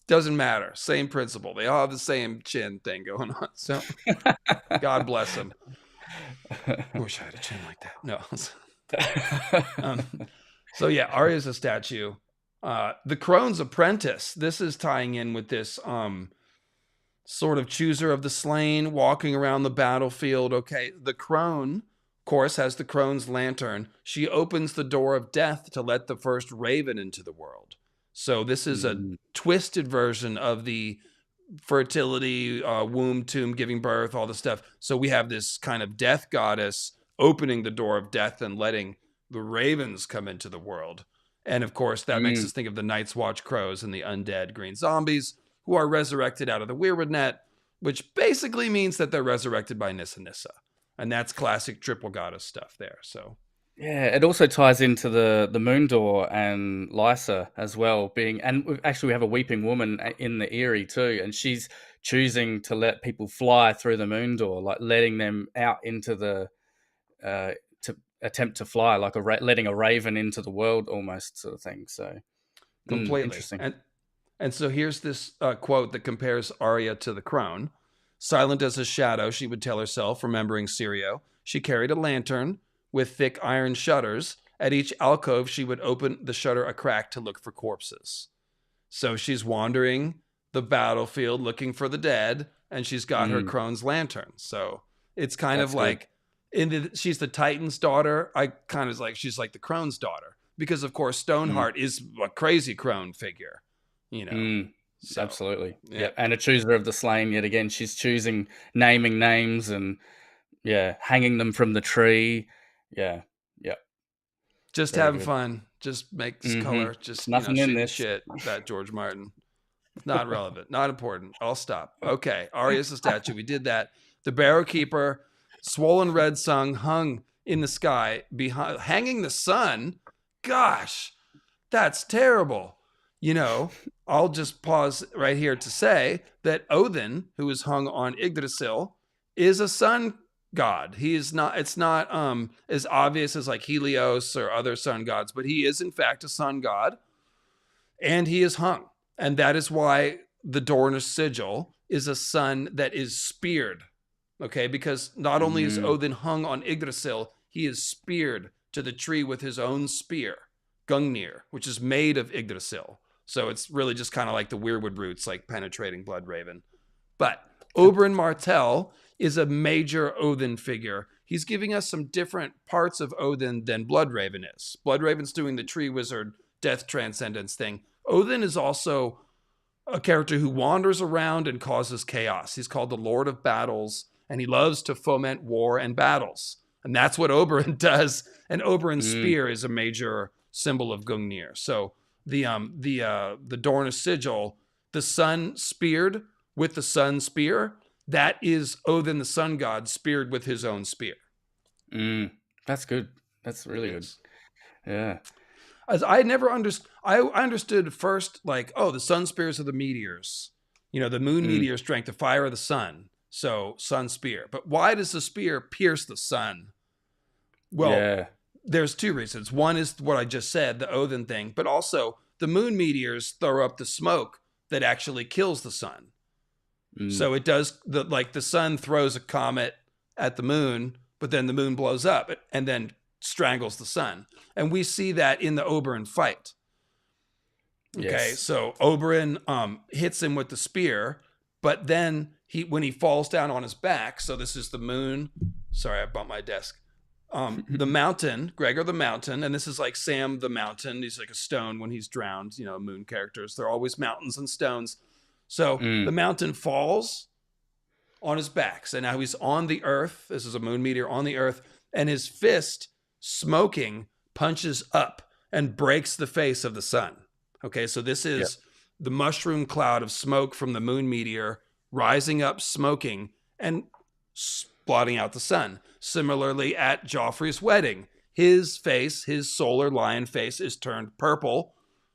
Doesn't matter. Same principle. They all have the same chin thing going on. So God bless them. I wish I had a chin like that. No. So yeah, Arya's a statue. The Crone's apprentice. This is tying in with this sort of chooser of the slain walking around the battlefield. Okay, the Crone, of course, has the Crone's lantern. She opens the door of death to let the first raven into the world. So this is a twisted version of the fertility, womb, tomb, giving birth, all the stuff. So we have this kind of death goddess opening the door of death and letting the ravens come into the world. And of course, that makes us think of the Night's Watch crows and the undead green zombies who are resurrected out of the weirwood net, which basically means that they're resurrected by Nissa. And that's classic triple goddess stuff there. So yeah, it also ties into the moon door and Lysa as well, and we have a weeping woman in the Eyrie too, and she's choosing to let people fly through the moon door, like letting them out into the to attempt to fly, like letting a raven into the world almost, sort of thing. So completely interesting. And so here's this quote that compares Arya to the Crone. Silent as a shadow, she would tell herself, remembering Syrio. She carried a lantern with thick iron shutters. At each alcove, she would open the shutter a crack to look for corpses. So she's wandering the battlefield looking for the dead, and she's got her Crone's lantern. So it's kind of like, she's the Titan's daughter. I kind of like, she's like the Crone's daughter. Because, of course, Stoneheart is a crazy Crone figure, you know. So, absolutely. Yeah. And a chooser of the slain yet again. She's choosing, naming names and, hanging them from the tree. Yeah. Just Very having good. fun. Just makes color. Just nothing in this shit. That George Martin. Not relevant. Not important. I'll stop. Okay. Arya's a statue. We did that. The Barrow Keeper, swollen red sun hung in the sky, behind, hanging the sun. Gosh, that's terrible. You know, I'll just pause right here to say that Odin, who is hung on Yggdrasil, is a sun god. He is not, it's not as obvious as like Helios or other sun gods, but he is in fact a sun god, and he is hung. And that is why the Dornish sigil is a sun that is speared. Okay, because not only is Odin hung on Yggdrasil, he is speared to the tree with his own spear, Gungnir, which is made of Yggdrasil. So it's really just kind of like the weirwood roots, like penetrating Bloodraven. But Oberyn Martell is a major Odin figure. He's giving us some different parts of Odin than Bloodraven is. Bloodraven's doing the tree wizard death transcendence thing. Odin is also a character who wanders around and causes chaos. He's called the Lord of Battles, and he loves to foment war and battles. And that's what Oberyn does. And Oberyn's spear is a major symbol of Gungnir. So the Dornish sigil, the sun speared with the sun spear, that is Odin the sun god speared with his own spear. That's good. That's really good. Yeah. As I never understood, I understood first, like, oh, the sun spears are the meteors. The moon meteors drank the fire of the sun. So sun spear. But why does the spear pierce the sun? Well, there's two reasons. One is what I just said, the Odin thing, but also the moon meteors throw up the smoke that actually kills the sun. So it does, the sun throws a comet at the moon, but then the moon blows up and then strangles the sun. And we see that in the Oberyn fight. Okay, so Oberyn hits him with the spear, but then when he falls down on his back, so this is the moon. Sorry, I bumped my desk. The mountain, Gregor the Mountain, and this is like Sam the Mountain. He's like a stone when he's drowned. Moon characters. They're always mountains and stones. So the mountain falls on his back. So now he's on the earth. This is a moon meteor on the earth. And his fist, smoking, punches up and breaks the face of the sun. Okay, so this is the mushroom cloud of smoke from the moon meteor rising up, smoking, and blotting out the sun. Similarly, at Joffrey's wedding, his face, his solar lion face, is turned purple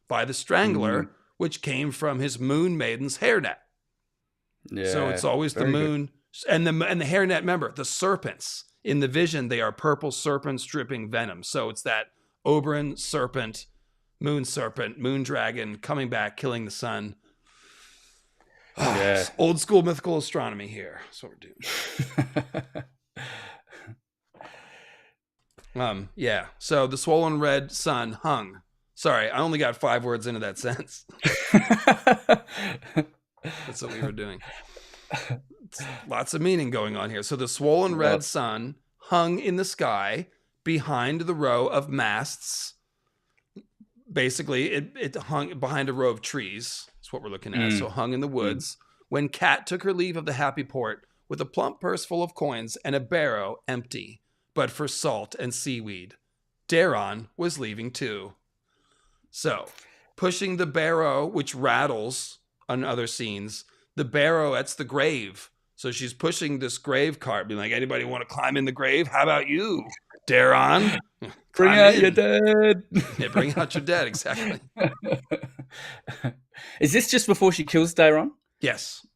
by the strangler, which came from his moon maiden's hairnet. Yeah, so it's always the moon and the hairnet. Remember, the serpents in the vision, they are purple serpents dripping venom. So it's that Oberyn serpent, moon dragon coming back, killing the sun. Old school mythical astronomy here. That's what we're doing. So the swollen red sun hung. Sorry, I only got 5 words into that sentence. That's what we were doing. Lots of meaning going on here. So the swollen red sun hung in the sky behind the row of masts. Basically, it hung behind a row of trees. That's what we're looking at. So hung in the woods. When Cat took her leave of the happy port with a plump purse full of coins and a barrow empty, but for salt and seaweed, Daron was leaving too. So, pushing the barrow, which rattles on other scenes, the barrow, that's the grave. So she's pushing this grave cart, being like, anybody want to climb in the grave? How about you, Daron? Bring out your dead. Yeah, bring out your dead, exactly. Is this just before she kills Daron? Yes.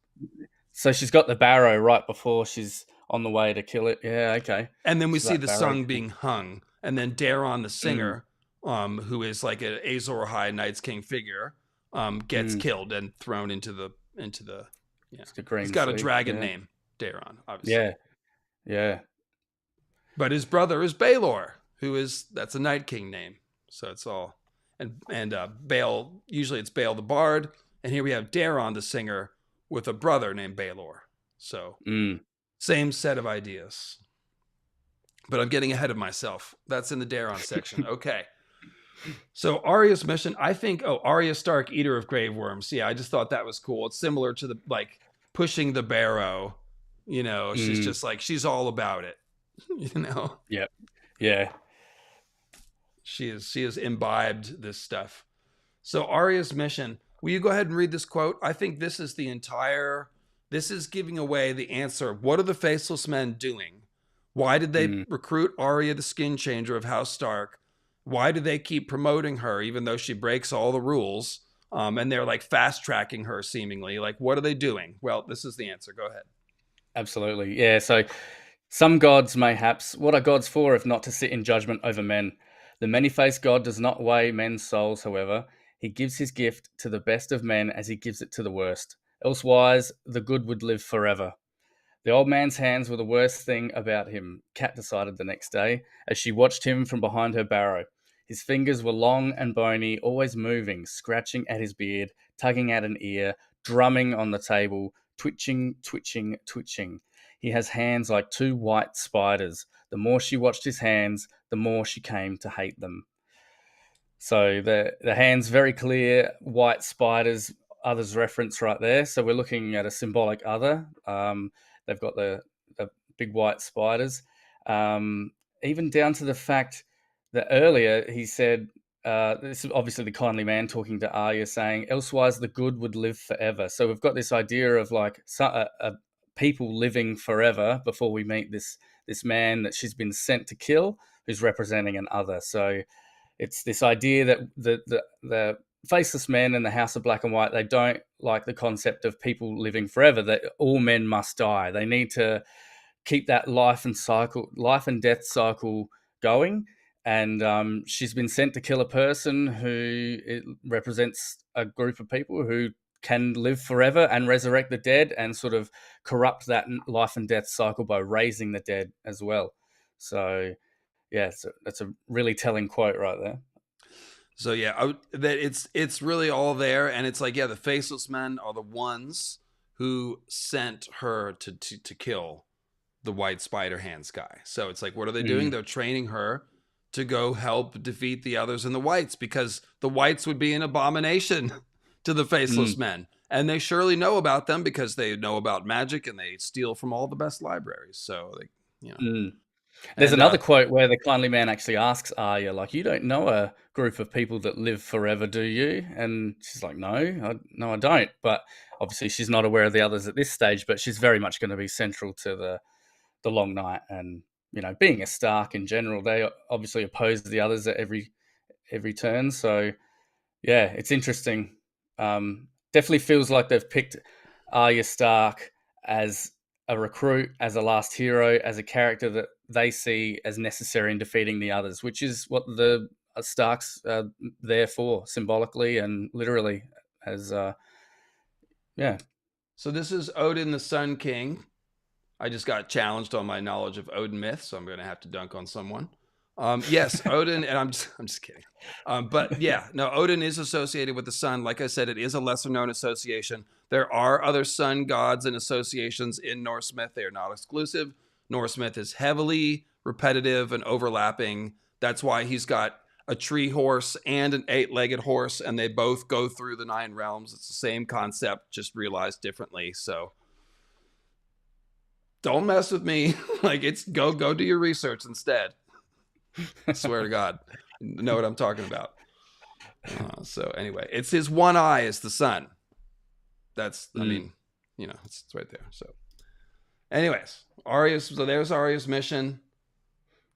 So she's got the barrow right before she's on the way to kill it. Yeah, okay. And then we see the sun being hung. And then Daron, the singer, who is like an Azor High Night's King figure, gets killed and thrown into the he's got a dragon name, Daron, obviously. Yeah. But his brother is Baelor, that's a Night King name. So it's all and Bael, usually it's Bael the Bard, and here we have Daron the singer with a brother named Baelor. So same set of ideas. But I'm getting ahead of myself. That's in the Daron section. Okay. So Arya's mission, I think, Arya Stark, Eater of Grave Worms. Yeah, I just thought that was cool. It's similar to the, pushing the barrow. She's just she's all about it. Yep. Yeah. She has imbibed this stuff. So Arya's mission, will you go ahead and read this quote? I think this is this is giving away the answer. What are the Faceless Men doing? Why did they recruit Arya, the skin changer of House Stark? Why do they keep promoting her, even though she breaks all the rules? And they're fast tracking her seemingly. What are they doing? Well, this is the answer. Go ahead. Absolutely. Yeah. So some gods, mayhaps, what are gods for if not to sit in judgment over men? The many-faced God does not weigh men's souls, however. He gives his gift to the best of men as he gives it to the worst. Elsewise, the good would live forever. The old man's hands were the worst thing about him, Kat decided the next day, as she watched him from behind her barrow. His fingers were long and bony, always moving, scratching at his beard, tugging at an ear, drumming on the table, twitching, twitching, twitching. He has hands like two white spiders. The more she watched his hands, the more she came to hate them. So the hands very clear, white spiders, others reference right there. So we're looking at a symbolic other. They've got the big white spiders. Even down to the fact that earlier he said, this is obviously the kindly man talking to Arya, saying, "Elsewise the good would live forever." So we've got this idea of like people living forever before we meet this man that she's been sent to kill, who's representing an other. So it's this idea that the Faceless Men and the House of Black and White, they don't like the concept of people living forever, that all men must die. They need to keep that life and death cycle going. And she's been sent to kill a person who it represents a group of people who can live forever and resurrect the dead and sort of corrupt that life and death cycle by raising the dead as well. So yeah, so that's a really telling quote right there. So yeah, that it's really all there, and it's like, yeah, the Faceless Men are the ones who sent her to kill the White Spider Hands guy. So it's like, what are they doing? They're training her to go help defeat the others in the Whites, because the Whites would be an abomination to the Faceless Men, and they surely know about them because they know about magic and they steal from all the best libraries. So they, you know. There's another quote where the kindly man actually asks Arya, like, "You don't know a group of people that live forever, do you?" And she's like, "No, I don't." But obviously, she's not aware of the others at this stage. But she's very much going to be central to the Long Night, and being a Stark in general, they obviously oppose the others at every turn. So yeah, it's interesting. Definitely feels like they've picked Arya Stark as a recruit, as a last hero, as a character that they see as necessary in defeating the others, which is what the Starks are there for, symbolically and literally. As yeah. So this is Odin, the Sun King. I just got challenged on my knowledge of Odin myth, so I'm going to have to dunk on someone. Yes, Odin, and I'm just kidding. But yeah, no, Odin is associated with the sun. Like I said, it is a lesser known association. There are other sun gods and associations in Norse myth. They are not exclusive. Norse myth is heavily repetitive and overlapping. That's why he's got a tree horse and an 8-legged horse, and they both go through the 9 realms. It's the same concept, just realized differently. So don't mess with me. Like, it's go do your research instead. I swear to God, know what I'm talking about. So anyway, it's his one eye is the sun. That's, I mean, it's right there. So anyways, so there's Arya's mission.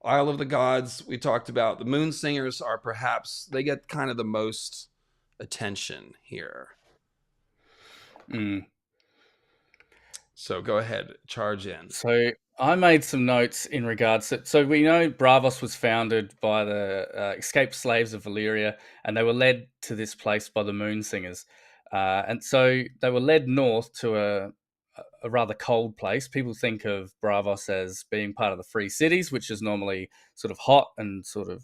Isle of the Gods, we talked about. The Moon Singers are perhaps, they get kind of the most attention here. So go ahead, charge in. So I made some notes in regards to, so we know Braavos was founded by the escaped slaves of Valyria, and they were led to this place by the Moon Singers. And so they were led north to a rather cold place. People think of Braavos as being part of the Free Cities, which is normally sort of hot and sort of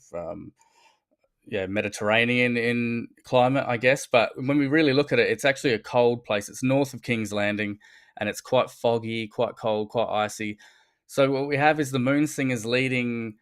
Mediterranean in climate, I guess. But when we really look at it, it's actually a cold place. It's north of King's Landing, and it's quite foggy, quite cold, quite icy. So what we have is the Moon Singers leading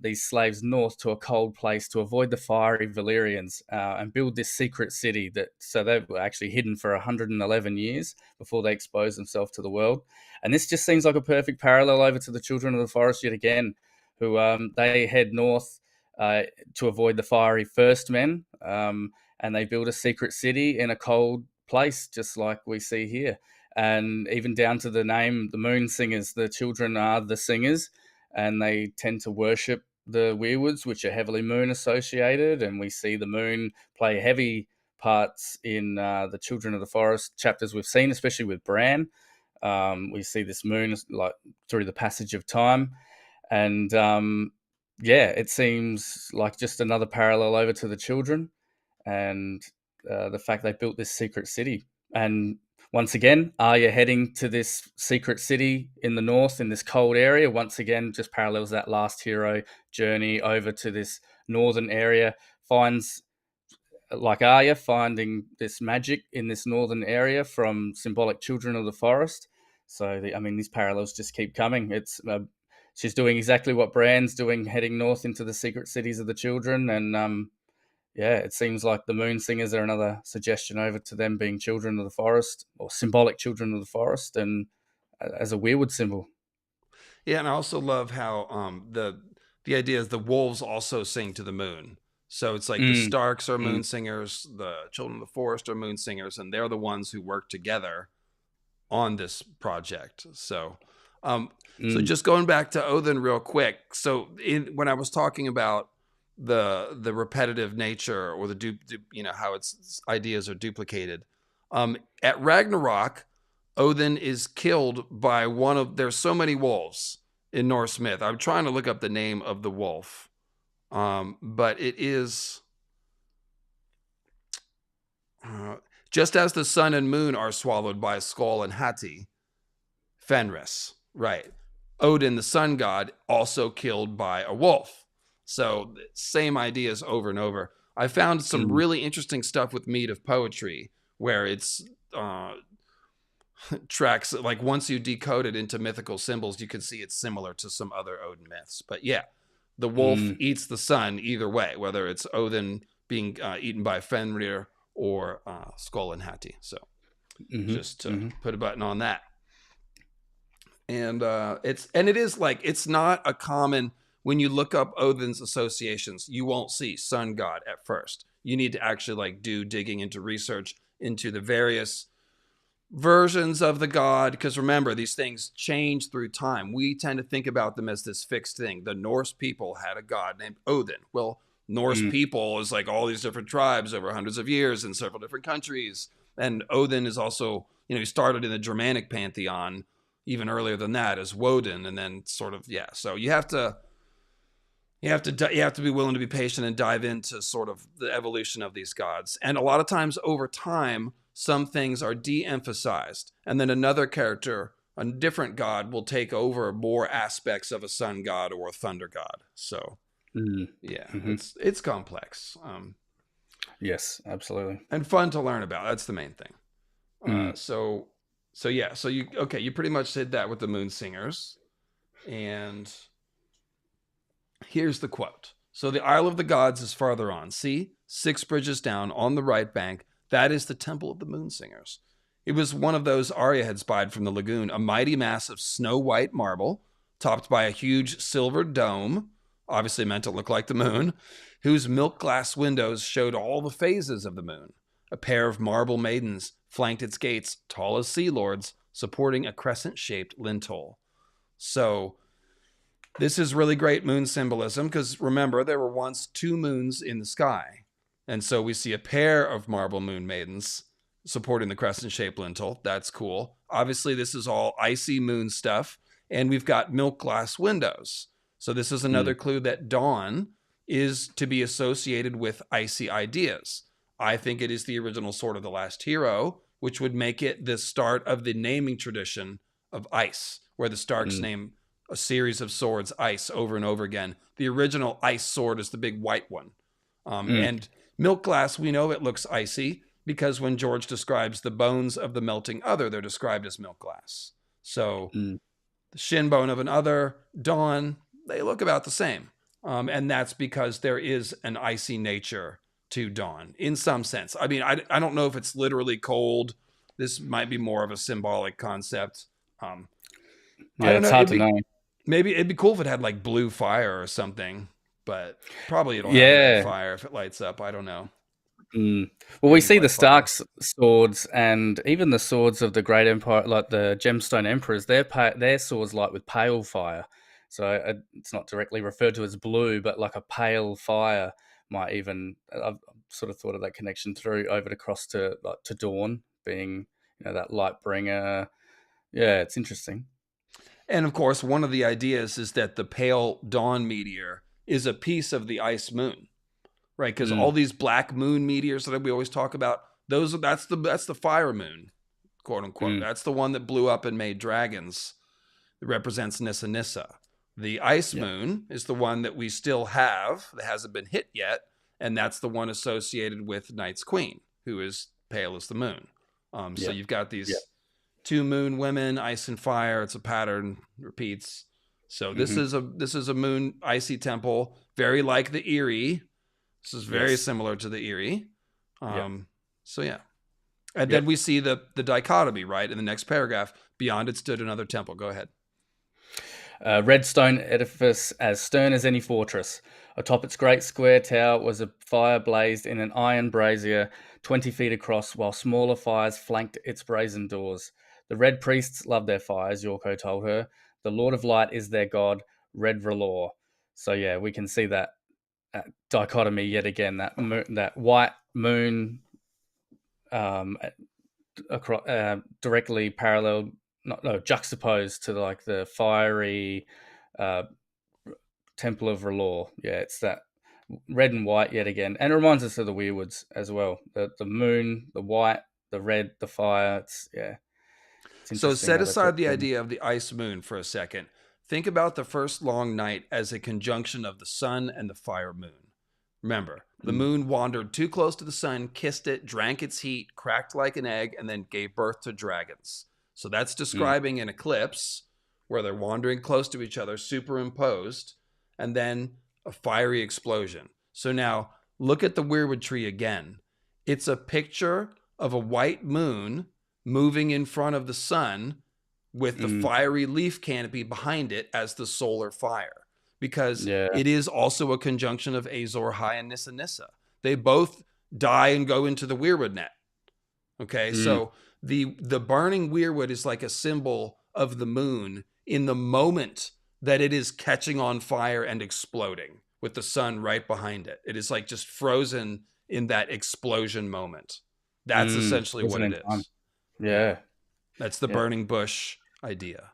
these slaves north to a cold place to avoid the fiery Valyrians and build this secret city. So they were actually hidden for 111 years before they exposed themselves to the world. And this just seems like a perfect parallel over to the Children of the Forest yet again, who they head north to avoid the fiery First Men, and they build a secret city in a cold place, just like we see here. And even down to the name, the Moon Singers, the children are the singers, and they tend to worship the weirwoods, which are heavily moon associated. And we see the moon play heavy parts in the Children of the Forest chapters we've seen, especially with Bran. We see this moon like through the passage of time. And it seems like just another parallel over to the children and the fact they built this secret city. And once again, Arya heading to this secret city in the north in this cold area. Once again, just parallels that last hero journey over to this northern area. Finds, like Arya, finding this magic in this northern area from symbolic children of the forest. So, these parallels just keep coming. It's she's doing exactly what Bran's doing, heading north into the secret cities of the children. And yeah, it seems like the Moon Singers are another suggestion over to them being children of the forest or symbolic children of the forest, and as a weirwood symbol. Yeah, and I also love how the idea is the wolves also sing to the moon. So it's like the Mm, Starks are mm, moon singers, the children of the forest are moon singers, and they're the ones who work together on this project. Um, so mm, just going back to Odin real quick. So when I was talking about the repetitive nature or the how its ideas are duplicated, at Ragnarok, Odin is killed by one of. There's so many wolves in Norse myth. I'm trying to look up the name of the wolf, but it is. Just as the sun and moon are swallowed by Skoll and Hati, Fenris, right? Odin, the sun god, also killed by a wolf. So same ideas over and over. I found some mm, really interesting stuff with Mead of Poetry, where it's tracks, like once you decode it into mythical symbols, you can see it's similar to some other Odin myths. But yeah, the wolf mm, eats the sun either way, whether it's Odin being eaten by Fenrir or Skoll and Hati. So mm-hmm, just to mm-hmm, put a button on that. And it is like, it's not a common, when you look up Odin's associations, you won't see sun god at first. You need to actually like do digging into research into the various versions of the god, because remember, these things change through time. We tend to think about them as this fixed thing. The Norse people had a god named Odin. Well, Norse mm, people is like all these different tribes over hundreds of years in several different countries. And Odin is also, he started in the Germanic pantheon even earlier than that as Woden, and then sort of, yeah. So you have to be willing to be patient and dive into sort of the evolution of these gods. And a lot of times over time, some things are de-emphasized, and then another character, a different god, will take over more aspects of a sun god or a thunder god. So mm, yeah, mm-hmm. it's complex, Yes, absolutely. and fun to learn about. That's the main thing. Mm, So yeah, so you pretty much did that with the Moon Singers, and here's the quote. So the Isle of the Gods is farther on. See, 6 bridges down on the right bank. That is the Temple of the Moon Singers. It was one of those Arya had spied from the lagoon, a mighty mass of snow-white marble, topped by a huge silver dome, obviously meant to look like the moon, whose milk glass windows showed all the phases of the moon. A pair of marble maidens flanked its gates, tall as sea lords, supporting a crescent-shaped lintel. So this is really great moon symbolism, because remember, there were once 2 moons in the sky. And so we see a pair of marble moon maidens supporting the crescent-shaped lintel. That's cool. Obviously, this is all icy moon stuff. And we've got milk glass windows. So this is another mm, clue that dawn is to be associated with icy ideas. I think it is the original Sword of the Last Hero, which would make it the start of the naming tradition of ice, where the Starks mm, name a series of swords ice over and over again. The original ice sword is the big white one. mm, And milk glass, we know it looks icy because when George describes the bones of the melting other, they're described as milk glass. So mm. the shin bone of an other, dawn, they look about the same. And that's because there is an icy nature to dawn in some sense. I mean, I don't know if it's literally cold. This might be more of a symbolic concept. I Yeah, don't know. it's hard to know. Maybe it'd be cool if it had like blue fire or something, but probably it'll have red Yeah. fire if it lights up. I don't know. Mm. Well, we Maybe see the white fire. Starks' swords and even the swords of the Great Empire, like the Gemstone Emperors. Their swords light with pale fire, so it's not directly referred to as blue, but like a pale fire might even. I've sort of thought of that connection through over across to to dawn being that light bringer. Yeah, it's interesting. And of course, one of the ideas is that the pale dawn meteor is a piece of the ice moon, right? Because all Mm, these black moon meteors that we always talk about, that's the fire moon, quote unquote. That's the one that blew up and made dragons. It represents Nissa. The ice moon is the one that we still have that hasn't been hit yet, and that's the one associated with Night's Queen, who is pale as the moon. So you've got these two moon women, ice and fire. It's a pattern, repeats. So this is a moon icy temple, very like the Eyrie. This is very similar to the Eyrie. So yeah. And then we see the dichotomy, right? In the next paragraph, beyond it stood another temple. Go ahead. Red stone edifice as stern as any fortress. Atop its great square tower was a fire blazed in an iron brazier 20 feet across, while smaller fires flanked its brazen doors. The red priests love their fires, Yorko told her. The Lord of Light is their god, Red Valor. So yeah, we can see that dichotomy yet again. That white moon, directly parallel, juxtaposed to like the fiery Temple of Valor. Yeah, it's that red and white yet again, and it reminds us of the weirwoods as well. The moon, the white, the red, the fire. It's so set aside the idea of the ice moon for a second. Think about the first long night as a conjunction of the sun and the fire moon. Remember, the moon wandered too close to the sun, kissed it, drank its heat, cracked like an egg, and then gave birth to dragons. So that's describing an eclipse where they're wandering close to each other, superimposed, and then a fiery explosion. So now look at the weirwood tree again. It's a picture of a white moon moving in front of the sun with the fiery leaf canopy behind it as the solar fire. Because it is also a conjunction of Azor High and Nissa. They both die and go into the weirwood net. Okay, so the burning weirwood is like a symbol of the moon in the moment that it is catching on fire and exploding with the sun right behind it. It is like just frozen in that explosion moment. That's essentially what it is. Yeah. That's the burning bush idea.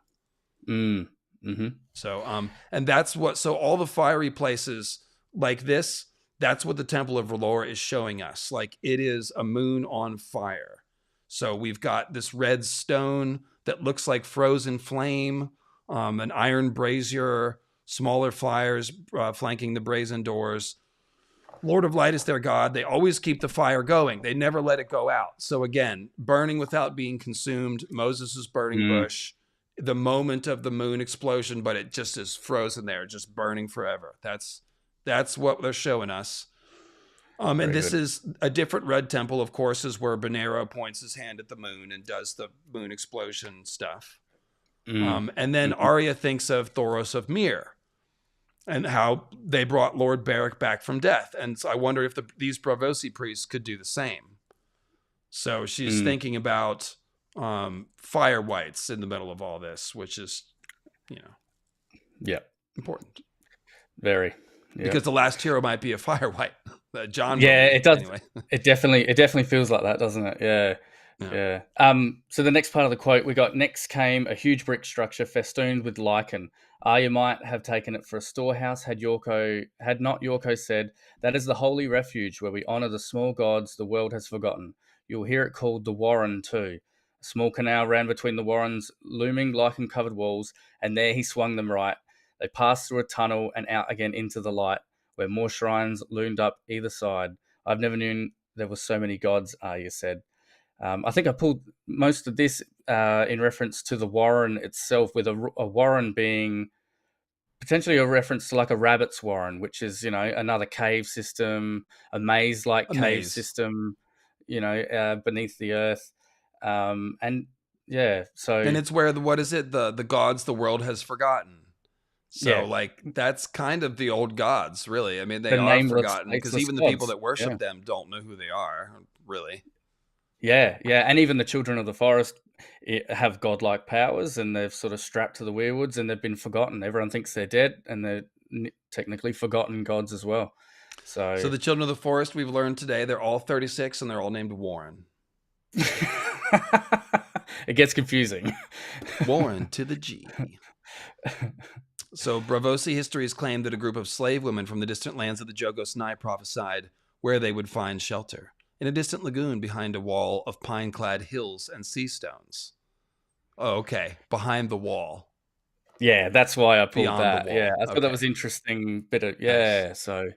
So, and that's so all the fiery places like this, that's what the Temple of Valor is showing us. Like it is a moon on fire. So we've got this red stone that looks like frozen flame, an iron brazier, smaller fires flanking the brazen doors. Lord of Light is their god. They always keep the fire going. They never let it go out. So again, burning without being consumed. Moses' burning bush. The moment of the moon explosion, but it just is frozen there, just burning forever. That's what they're showing us. And this is a different red temple, of course, is where Bonero points his hand at the moon and does the moon explosion stuff. And then Arya thinks of Thoros of Myr and how they brought Lord Beric back from death. And so I wonder if these Braavosi priests could do the same. So she's thinking about fire whites in the middle of all this, which is, important. Very. Because the last hero might be a fire white. John. Yeah, it does. Anyway. It definitely feels like that, doesn't it? Yeah. So the next part of the quote, we got, next came a huge brick structure festooned with lichen. Arya might have taken it for a storehouse had not Yorko said, that is the holy refuge where we honor the small gods the world has forgotten. You'll hear it called the Warren too. A small canal ran between the Warren's looming lichen-covered walls, and there he swung them right. They passed through a tunnel and out again into the light, where more shrines loomed up either side. I've never known there were so many gods, Arya said. I think I pulled most of this in reference to the Warren itself, with a Warren being potentially a reference to like a rabbit's warren, which is, another cave system, a maze-like cave system, beneath the earth. And it's where the gods the world has forgotten. So that's kind of the old gods, really. I mean, they are forgotten because even the people that worship them don't know who they are, really. Yeah. And even the children of the forest have godlike powers, and they've sort of strapped to the weirwoods, and they've been forgotten. Everyone thinks they're dead, and they're technically forgotten gods as well. So the children of the forest, we've learned today, they're all 36, and they're all named Warren. It gets confusing. Warren to the G. So Braavosi history has claimed that a group of slave women from the distant lands of the Jogos Nye prophesied where they would find shelter. in a distant lagoon behind a wall of pine-clad hills and sea stones. Oh, okay. Behind the wall. Yeah, that's why I pulled Beyond the that. Yeah, wall. I thought that was Okay. interesting bit of Nice. yeah. So,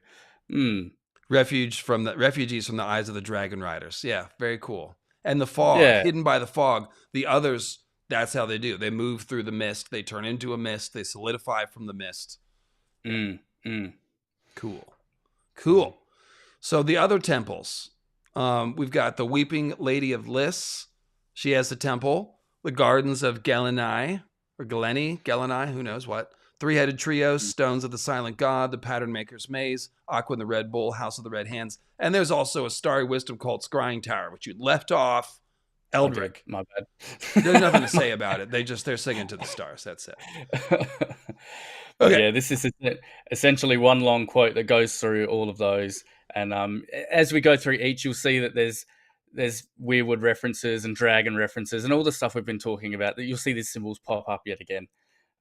Refugees from the eyes of the dragon riders. Yeah, very cool. And the fog, yeah, hidden by the fog. The others, that's how they do. They move through the mist. They turn into a mist. They solidify from the mist. Yeah. mm, mm. Cool. So Cool. So the other temples, we've got the Weeping Lady of Lys. She has a temple. The Gardens of Galenai, or Galenai, who knows what. Three-headed trios, Stones of the Silent God, the Pattern Maker's Maze, Aqua and the Red Bull, House of the Red Hands. And there's also a Starry Wisdom called Scrying Tower, which you left off I did. Eldrick. My bad. There's nothing to say about it. They're singing to the stars. That's it. But Okay. yeah, this is essentially one long quote that goes through all of those. And as we go through each, you'll see that there's weirwood references and dragon references and all the stuff we've been talking about. That you'll see these symbols pop up yet again.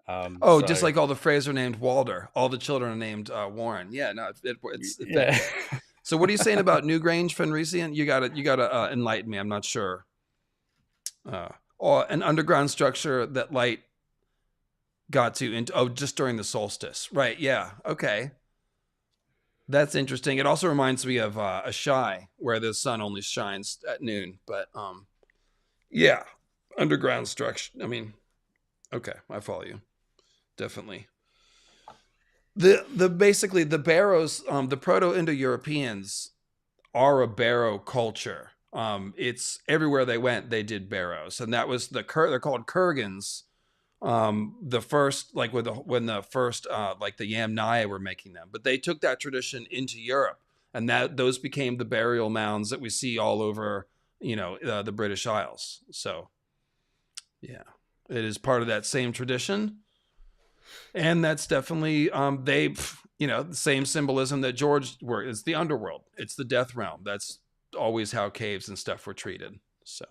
Oh, just So like all the Freys are named Walder. All the children are named Warren. Yeah, no, it yeah. fits. So what are you saying about Newgrange, Fenrisian? You gotta enlighten me. I'm not sure. Or an underground structure that light got to into just during the solstice. Right, yeah. Okay. That's interesting. It also reminds me of Ashai, where the sun only shines at noon. But yeah. Underground structure. I mean, okay, I follow you. Definitely. The basically the Barrows, the Proto-Indo-Europeans are a barrow culture. It's everywhere they went, they did barrows, and that was they're called kurgans. The first, like when the first, like the Yamnaya were making them, but they took that tradition into Europe, and those became the burial mounds that we see all over, the British Isles. So, yeah, it is part of that same tradition, and that's definitely the same symbolism that George worked. It's the underworld. It's the death realm. That's always how caves and stuff were treated. So,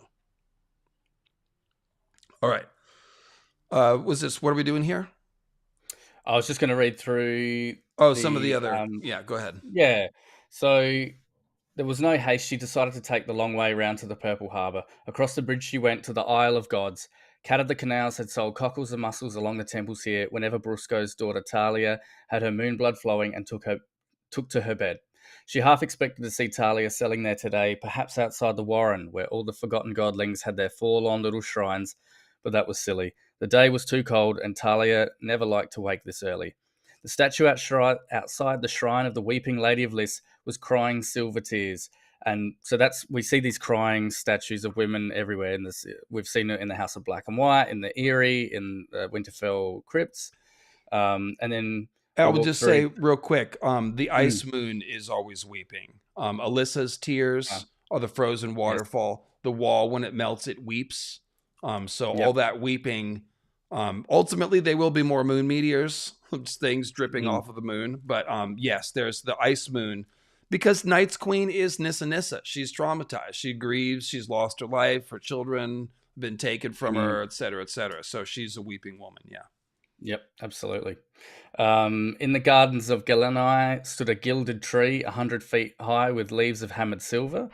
all right. What are we doing here? I was just going to read through Oh, some of the the other. Yeah, go ahead. yeah. So there was no haste. She decided to take the long way round to the Purple Harbour. Across the bridge she went to the Isle of Gods. Cat of the Canals had sold cockles and mussels along the temples here whenever Brusco's daughter Talia had her moon blood flowing and took to her bed. She half expected to see Talia selling there today, perhaps outside the Warren, where all the forgotten godlings had their forlorn little shrines, but that was silly. The day was too cold, and Talia never liked to wake this early. The statue outside the shrine of the Weeping Lady of Lys was crying silver tears. And so we see these crying statues of women everywhere. In this, we've seen it in the House of Black and White, in the Eyrie, in the Winterfell crypts, and then I we will walk just through. say real quick, the ice moon is always weeping. Alyssa's Uh, tears are the frozen yes, waterfall. The wall, when it melts, it weeps. So all yep. that weeping, ultimately they will be more moon meteors, things dripping Mm. off of the moon. But yes, there's the ice moon, because Night's Queen is Nissa. She's traumatized. She grieves. She's lost her life. Her children been taken from Mm. her, et cetera, et cetera. So she's a weeping woman. Yeah. Yep, absolutely. In the gardens of Galenai stood a gilded tree, 100 feet high, with leaves of hammered silver.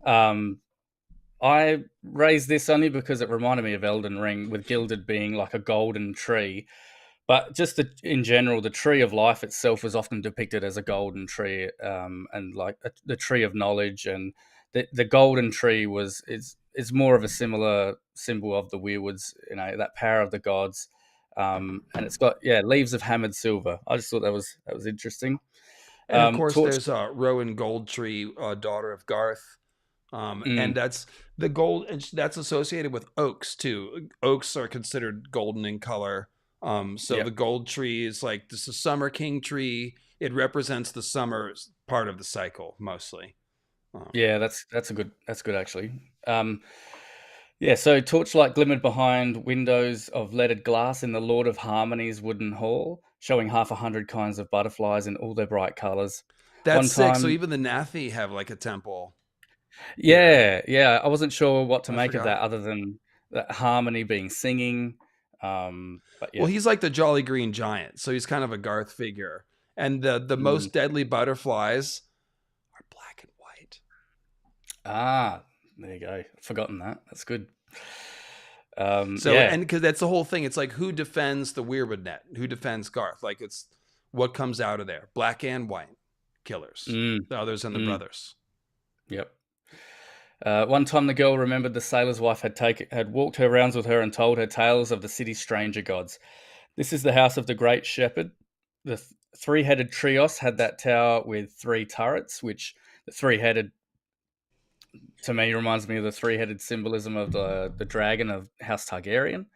Um, I raised this only because it reminded me of Elden Ring, with gilded being like a golden tree. But just in general, the tree of life itself was often depicted as a golden tree, and like the tree of knowledge, and the golden tree is more of a similar symbol of the weirwoods, that power of the gods, and it's got leaves of hammered silver. I just thought that was interesting. And of course, Torch. there's Rowan Goldtree, daughter of Garth, and Mm, that's the gold. And that's associated with oaks too. Oaks are considered golden in color. So yep. the gold tree is like this is a summer king tree. It represents the summer part of the cycle mostly. Yeah, that's good actually. Yeah, so torchlight glimmered behind windows of leaded glass in the Lord of Harmony's wooden hall, showing half a hundred kinds of butterflies in all their bright colours. That's One sick. So time, even the Nathi have like a temple here. yeah, I wasn't sure what to I make of that forgot. other than that Harmony being singing. But Well, yeah, he's like the Jolly Green Giant, so he's kind of a Garth figure. And the mm, most deadly butterflies are black and white. Ah, there you go. Forgotten that. That's good. So, Yeah. and because that's the whole thing. It's like, who defends the weirwood net? Who defends Garth? Like, it's what comes out of there. Black and white killers. Mm, The others and the mm, brothers. yep. One time, the girl remembered the sailor's wife had walked her rounds with her and told her tales of the city's stranger gods. This is the house of the great shepherd. The three-headed trios had that tower with three turrets, which the three-headed to me reminds me of the three-headed symbolism of the dragon of House Targaryen.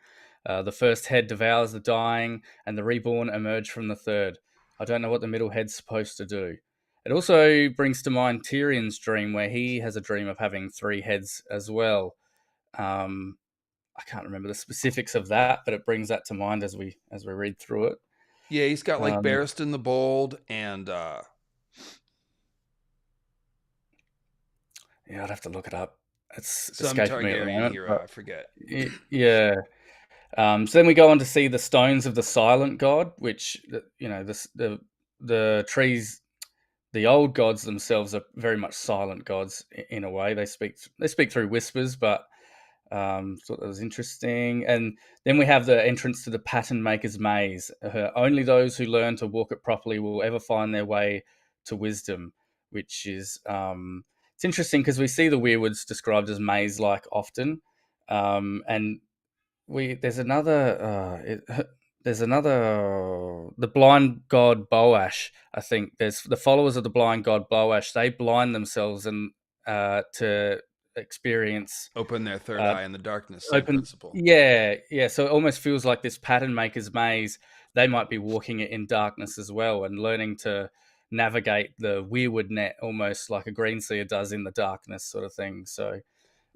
The first head devours the dying, and the reborn emerge from the third. I don't know what the middle head's supposed to do. It also brings to mind Tyrion's dream, where he has a dream of having three heads as well. Um, I can't remember the specifics of that, but it brings that to mind as we read through it. Yeah, he's got like Um, Barristan the Bold and yeah, I'd have to look it up. It's some escaping me at the Targaryen moment, hero. but I forget. yeah. So then we go on to see the stones of the silent god, which the trees, the old gods themselves are very much silent gods in a way. They speak through whispers, but thought that was interesting. And then we have the entrance to the pattern maker's maze. Only those who learn to walk it properly will ever find their way to wisdom, which is it's interesting because we see the weirwoods described as maze-like often, and we there's another the blind god Boash. I think there's the followers of the blind god Boash. They blind themselves and to experience Open their third uh, eye in the darkness. Same open. principle. Yeah. So it almost feels like this pattern maker's maze. They might be walking it in darkness as well and learning to navigate the weirwood net almost like a greenseer does in the darkness, sort of thing. So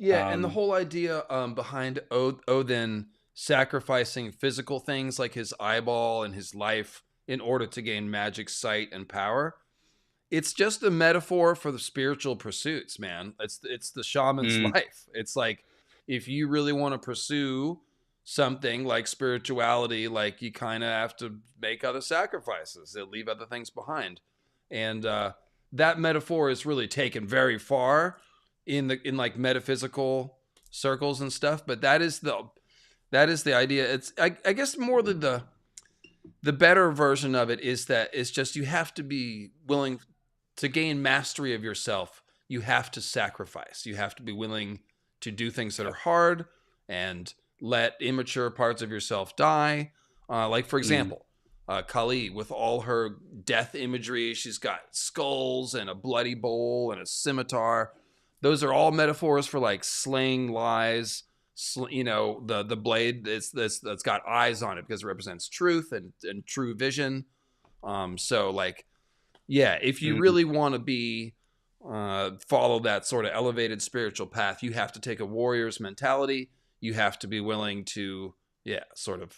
Yeah, and the um, whole idea behind Odin sacrificing physical things like his eyeball and his life in order to gain magic sight and power, it's just a metaphor for the spiritual pursuits, man. It's the shaman's mm, life. It's like, if you really want to pursue something like spirituality, like, you kind of have to make other sacrifices that leave other things behind. And that metaphor is really taken very far in like metaphysical circles and stuff, but that is the idea. It's I guess more the better version of it is that it's just, you have to be willing to gain mastery of yourself. You have to sacrifice. You have to be willing to do things that are yep. hard and let immature parts of yourself die. Like, for Mm, example, Kali, with all her death imagery, she's got skulls and a bloody bowl and a scimitar. Those are all metaphors for like slaying lies. The blade that's got eyes on it because it represents truth and true vision. So like, yeah, if you mm. really want to be follow that sort of elevated spiritual path, you have to take a warrior's mentality. You have to be willing to, yeah, sort of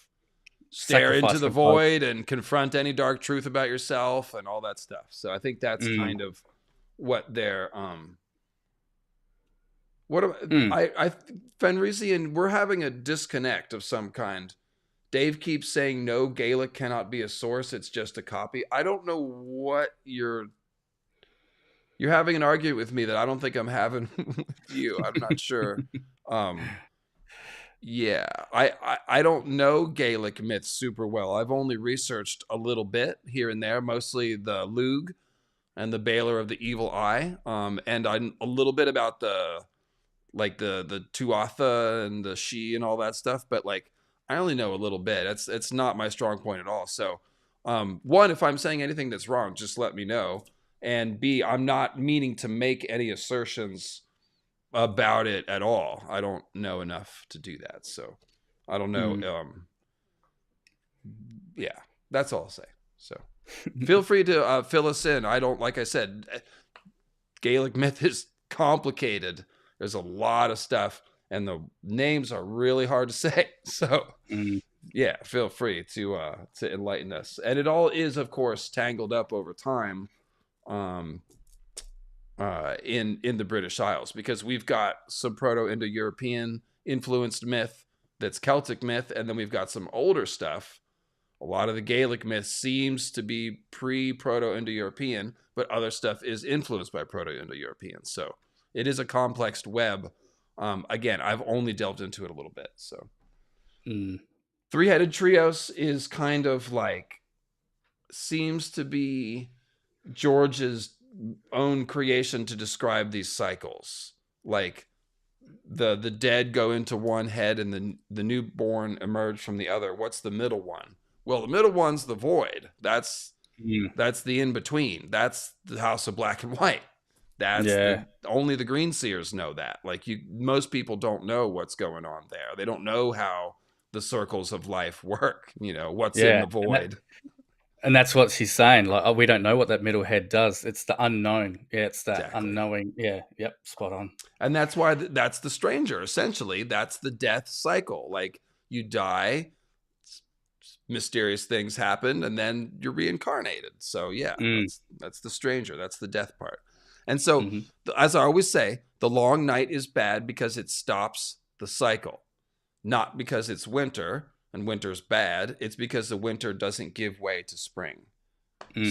stare into Sacrifice the for God. void and confront any dark truth about yourself and all that stuff. So I think that's Mm, kind of what they're what am, mm. I Fenrisian, we're having a disconnect of some kind. Dave keeps saying no, Gaelic cannot be a source, it's just a copy. I don't know what you're having an argument with me that I don't think I'm having with you. I'm not sure. Um yeah, I don't know Gaelic myths super well. I've only researched a little bit here and there, mostly the Lug and the Baler of the Evil Eye. And I'm a little bit about the Tuatha and the She and all that stuff, but like, I only know a little bit. It's not my strong point at all. So, one, if I'm saying anything that's wrong, just let me know. And B, I'm not meaning to make any assertions about it at all. I don't know enough to do that. So, I don't know. Mm. Yeah, that's all I'll say. So, feel free to fill us in. I don't, like I said, Gaelic myth is complicated. There's a lot of stuff, and the names are really hard to say. So, Mm. yeah, feel free to enlighten us. And it all is, of course, tangled up over time, um, in the British Isles, because we've got some Proto-Indo-European influenced myth that's Celtic myth, and then we've got some older stuff. A lot of the Gaelic myth seems to be pre-Proto-Indo-European, but other stuff is influenced by Proto-Indo-European. So it is a complex web. Again, I've only delved into it a little bit. So Three-headed trios is kind of like, seems to be George's own creation to describe these cycles. Like the dead go into one head and the newborn emerge from the other. What's the middle one? Well, the middle one's the void. That's the in between. That's the House of Black and White. That's only the Green Seers know that. Like most people don't know what's going on there. They don't know how the circles of life work. What's in the void. And that's what she's saying. Like, we don't know what that middle head does. It's the unknown. Yeah, it's that unknowing. Yeah, yep, spot on. And that's why that's the stranger. Essentially, that's the death cycle. Like you die, mysterious things happen, and then you're reincarnated. So yeah, that's the stranger. That's the death part. And so, as I always say, the long night is bad because it stops the cycle, not because it's winter. And winter's bad. It's because the winter doesn't give way to spring.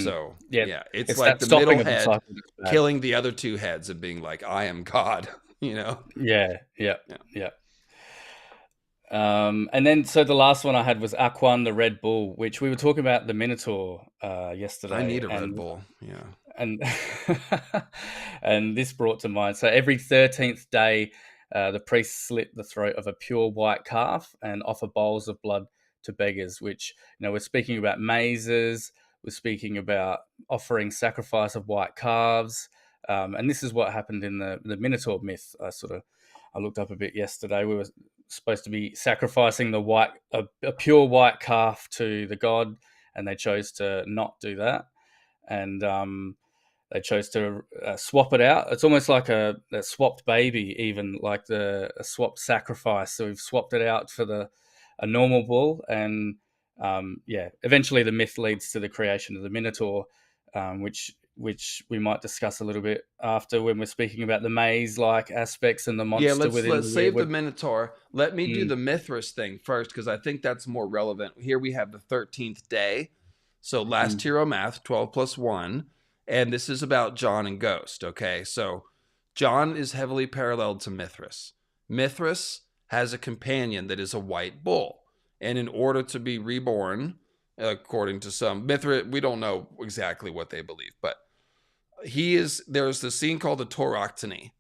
So it's like the middle head killing the other two heads and being like, I am God, Yeah. And then, so the last one I had was Aquan, the Red Bull, which we were talking about the Minotaur yesterday. I need a Red Bull. Yeah. And and this brought to mind, so every 13th day, the priest slit the throat of a pure white calf and offer bowls of blood to beggars, which, we're speaking about mazes, we're speaking about offering sacrifice of white calves. And this is what happened in the Minotaur myth. I looked up a bit yesterday. We were supposed to be sacrificing a pure white calf to the god, and they chose to not do that. And they chose to swap it out. It's almost like a swapped baby, even like a swapped sacrifice. So we've swapped it out for a normal bull. And eventually the myth leads to the creation of the Minotaur, which we might discuss a little bit after when we're speaking about the maze-like aspects and the monster within. Yeah, let's save the Minotaur. Let me do the Mithras thing first, because I think that's more relevant. Here we have the 13th day. So last hero math, 12 plus 1. And this is about John and Ghost, okay? So John is heavily paralleled to Mithras. Mithras has a companion that is a white bull. And in order to be reborn, according to some, Mithras, we don't know exactly what they believe, but there's this scene called the Tauroctony,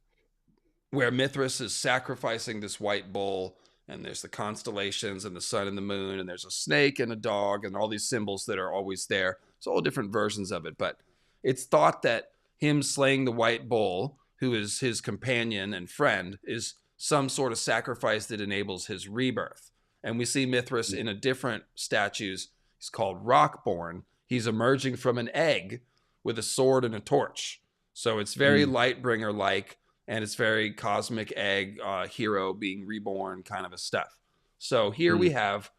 where Mithras is sacrificing this white bull, and there's the constellations and the sun and the moon, and there's a snake and a dog and all these symbols that are always there. It's all different versions of it, but it's thought that him slaying the white bull, who is his companion and friend, is some sort of sacrifice that enables his rebirth. And we see Mithras in a different statues. He's called Rockborn. He's emerging from an egg with a sword and a torch. So it's very Lightbringer-like, and it's very cosmic egg hero being reborn kind of a stuff. So here we have,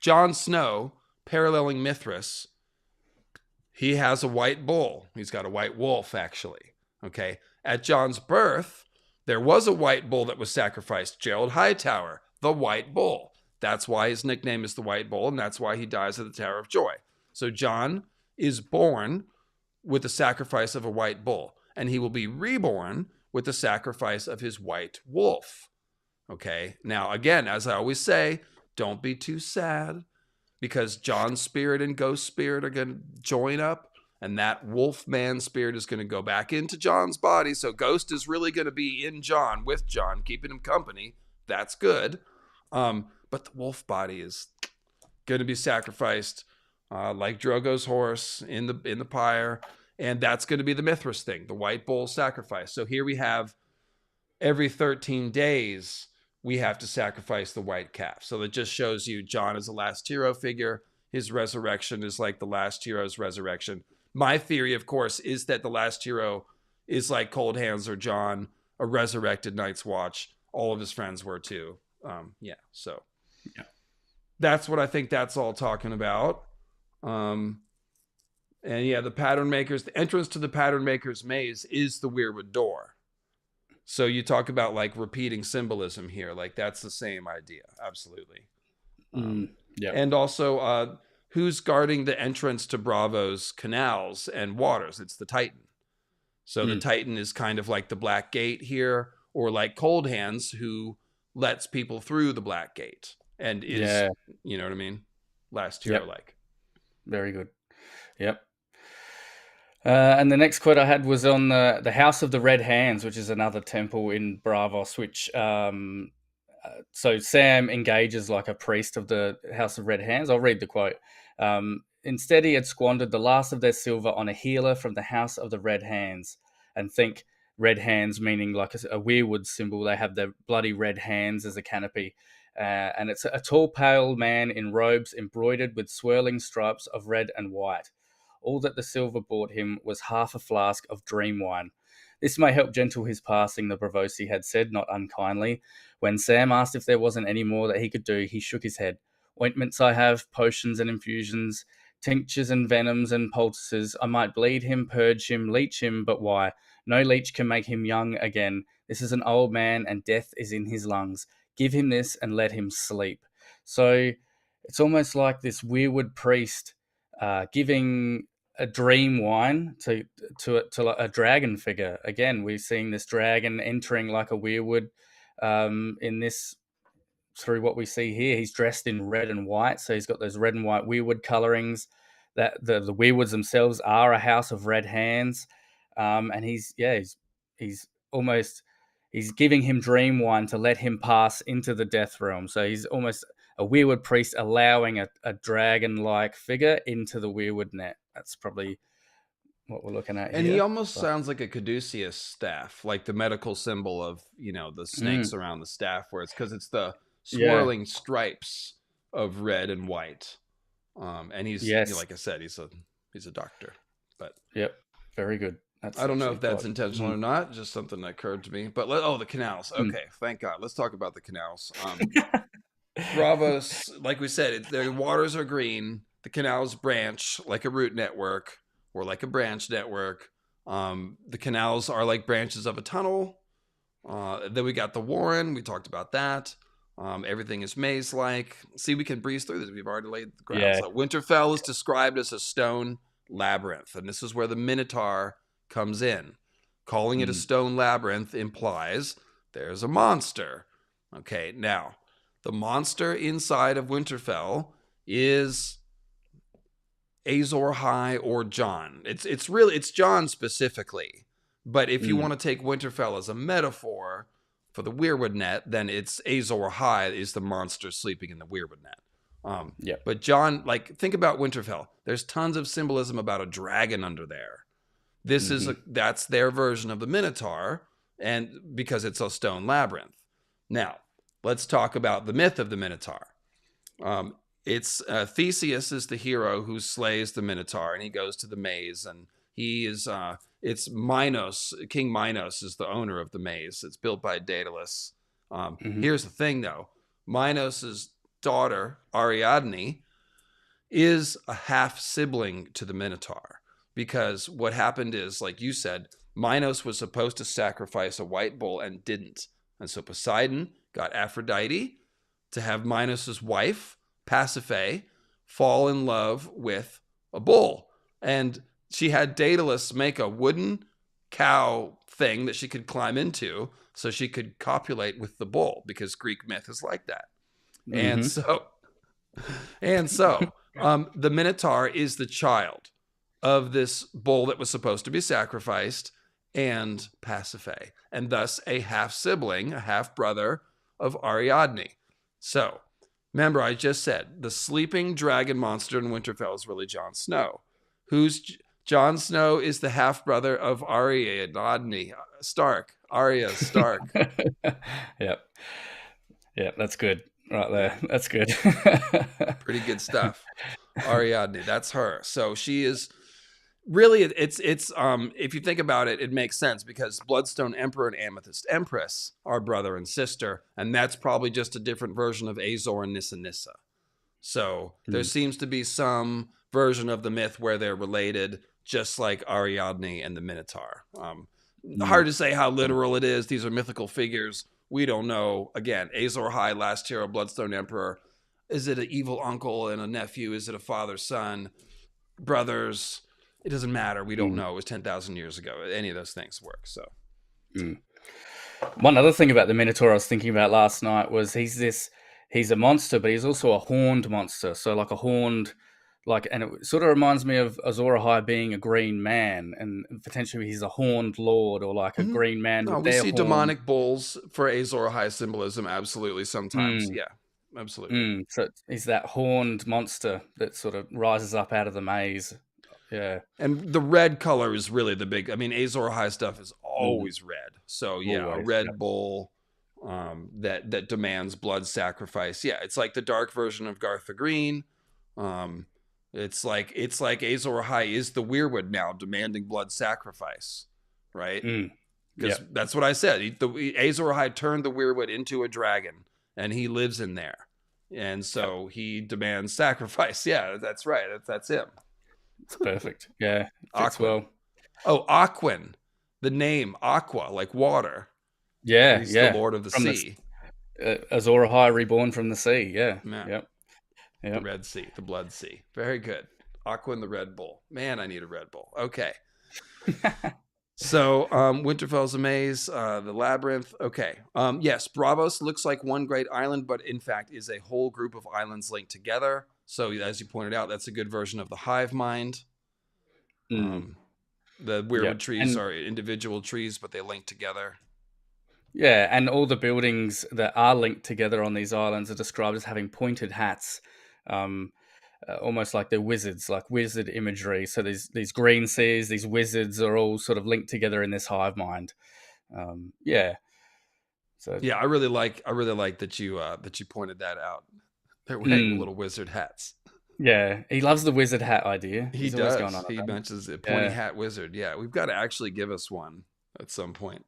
Jon Snow paralleling Mithras. He has a white bull. He's got a white wolf, actually. Okay. At Jon's birth, there was a white bull that was sacrificed. Gerald Hightower, the White Bull. That's why his nickname is the White Bull, and that's why he dies at the Tower of Joy. So Jon is born with the sacrifice of a white bull, and he will be reborn with the sacrifice of his white wolf. Okay. Now, again, as I always say, don't be too sad, because Jon's spirit and Ghost spirit are going to join up, and that wolf man spirit is going to go back into Jon's body. So Ghost is really going to be in Jon, with Jon, keeping him company. That's good. But the wolf body is going to be sacrificed like Drogo's horse in the pyre. And that's going to be the Mithras thing, the white bull sacrifice. So here we have every 13 days, we have to sacrifice the white calf. So it just shows you Jon is a last hero figure. His resurrection is like the last hero's resurrection. My theory, of course, is that the last hero is like Cold Hands or Jon, a resurrected Night's Watch. All of his friends were too. That's what I think that's all talking about. And yeah, the pattern makers, the entrance to the pattern makers maze is the weirwood door. So you talk about like repeating symbolism here, like that's the same idea. Absolutely. And also, who's guarding the entrance to Braavos, Canals, and Waters? It's the Titan. So the Titan is kind of like the Black Gate here, or like Cold Hands, who lets people through the Black Gate and is, you know what I mean? Last hero like. Very good. Yep. And the next quote I had was on the House of the Red Hands, which is another temple in Braavos, which so Sam engages like a priest of the House of Red Hands. I'll read the quote. Instead, he had squandered the last of their silver on a healer from the House of the Red Hands. And think red hands meaning like a weirwood symbol. They have their bloody red hands as a canopy. And it's a tall, pale man in robes embroidered with swirling stripes of red and white. All that the silver brought him was half a flask of dream wine. This may help gentle his passing, the Braavosi had said, not unkindly. When Sam asked if there wasn't any more that he could do, he shook his head. Ointments I have, potions and infusions, tinctures and venoms and poultices. I might bleed him, purge him, leech him, but why? No leech can make him young again. This is an old man, and death is in his lungs. Give him this and let him sleep. So it's almost like this weirwood priest giving a dream wine to a dragon figure. Again, we're seeing this dragon entering like a weirwood in this, through what we see here. He's dressed in red and white, so he's got those red and white weirwood colorings. That the weirwoods themselves are a house of red hands, and he's giving him dream wine to let him pass into the death realm. So he's almost a weirwood priest allowing a dragon-like figure into the weirwood net. That's probably what we're looking at here. And he almost sounds like a caduceus staff, like the medical symbol of, the snakes around the staff, where it's because it's the swirling stripes of red and white. And he's, like I said, he's a doctor. But very good. I don't know if that's intentional or not. Just something that occurred to me. But the canals. Okay, thank God. Let's talk about the canals. Braavos, like we said, their waters are green. The canals branch like a root network or like a branch network. The canals are like branches of a tunnel. Then we got the Warren. We talked about that. Everything is maze-like. See, we can breeze through this. We've already laid the ground. So Winterfell is described as a stone labyrinth, and this is where the Minotaur comes in. Calling it a stone labyrinth implies there's a monster. Okay, now, the monster inside of Winterfell is Azor Ahai or Jon. It's Jon specifically. But if you want to take Winterfell as a metaphor for the weirwood net, then it's Azor Ahai is the monster sleeping in the weirwood net. But Jon, think about Winterfell. There's tons of symbolism about a dragon under there. This that's their version of the Minotaur, and because it's a stone labyrinth. Now, let's talk about the myth of the Minotaur. It's Theseus is the hero who slays the Minotaur, and he goes to the maze, and he is it's Minos. King Minos is the owner of the maze. It's built by Daedalus. Here's the thing, though: Minos's daughter Ariadne is a half sibling to the Minotaur. Because what happened is, like you said, Minos was supposed to sacrifice a white bull and didn't. And so Poseidon got Aphrodite to have Minos' wife, Pasiphae, fall in love with a bull. And she had Daedalus make a wooden cow thing that she could climb into so she could copulate with the bull, because Greek myth is like that. And so the Minotaur is the child of this bull that was supposed to be sacrificed and Pasiphae, and thus a half sibling, a half brother of Ariadne. So remember, I just said the sleeping dragon monster in Winterfell is really Jon Snow. Jon Snow is the half brother of Ariadne Stark. Arya Stark. Yep, that's good right there. That's good. Pretty good stuff. Ariadne, that's her. So she is really, it's if you think about it, it makes sense, because Bloodstone Emperor and Amethyst Empress are brother and sister, and that's probably just a different version of Azor and Nissa. So there seems to be some version of the myth where they're related, just like Ariadne and the Minotaur. Hard to say how literal it is. These are mythical figures. We don't know. Again, Azor Ahai, last hero, Bloodstone Emperor. Is it an evil uncle and a nephew? Is it a father-son? Brothers? it doesn't matter. We don't know. It was 10,000 years ago. Any of those things work. So, one other thing about the Minotaur I was thinking about last night was he's a monster, but he's also a horned monster. So like a horned, and it sort of reminds me of Azor Ahai being a green man, and potentially he's a horned lord or like a green man no, with we their see horn. demonic bulls for Azor Ahai symbolism. Absolutely. Sometimes. Yeah, absolutely. So he's that horned monster that sort of rises up out of the maze. Yeah. And the red color is really the big, I mean, Azor Ahai stuff is always red. So yeah, Always, a red bull that demands blood sacrifice. Yeah, it's like the dark version of Garth the Green. It's like Azor Ahai is the weirwood now, demanding blood sacrifice, right? Because that's what I said. Azor Ahai turned the weirwood into a dragon, and he lives in there, and so he demands sacrifice. Yeah, that's right. That's him. It's perfect. Yeah, fits well. Oh, Aquin, the name Aqua, like water. Yeah, he's the Lord of the Sea. Azor Ahai reborn from the sea. Yeah. Yep. The Red Sea, the Blood Sea. Very good. Aqua and the Red Bull. Man, I need a Red Bull. Okay. So, Winterfell's a maze, the labyrinth. Okay. Yes, Braavos looks like one great island, but in fact is a whole group of islands linked together. So, as you pointed out, that's a good version of the hive mind. The weirwood trees are individual trees, but they link together. Yeah, and all the buildings that are linked together on these islands are described as having pointed hats. Almost like they're wizards, like wizard imagery. So these green seas, these wizards are all sort of linked together in this hive mind. So yeah, I really like that you pointed that out. They're wearing little wizard hats. Yeah, he loves the wizard hat idea. He does. Going on he mentions a pointy hat wizard. Yeah, we've got to actually give us one at some point.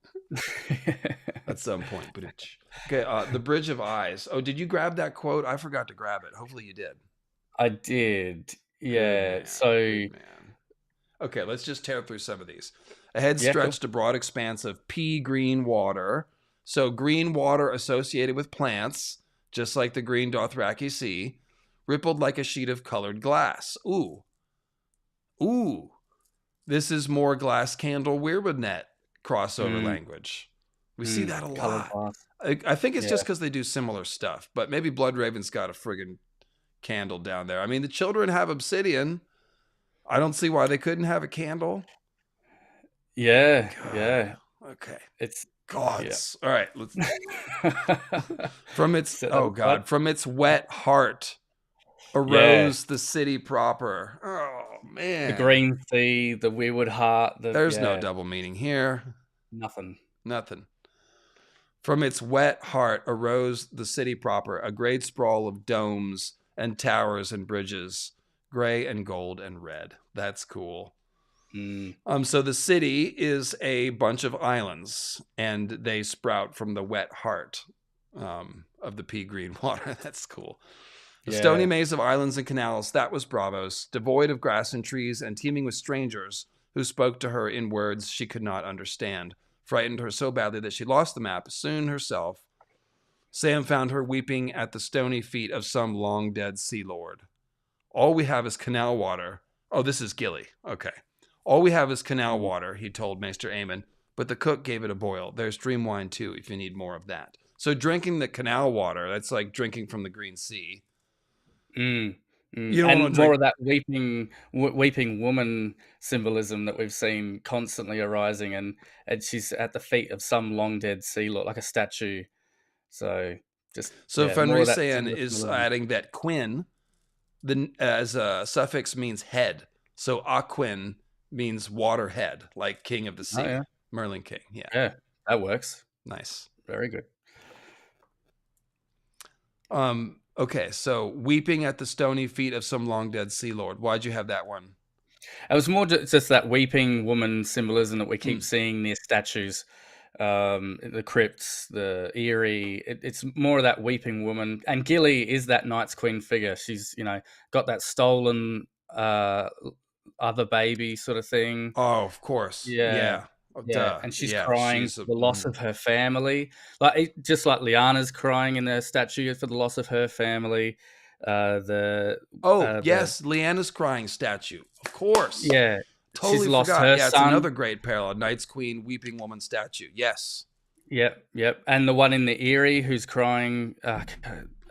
At some point, but okay. The Bridge of Eyes. Oh, did you grab that quote? I forgot to grab it. Hopefully, you did. I did. Yeah. Man. Okay, let's just tear through some of these. Ahead stretched a broad expanse of pea green water. So green water associated with plants, just like the green Dothraki Sea, rippled like a sheet of colored glass. Ooh. This is more glass candle weirwood net crossover language. We see that a lot. I think it's just because they do similar stuff, but maybe Bloodraven's got a friggin' candle down there. I mean, the children have obsidian. I don't see why they couldn't have a candle. Yeah. God. Yeah. Okay. It's gods. Yeah. All right. Let's from its wet heart arose the city proper. Oh man. The green sea, the weirwood heart. There's no double meaning here. Nothing. From its wet heart arose the city proper, a great sprawl of domes and towers and bridges, gray and gold and red. That's cool. So the city is a bunch of islands, and they sprout from the wet heart of the pea green water. That's cool. The stony maze of islands and canals, that was Braavos, devoid of grass and trees and teeming with strangers who spoke to her in words she could not understand. Frightened her so badly that she lost the map. Soon herself, Sam found her weeping at the stony feet of some long-dead sea lord. All we have is canal water. Oh, this is Gilly. Okay. All we have is canal water, he told Maester Aemon, but the cook gave it a boil. There's dream wine, too, if you need more of that. So drinking the canal water, that's like drinking from the Green Sea. You don't and more of that weeping woman symbolism that we've seen constantly arising, and she's at the feet of some long dead sea lord, like a statue. So Fenrir Sand is adding that Quinn, as a suffix, means head. So Aquin means waterhead, like king of the sea, Merlin King. Yeah, that works. Nice, very good. Okay, so weeping at the stony feet of some long dead sea lord. Why'd you have that one? It was more just that weeping woman symbolism that we keep seeing near statues, the crypts, the eerie. It's more of that weeping woman. And Gilly is that Knight's Queen figure. She's got that stolen other baby sort of thing. Oh, of course. Yeah. And she's crying for the loss of her family, just like Lyanna's crying in the statue for the loss of her family. Lyanna's crying statue, of course. Yeah, Totally lost forgot. her Yeah, it's son. another great parallel. Knight's Queen, Weeping Woman statue. Yes. Yep. And the one in the Eyrie who's crying,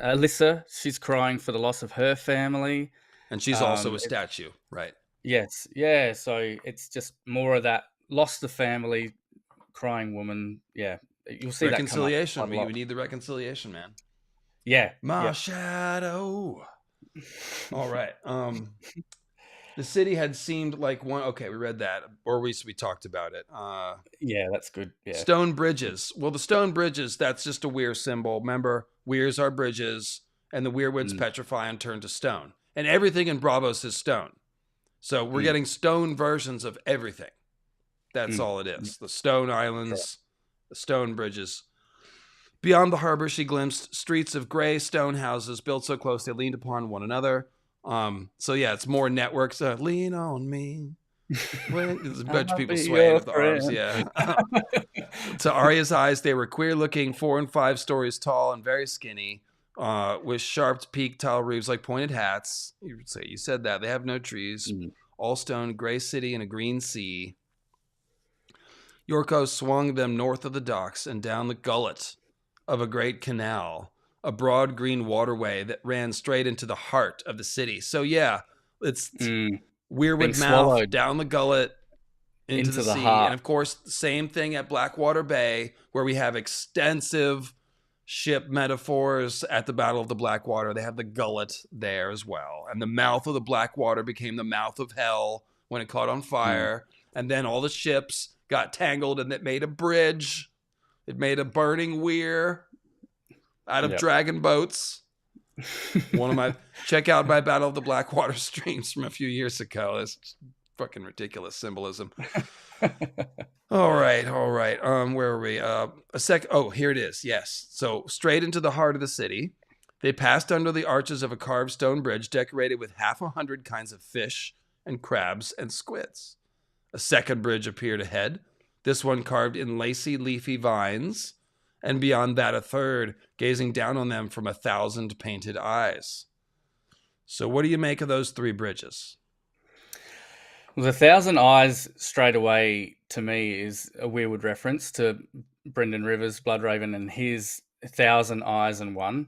Alyssa, she's crying for the loss of her family. And she's also a statue, right? Yes, yeah. So it's just more of that lost the family, crying woman. Yeah, you'll see that come up Reconciliation. quite a We lot. need the reconciliation, man. Yeah, My shadow. All right. The city had seemed like one. Okay, we read that, or at least we talked about it. yeah, that's good. Yeah, Stone bridges. Well, the stone bridges, that's just a weir symbol. Remember, weirs are bridges, and the weirwoods petrify and turn to stone. And everything in Braavos is stone. So we're getting stone versions of everything. That's all it is. The stone islands, the stone bridges. Beyond the harbor, she glimpsed streets of gray stone houses built so close they leaned upon one another. So yeah, it's more networks. Lean on me. There's a bunch of people swaying with the arms. Yeah. To Arya's eyes, they were queer-looking, 4 and 5 stories tall and very skinny, with sharp peaked tile roofs like pointed hats. You said that. They have no trees. All stone, gray city, and a green sea. Yorko swung them north of the docks and down the gullet of a great canal, a broad green waterway that ran straight into the heart of the city. So yeah, it's weirwood mouth down the gullet into the sea. Heart. And of course, the same thing at Blackwater Bay, where we have extensive ship metaphors at the Battle of the Blackwater. They have the gullet there as well. And the mouth of the Blackwater became the mouth of hell when it caught on fire. And then all the ships got tangled and it made a bridge. It made a burning weir out of dragon boats. One of my check out my Battle of the Blackwater streams from a few years ago. It's fucking ridiculous symbolism. All right. Where are we? Oh, here it is. Yes. So straight into the heart of the city, they passed under the arches of a carved stone bridge decorated with 100 kinds of fish and crabs and squids. A second bridge appeared ahead. This one carved in lacy, leafy vines, and beyond that a third, gazing down on them from 1,000 painted eyes. So what do you make of those 3 bridges? Well, the 1,000 eyes straight away to me is a weirwood reference to Brendan Rivers' Bloodraven and his 1,000 eyes and one.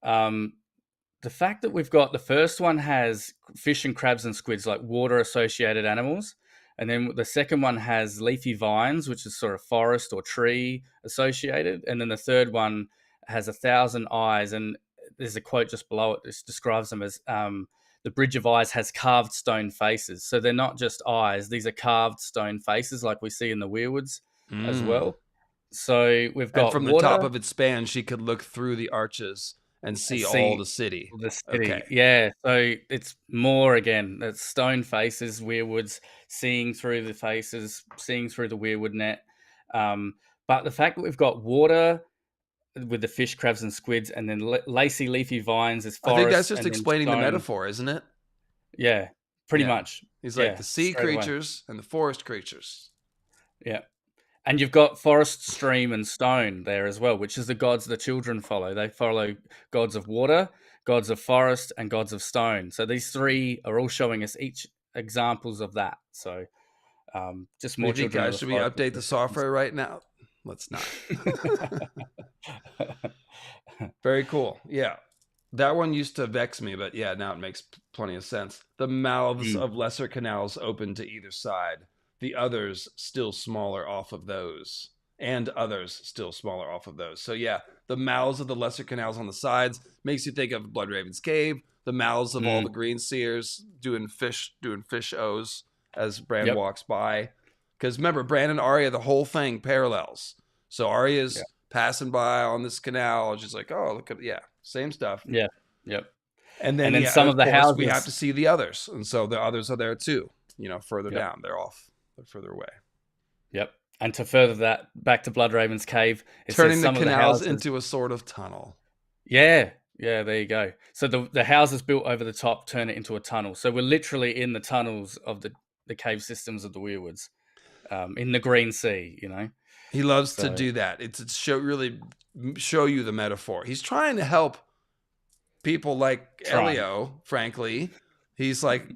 The fact that we've got the first one has fish and crabs and squids, like water associated animals. And then the second one has leafy vines, which is sort of forest or tree associated. And then the third one has 1,000 eyes. And there's a quote just below it. This describes them as the bridge of eyes has carved stone faces. So they're not just eyes. These are carved stone faces like we see in the weirwoods as well. So we've got from water. The top of its span, she could look through the arches and see all the city. Okay. Yeah. So it's more, again, that's stone faces, weirwoods, seeing through the faces, seeing through the weirwood net. But the fact that we've got water with the fish, crabs, and squids, and then lacy, leafy vines is forest. I think that's just explaining the metaphor, isn't it? Yeah, pretty much. He's like the sea creatures and the forest creatures. Yeah. And you've got forest, stream, and stone there as well, which is the gods the children follow. They follow gods of water, gods of forest, and gods of stone. So these 3 are all showing us each examples of that. So just more children. Guys, should we update the software right now? Let's not. Very cool. Yeah. That one used to vex me, but yeah, now it makes plenty of sense. The mouths of lesser canals open to either side. The others still smaller off of those, and others still smaller off of those. So yeah, the mouths of the lesser canals on the sides makes you think of Bloodraven's cave. The mouths of all the green seers doing fish O's as Bran walks by. Because remember, Bran and Arya, the whole thing parallels. So Arya's passing by on this canal, just like, oh, look at same stuff. Yeah. Yep. And then some of the houses, we have to see the others, and so the others are there too. Further down, they're further away. Yep. And to further that, back to Bloodraven's cave, turning the canals into a sort of tunnel. Yeah. Yeah, there you go. So the houses built over the top turn it into a tunnel. So we're literally in the tunnels of the cave systems of the weirwoods, in the Green Sea, He loves to do that. It's to show you the metaphor. He's trying to help people like Elio, frankly. He's like,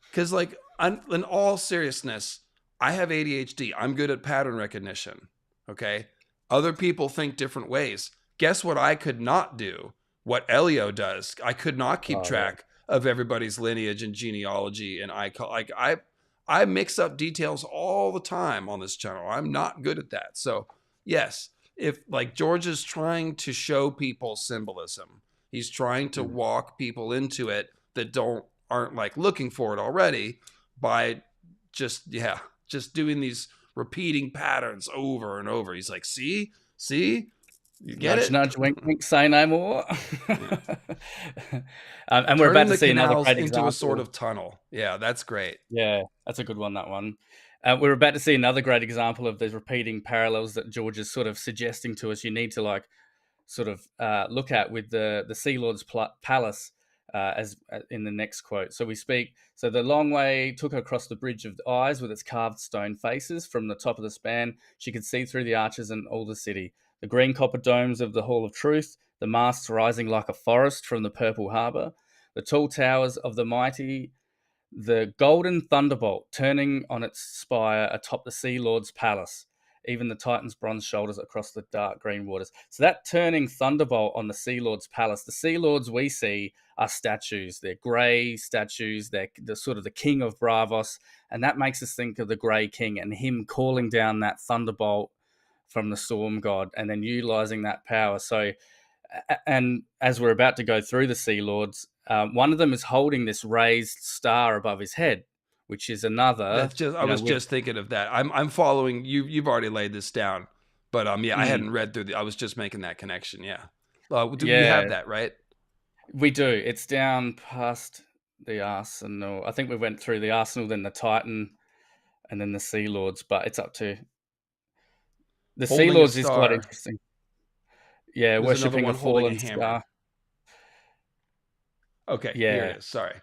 because like in all seriousness, I have ADHD. I'm good at pattern recognition. Okay. Other people think different ways. Guess what I could not do? What Elio does. I could not keep Oh yeah. track of everybody's lineage and genealogy. And I mix up details all the time on this channel. I'm not good at that. So yes, if like George is trying to show people symbolism, he's trying to walk people into it that aren't like looking for it already by just doing these repeating patterns over and over. He's like, see, you get Nudge, it. nudge, wink, wink, say no more. Yeah. And we're Turning about to the see another canals great into a sort example. of tunnel. Yeah, that's great. Yeah, that's a good one, that one. We're about to see another great example of these repeating parallels that George is sort of suggesting to us. You need to like sort of look at with the Sea Lord's palace as in the next quote. So we speak. So the long way took her across the bridge of the eyes with its carved stone faces. From the top of the span, she could see through the arches and all the city. The green copper domes of the Hall of Truth, the masts rising like a forest from the purple harbour, the tall towers of the mighty, the golden thunderbolt turning on its spire atop the Sea Lord's palace, even the Titan's bronze shoulders across the dark green waters. So that turning thunderbolt on the Sea Lord's palace, the Sea Lords we see are statues. They're grey statues. They're the sort of the king of Braavos, and that makes us think of the Grey King and him calling down that thunderbolt from the storm god and then utilizing that power. So, and as we're about to go through the Sea Lords, one of them is holding this raised star above his head, which is another. That's just I was just thinking of that. I'm following you. You've already laid this down, but yeah, I hadn't read through I was just making that connection. Yeah. You have that right? We do. It's down past the Arsenal. I think we went through the Arsenal, then the Titan, and then the Sea Lords. But it's up to the Sea Holding a Lords is quite star. interesting. Yeah, There's another worshipping a one holding a fallen hammer. star. Okay, here it is. Sorry.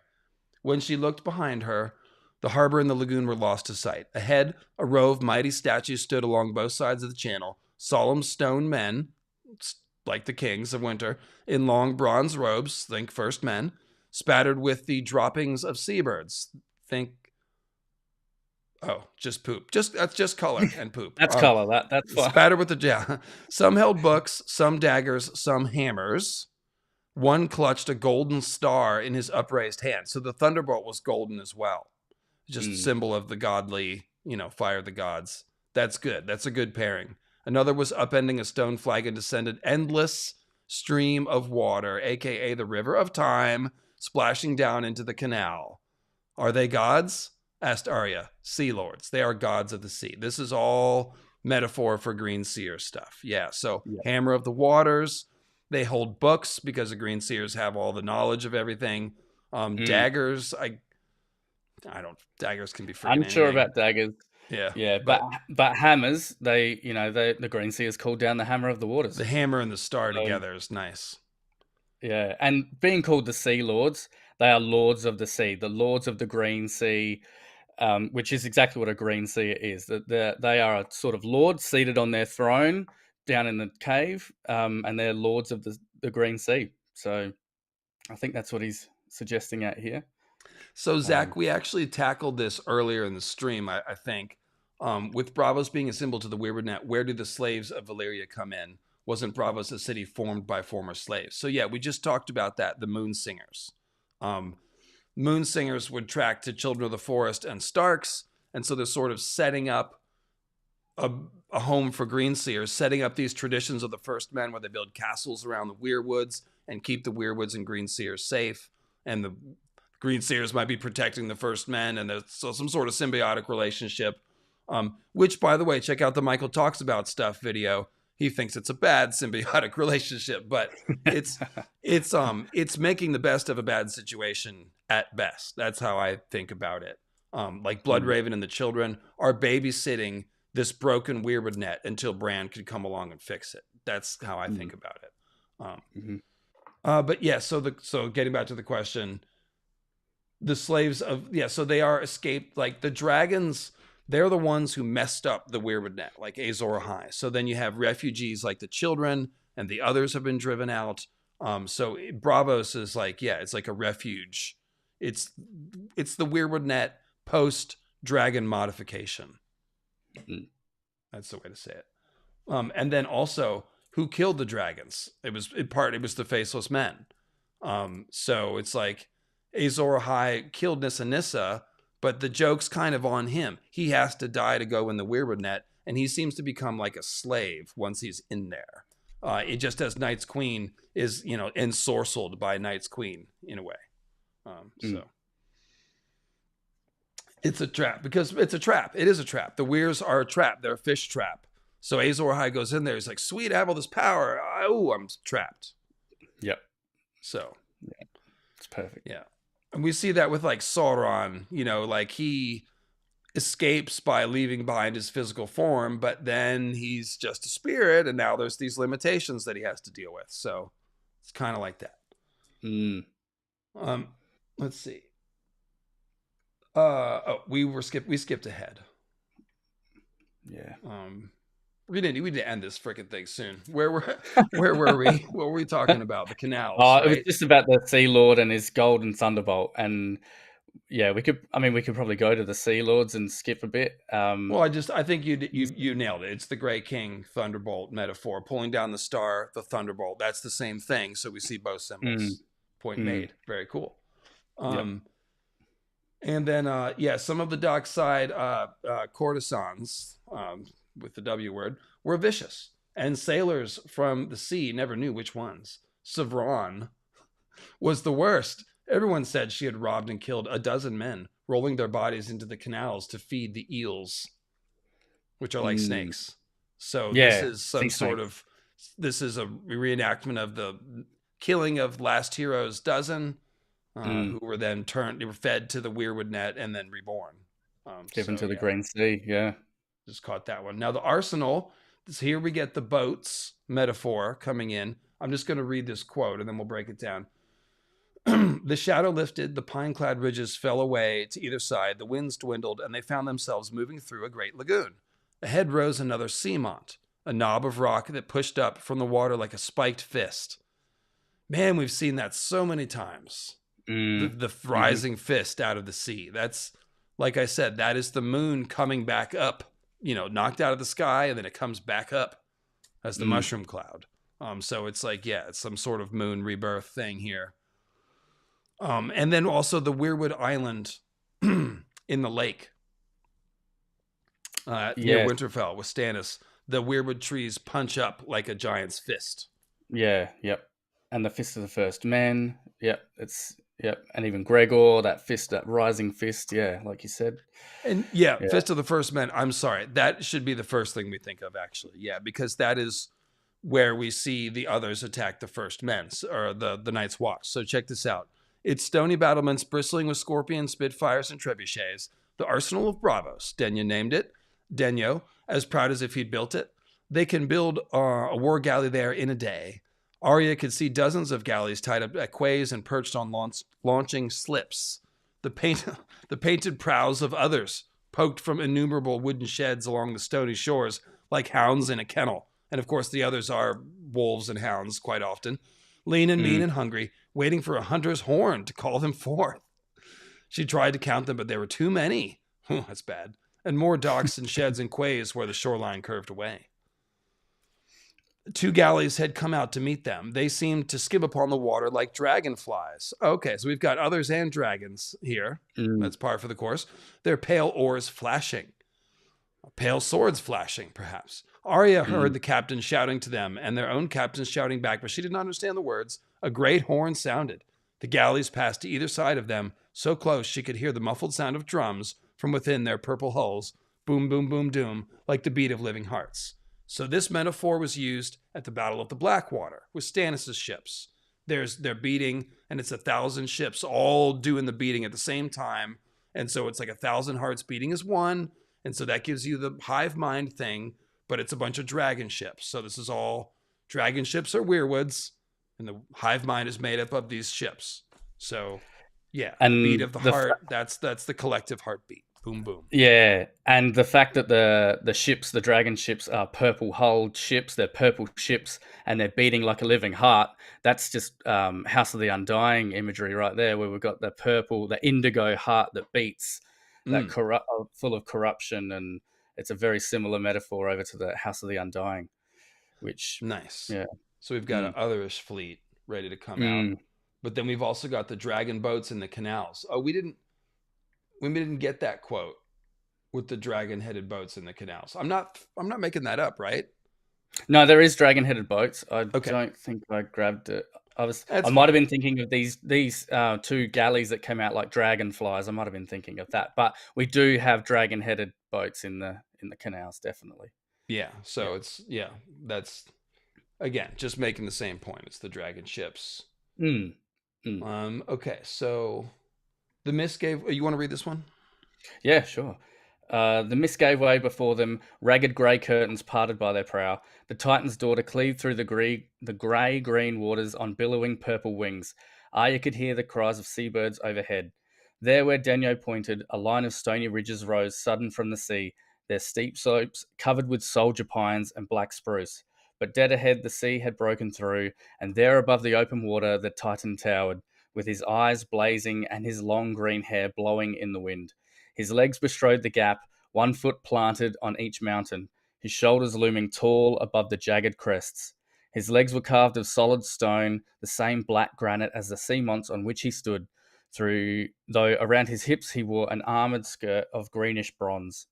When she looked behind her, the harbor and the lagoon were lost to sight. Ahead, a row of mighty statues stood along both sides of the channel, solemn stone men, like the kings of winter, in long bronze robes, think first men, spattered with the droppings of seabirds, think just poop. That's just color and poop. That's color. That's fine. Spattered with some held books, some daggers, some hammers. One clutched a golden star in his upraised hand. So the thunderbolt was golden as well. Just a symbol of the godly, fire of the gods. That's good. That's a good pairing. Another was upending a stone flag and descended endless stream of water, aka the river of time, splashing down into the canal. Are they gods? Asked Arya. Sea lords. They are gods of the sea. This is all metaphor for green seer stuff. Yeah. So hammer of the waters. They hold books because the green seers have all the knowledge of everything. Daggers. Daggers can be freaking unsure anything. about daggers. Yeah, but hammers, the green seers called down the hammer of the waters. The hammer and the star together is nice. Yeah, and being called the Sea Lords, they are lords of the sea, the lords of the green sea, which is exactly what a green seer is. They are a sort of lord seated on their throne down in the cave, and they're lords of the green sea. So I think that's what he's suggesting out here. So Zach, we actually tackled this earlier in the stream, I think. With Braavos being a symbol to the weirwood net, where do the slaves of Valyria come in? Wasn't Braavos a city formed by former slaves? So yeah, we just talked about that, the moon singers. Moon singers would track to Children of the Forest and Starks, and so they're sort of setting up a home for green seers, setting up these traditions of the first men where they build castles around the weirwoods and keep the weirwoods and green seers safe, and the green seers might be protecting the first men, and there's some sort of symbiotic relationship, which, by the way, check out the Michael Talks About Stuff video. He thinks it's a bad symbiotic relationship, but it's making the best of a bad situation at best. That's how I think about it. Like Bloodraven and the children are babysitting this broken weirwood net until Bran could come along and fix it. That's how I think about it. But yeah, so getting back to the question, the slaves of so they are escaped, like the dragons. They're the ones who messed up the weirwood net, like Azor Ahai. So then you have refugees like the children, and the others have been driven out. So Braavos is like, it's like a refuge. It's the weirwood net, post dragon modification. Mm. That's the way to say it. And then also, who killed the dragons? It was the Faceless Men. So it's like Azor Ahai killed Nissa, but the joke's kind of on him. He has to die to go in the weirwood net, and he seems to become like a slave once he's in there. It just as Night's Queen is, ensorcelled by Night's Queen in a way. So it's a trap because it's a trap. It is a trap. The weirs are a trap. They're a fish trap. So Azor Ahai goes in there. He's like, sweet, I have all this power. Oh, I'm trapped. Yep. So yeah, it's perfect. Yeah. And we see that with like Sauron, like he escapes by leaving behind his physical form, but then he's just a spirit, and now there's these limitations that he has to deal with. So it's kind of like that. Let's see. We skipped ahead. Yeah. We need to end this freaking thing soon. Where were we? What were we talking about? The canals. Right? It was just about the Sea Lord and his golden Thunderbolt, and yeah, we could probably go to the Sea Lords and skip a bit. Well, I think you nailed it. It's the Great King Thunderbolt metaphor, pulling down the star, the Thunderbolt. That's the same thing. So we see both symbols. Point made. Very cool. And then some of the dock side courtesans, with the W word, were vicious, and sailors from the sea never knew which ones. Savron was the worst. Everyone said she had robbed and killed a dozen men, rolling their bodies into the canals to feed the eels, which are like snakes. So this is this is a reenactment of the killing of last hero's dozen, who were then they were fed to the weirwood net and then reborn. Given to the Green Sea, yeah. Just caught that one. Now the arsenal, here we get the boats metaphor coming in. I'm just going to read this quote and then we'll break it down. The shadow lifted, the pine-clad ridges fell away to either side, the winds dwindled, and they found themselves moving through a great lagoon. Ahead rose another seamont, a knob of rock that pushed up from the water like a spiked fist. Man, we've seen that so many times. The rising fist out of the sea. That's, like I said, that is the moon coming back up. Knocked out of the sky, and then it comes back up as the mushroom cloud. So it's like, it's some sort of moon rebirth thing here. And then also the Weirwood Island in the lake near Winterfell with Stannis. The Weirwood trees punch up like a giant's fist. Yeah, yep. And the Fist of the First Men. Yep, and even Gregor, that fist, that rising fist, like you said. And Fist of the First Men, I'm sorry, that should be the first thing we think of, actually. Yeah, because that is where we see the others attack the first men, or the Night's Watch. So check this out. It's stony battlements bristling with scorpions, spitfires, and trebuchets. The arsenal of Braavos, Denyo named it. Denyo, as proud as if he'd built it. They can build a war galley there in a day. Arya could see dozens of galleys tied up at quays and perched on launching slips. The painted prows of others poked from innumerable wooden sheds along the stony shores like hounds in a kennel. And of course the others are wolves and hounds quite often. Lean and mean and hungry, waiting for a hunter's horn to call them forth. She tried to count them, but there were too many. That's bad. And more docks and sheds and quays where the shoreline curved away. 2 galleys had come out to meet them. They seemed to skim upon the water like dragonflies. Okay, so we've got others and dragons here. That's par for the course. Their pale oars flashing. Pale swords flashing, perhaps. Arya heard the captain shouting to them and their own captains shouting back, but she did not understand the words. A great horn sounded. The galleys passed to either side of them, so close she could hear the muffled sound of drums from within their purple hulls. Boom, boom, boom, doom, like the beat of living hearts. So this metaphor was used at the Battle of the Blackwater with Stannis' ships. They're beating, and it's 1,000 ships all doing the beating at the same time. And so it's like 1,000 hearts beating as one. And so that gives you the hive mind thing, but it's a bunch of dragon ships. So this is all dragon ships or weirwoods, and the hive mind is made up of these ships. So and the beat of the heart, that's the collective heartbeat. Boom, boom. Yeah, and the fact that the ships, the dragon ships, are purple-hulled ships, they're purple ships, and they're beating like a living heart, that's just House of the Undying imagery right there, where we've got the purple, the indigo heart that beats, Mm, full of corruption, and it's a very similar metaphor over to the House of the Undying, which, nice. yeah, So we've got an mm, otherish fleet ready to come out, mm. but then we've also got the dragon boats in the canals. Oh, we didn't get that quote with the dragon-headed boats in the canals. I'm not making that up, right? No, there is dragon-headed boats. I Okay, don't think I grabbed it. I that's might have fine. been thinking of these two galleys that came out like dragonflies. I might have been thinking of that, but we do have dragon-headed boats in the canals, definitely. Yeah, Yeah. so that's again just making the same point. It's the dragon ships. Mm, mm. Okay, so the mist gave. You want to read this one? Yeah, sure. The mist gave way before them, ragged grey curtains parted by their prow. The Titan's daughter cleaved through the grey-green waters on billowing purple wings. Arya could hear the cries of seabirds overhead. There where Denyo pointed, a line of stony ridges rose sudden from the sea, their steep slopes covered with soldier pines and black spruce. But dead ahead the sea had broken through, and there above the open water the Titan towered, with his eyes blazing and his long green hair blowing in the wind. His legs bestrode the gap, one foot planted on each mountain, his shoulders looming tall above the jagged crests. His legs were carved of solid stone, the same black granite as the sea mounts on which he stood, though around his hips he wore an armoured skirt of greenish bronze.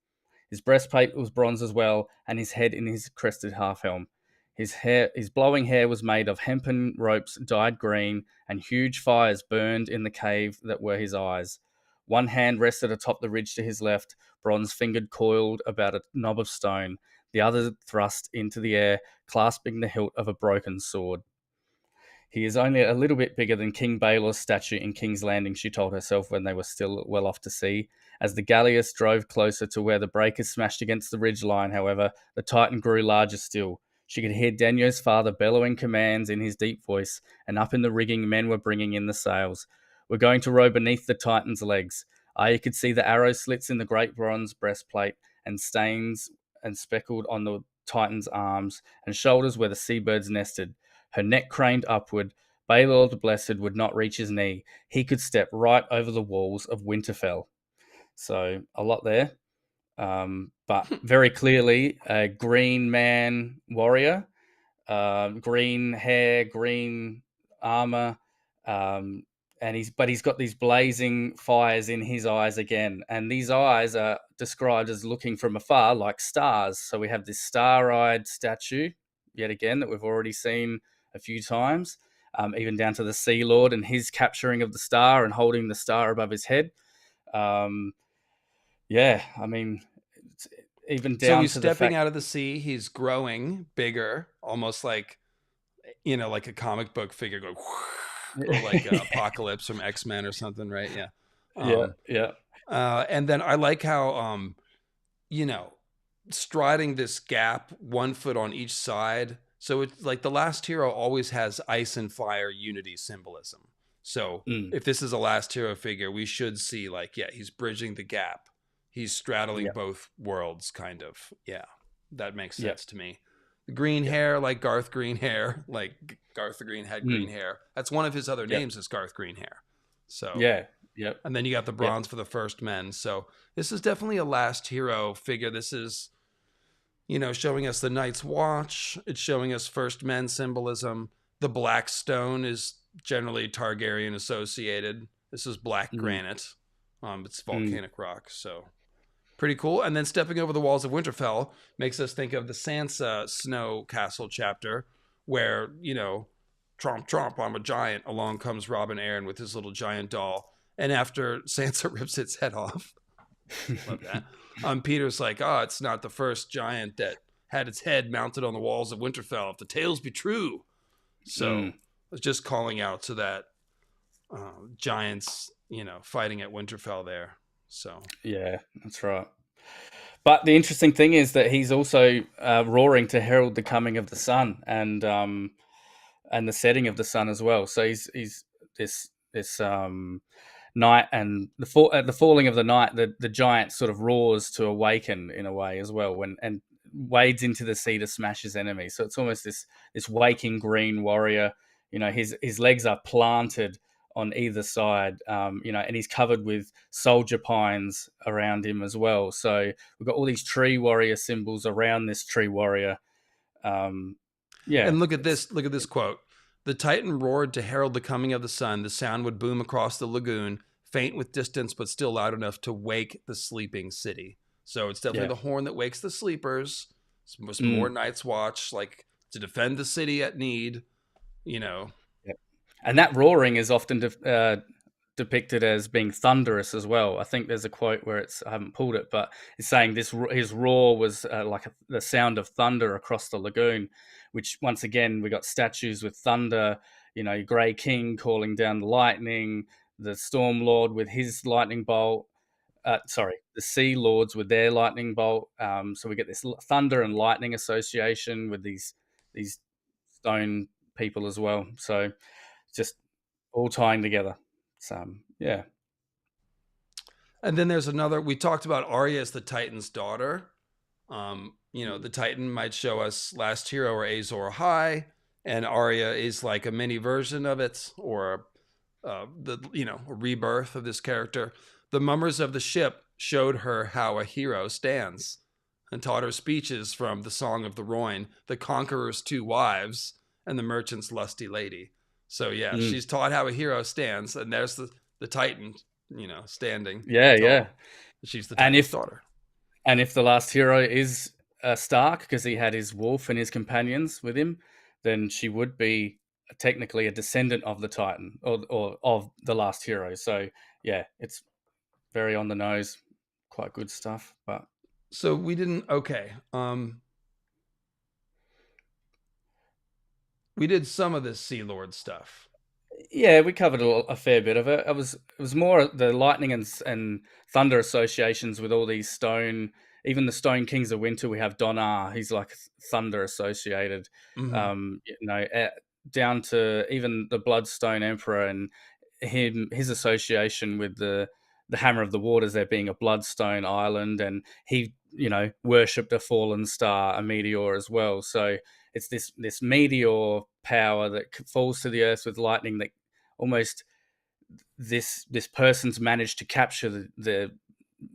His breastplate was bronze as well, and his head in his crested half helm. His blowing hair was made of hempen ropes dyed green, and huge fires burned in the cave that were his eyes. One hand rested atop the ridge to his left, bronze fingered coiled about a knob of stone, the other thrust into the air, clasping the hilt of a broken sword. He is only a little bit bigger than King Baelor's statue in King's Landing, she told herself when they were still well off to sea. As the galleass drove closer to where the breakers smashed against the ridge line, however, the Titan grew larger still. She could hear Denyo's father bellowing commands in his deep voice, and up in the rigging men were bringing in the sails. We're going to row beneath the Titan's legs. Arya could see the arrow slits in the great bronze breastplate and stains and speckled on the Titan's arms and shoulders where the seabirds nested. Her neck craned upward. Baelor the Blessed would not reach his knee. He could step right over the walls of Winterfell. So a lot there, but very clearly a green man warrior, green hair, green armor, um, and he's got these blazing fires in his eyes again, and these eyes are described as looking from afar like stars. So we have this star-eyed statue yet again that we've already seen a few times, even down to the Sea Lord and his capturing of the star and holding the star above his head. Um, yeah, I mean, even So down he's to the stepping fact. out of the sea. He's growing bigger, almost like like a comic book figure going, or like Apocalypse from X-Men or something, right? Yeah. Yeah, Um, yeah. and then I like how you know, striding this gap, 1 foot on each side. So it's like the last hero always has ice and fire unity symbolism. So Mm, if this is a last hero figure, we should see like, yeah, he's bridging the gap. He's straddling yeah, both worlds, kind of. Yeah, that makes yeah, sense to me. The green yeah. hair, like Garth Green hair, like Garth the Green had green Mm, hair. That's one of his other yeah, names is Garth Green hair. So yeah, yeah, and then you got the yeah. bronze for the first men. So this is definitely a last hero figure. This is, showing us the Night's Watch. It's showing us first men symbolism. The black stone is generally Targaryen associated. This is black Mm, granite. It's mm, volcanic rock. So pretty cool. And then stepping over the walls of Winterfell makes us think of the Sansa Snow Castle chapter, where tromp tromp, I'm a giant. Along comes Robin Aaron with his little giant doll, and after Sansa rips its head off, love that. Peter's like, it's not the first giant that had its head mounted on the walls of Winterfell. If the tales be true, so mm. it's just calling out to that giants, fighting at Winterfell there. So Yeah, that's right. But the interesting thing is that he's also roaring to herald the coming of the sun and the setting of the sun as well. So he's this night, and at the falling of the night, the giant sort of roars to awaken in a way as well, and wades into the sea to smash his enemy. So it's almost this waking green warrior. His legs are planted on either side, and he's covered with soldier pines around him as well. So we've got all these tree warrior symbols around this tree warrior. Yeah, And look at this. Look at this quote. The Titan roared to herald the coming of the sun. The sound would boom across the lagoon, faint with distance, but still loud enough to wake the sleeping city. So it's definitely yeah. the horn that wakes the sleepers. It's more Mm. Night's Watch, like to defend the city at need. You know, Yeah. And that roaring is often depicted as being thunderous as well. I think there's a quote where I haven't pulled it, but it's saying his roar was the sound of thunder across the lagoon, which once again, we got statues with thunder, Grey King calling down the lightning, the Storm Lord with his lightning bolt. The Sea Lords with their lightning bolt. So we get this thunder and lightning association with these stone people as well. So just all tying together. So yeah. and then there's another. We talked about Arya as the Titan's daughter. The Titan might show us Last Hero or Azor High, and Arya is like a mini version of it, or a rebirth of this character. The mummers of the ship showed her how a hero stands, and taught her speeches from the Song of the Rhoyne, the Conqueror's two wives, and the Merchant's lusty lady. So yeah, she's taught how a hero stands, and there's the Titan, standing. Yeah, tall. Yeah. She's the Titan's daughter. And if the last hero is Stark, because he had his wolf and his companions with him, then she would be technically a descendant of the Titan or of the last hero. So yeah, it's very on the nose, quite good stuff. But so we didn't. Okay, we did some of this Sea Lord stuff. yeah, we covered a fair bit of it. It was more the lightning and thunder associations with all these stone. Even the Stone Kings of Winter, we have Donar. He's like thunder associated. Down to even the Bloodstone Emperor and his association with the Hammer of the Waters, there being a bloodstone island, and he worshipped a fallen star, a meteor as well. So it's this meteor power that falls to the earth with lightning that almost this person's managed to capture the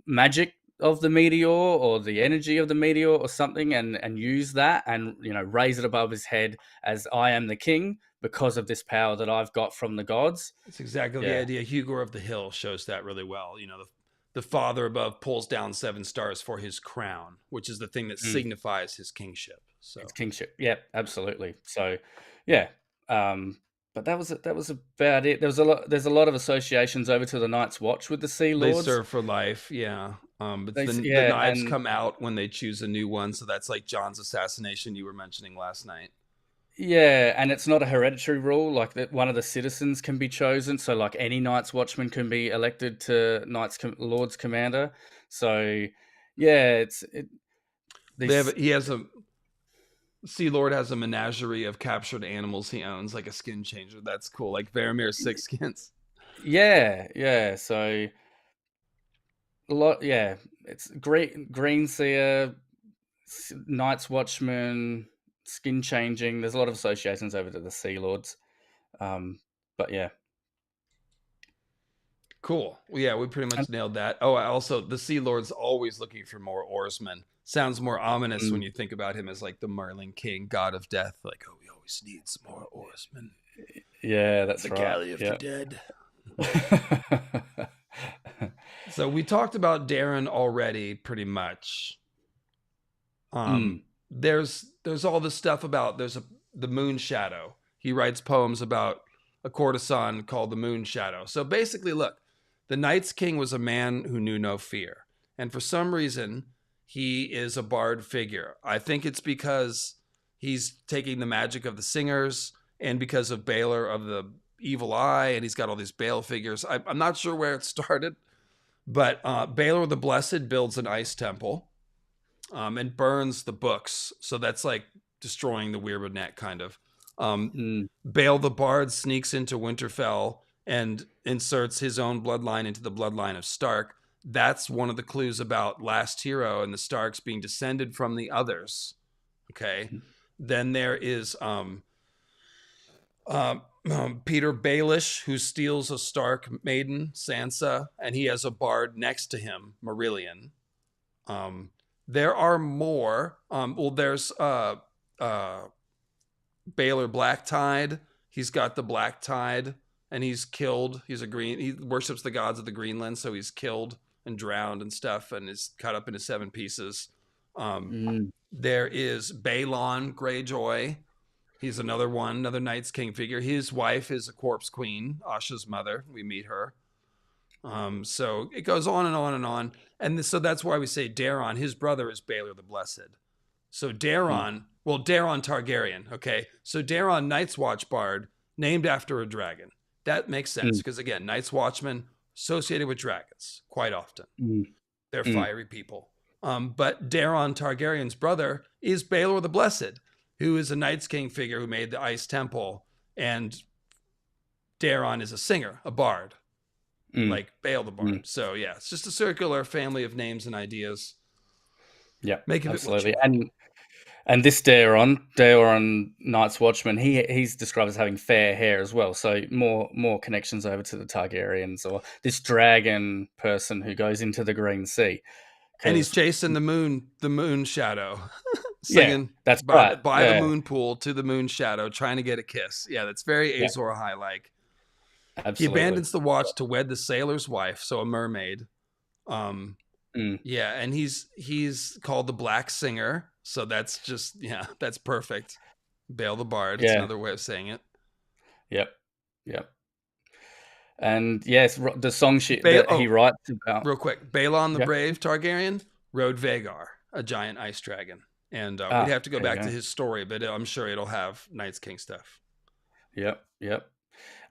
magic of the meteor or the energy of the meteor or something and use that and raise it above his head as I am the king because of this power that I've got from the gods. It's exactly the idea. Hugo of the Hill shows that really well. The father above pulls down 7 stars for his crown, which is the thing that signifies his kingship. So it's kingship. Yeah, absolutely. So yeah. But that was about it. There's a lot of associations over to the Night's Watch with the Sea Lords. They serve for life, yeah. But the knives come out when they choose a new one, so that's like Jon's assassination you were mentioning last night. Yeah, and it's not a hereditary rule. Like that, one of the citizens can be chosen. So, like any Night's Watchman can be elected to Lord's Commander. So, yeah, Sea Lord has a menagerie of captured animals he owns, like a skin changer. That's cool, like Varamir's 6 skins. Yeah. So, a lot. Yeah, it's Green Seer, Night's Watchman, skin changing. There's a lot of associations over to the Sea Lords. But yeah. Cool. Well, yeah, we pretty much nailed that. Oh, also, the Sea Lord's always looking for more oarsmen. Sounds more ominous when you think about him as like the Merlin King, god of death. Like, oh, we always need some more oarsmen. Yeah, that's the right. galley of the dead. So we talked about Darren already, pretty much. There's all this stuff about the Moon Shadow. He writes poems about a courtesan called the Moon Shadow. So basically, look, the Night's King was a man who knew no fear, and for some reason, he is a bard figure. I think it's because he's taking the magic of the singers, and because of Balor of the Evil Eye, and he's got all these Baal figures. I'm not sure where it started, but Balor the Blessed builds an ice temple and burns the books. So that's like destroying the weirwood net, kind of. Baal the Bard sneaks into Winterfell and inserts his own bloodline into the bloodline of Stark. That's one of the clues about Last Hero and the Starks being descended from the others. Okay. Then there is Peter Baelish, who steals a Stark maiden, Sansa, and he has a bard next to him, Marillion. There are more. Well, there's Baelor Blacktide. He's got the Black Tide, and he's killed. He worships the gods of the Greenland, so he's killed and drowned and stuff, and is cut up into 7 pieces. There is Balon Greyjoy. He's another Night's King figure. His wife is a corpse queen, Asha's mother. We meet her. So it goes on and on and on. And so that's why we say Daeron, his brother is Baelor the Blessed. So Daeron Targaryen, okay? So Daeron, Night's Watch Bard, named after a dragon. That makes sense because, again, Night's Watchmen associated with dragons quite often. They're fiery people. But Daeron Targaryen's brother is Baelor the Blessed, who is a Night's King figure who made the Ice Temple. And Daeron is a singer, a bard, like Bael the Bard. So, yeah, it's just a circular family of names and ideas. Yeah, make absolutely. And this Daeron Night's Watchman, he's described as having fair hair as well. So more connections over to the Targaryens, or this dragon person who goes into the Green Sea. And he's chasing the moon shadow, singing that's by the moon pool to the moon shadow, trying to get a kiss. Yeah, that's very Azor Ahai like. Absolutely. He abandons the watch to wed the sailor's wife, so a mermaid. Yeah, and he's called the Black Singer, so that's just that's perfect. Bael the Bard, it's another way of saying it. Yep. And yes, the song that he writes about. Real quick, Balon the Brave Targaryen rode Vhagar, a giant ice dragon, and we'd have to go back to his story, but I'm sure it'll have Night's King stuff. Yep.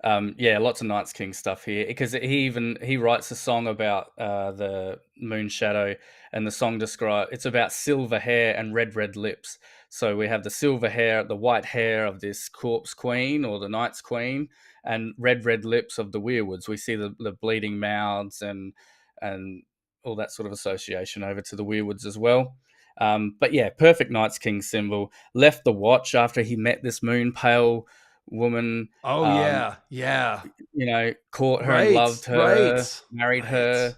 Lots of Night's King stuff here, because he writes a song about the moon shadow, and the song it's about silver hair and red lips. So we have the silver hair, the white hair of this corpse queen or the Night's Queen, and red lips of the weirwoods. We see the bleeding mouths and all that sort of association over to the weirwoods as well. But yeah, perfect Night's King symbol. Left the watch after he met this moon pale woman. Caught her and loved her, married her.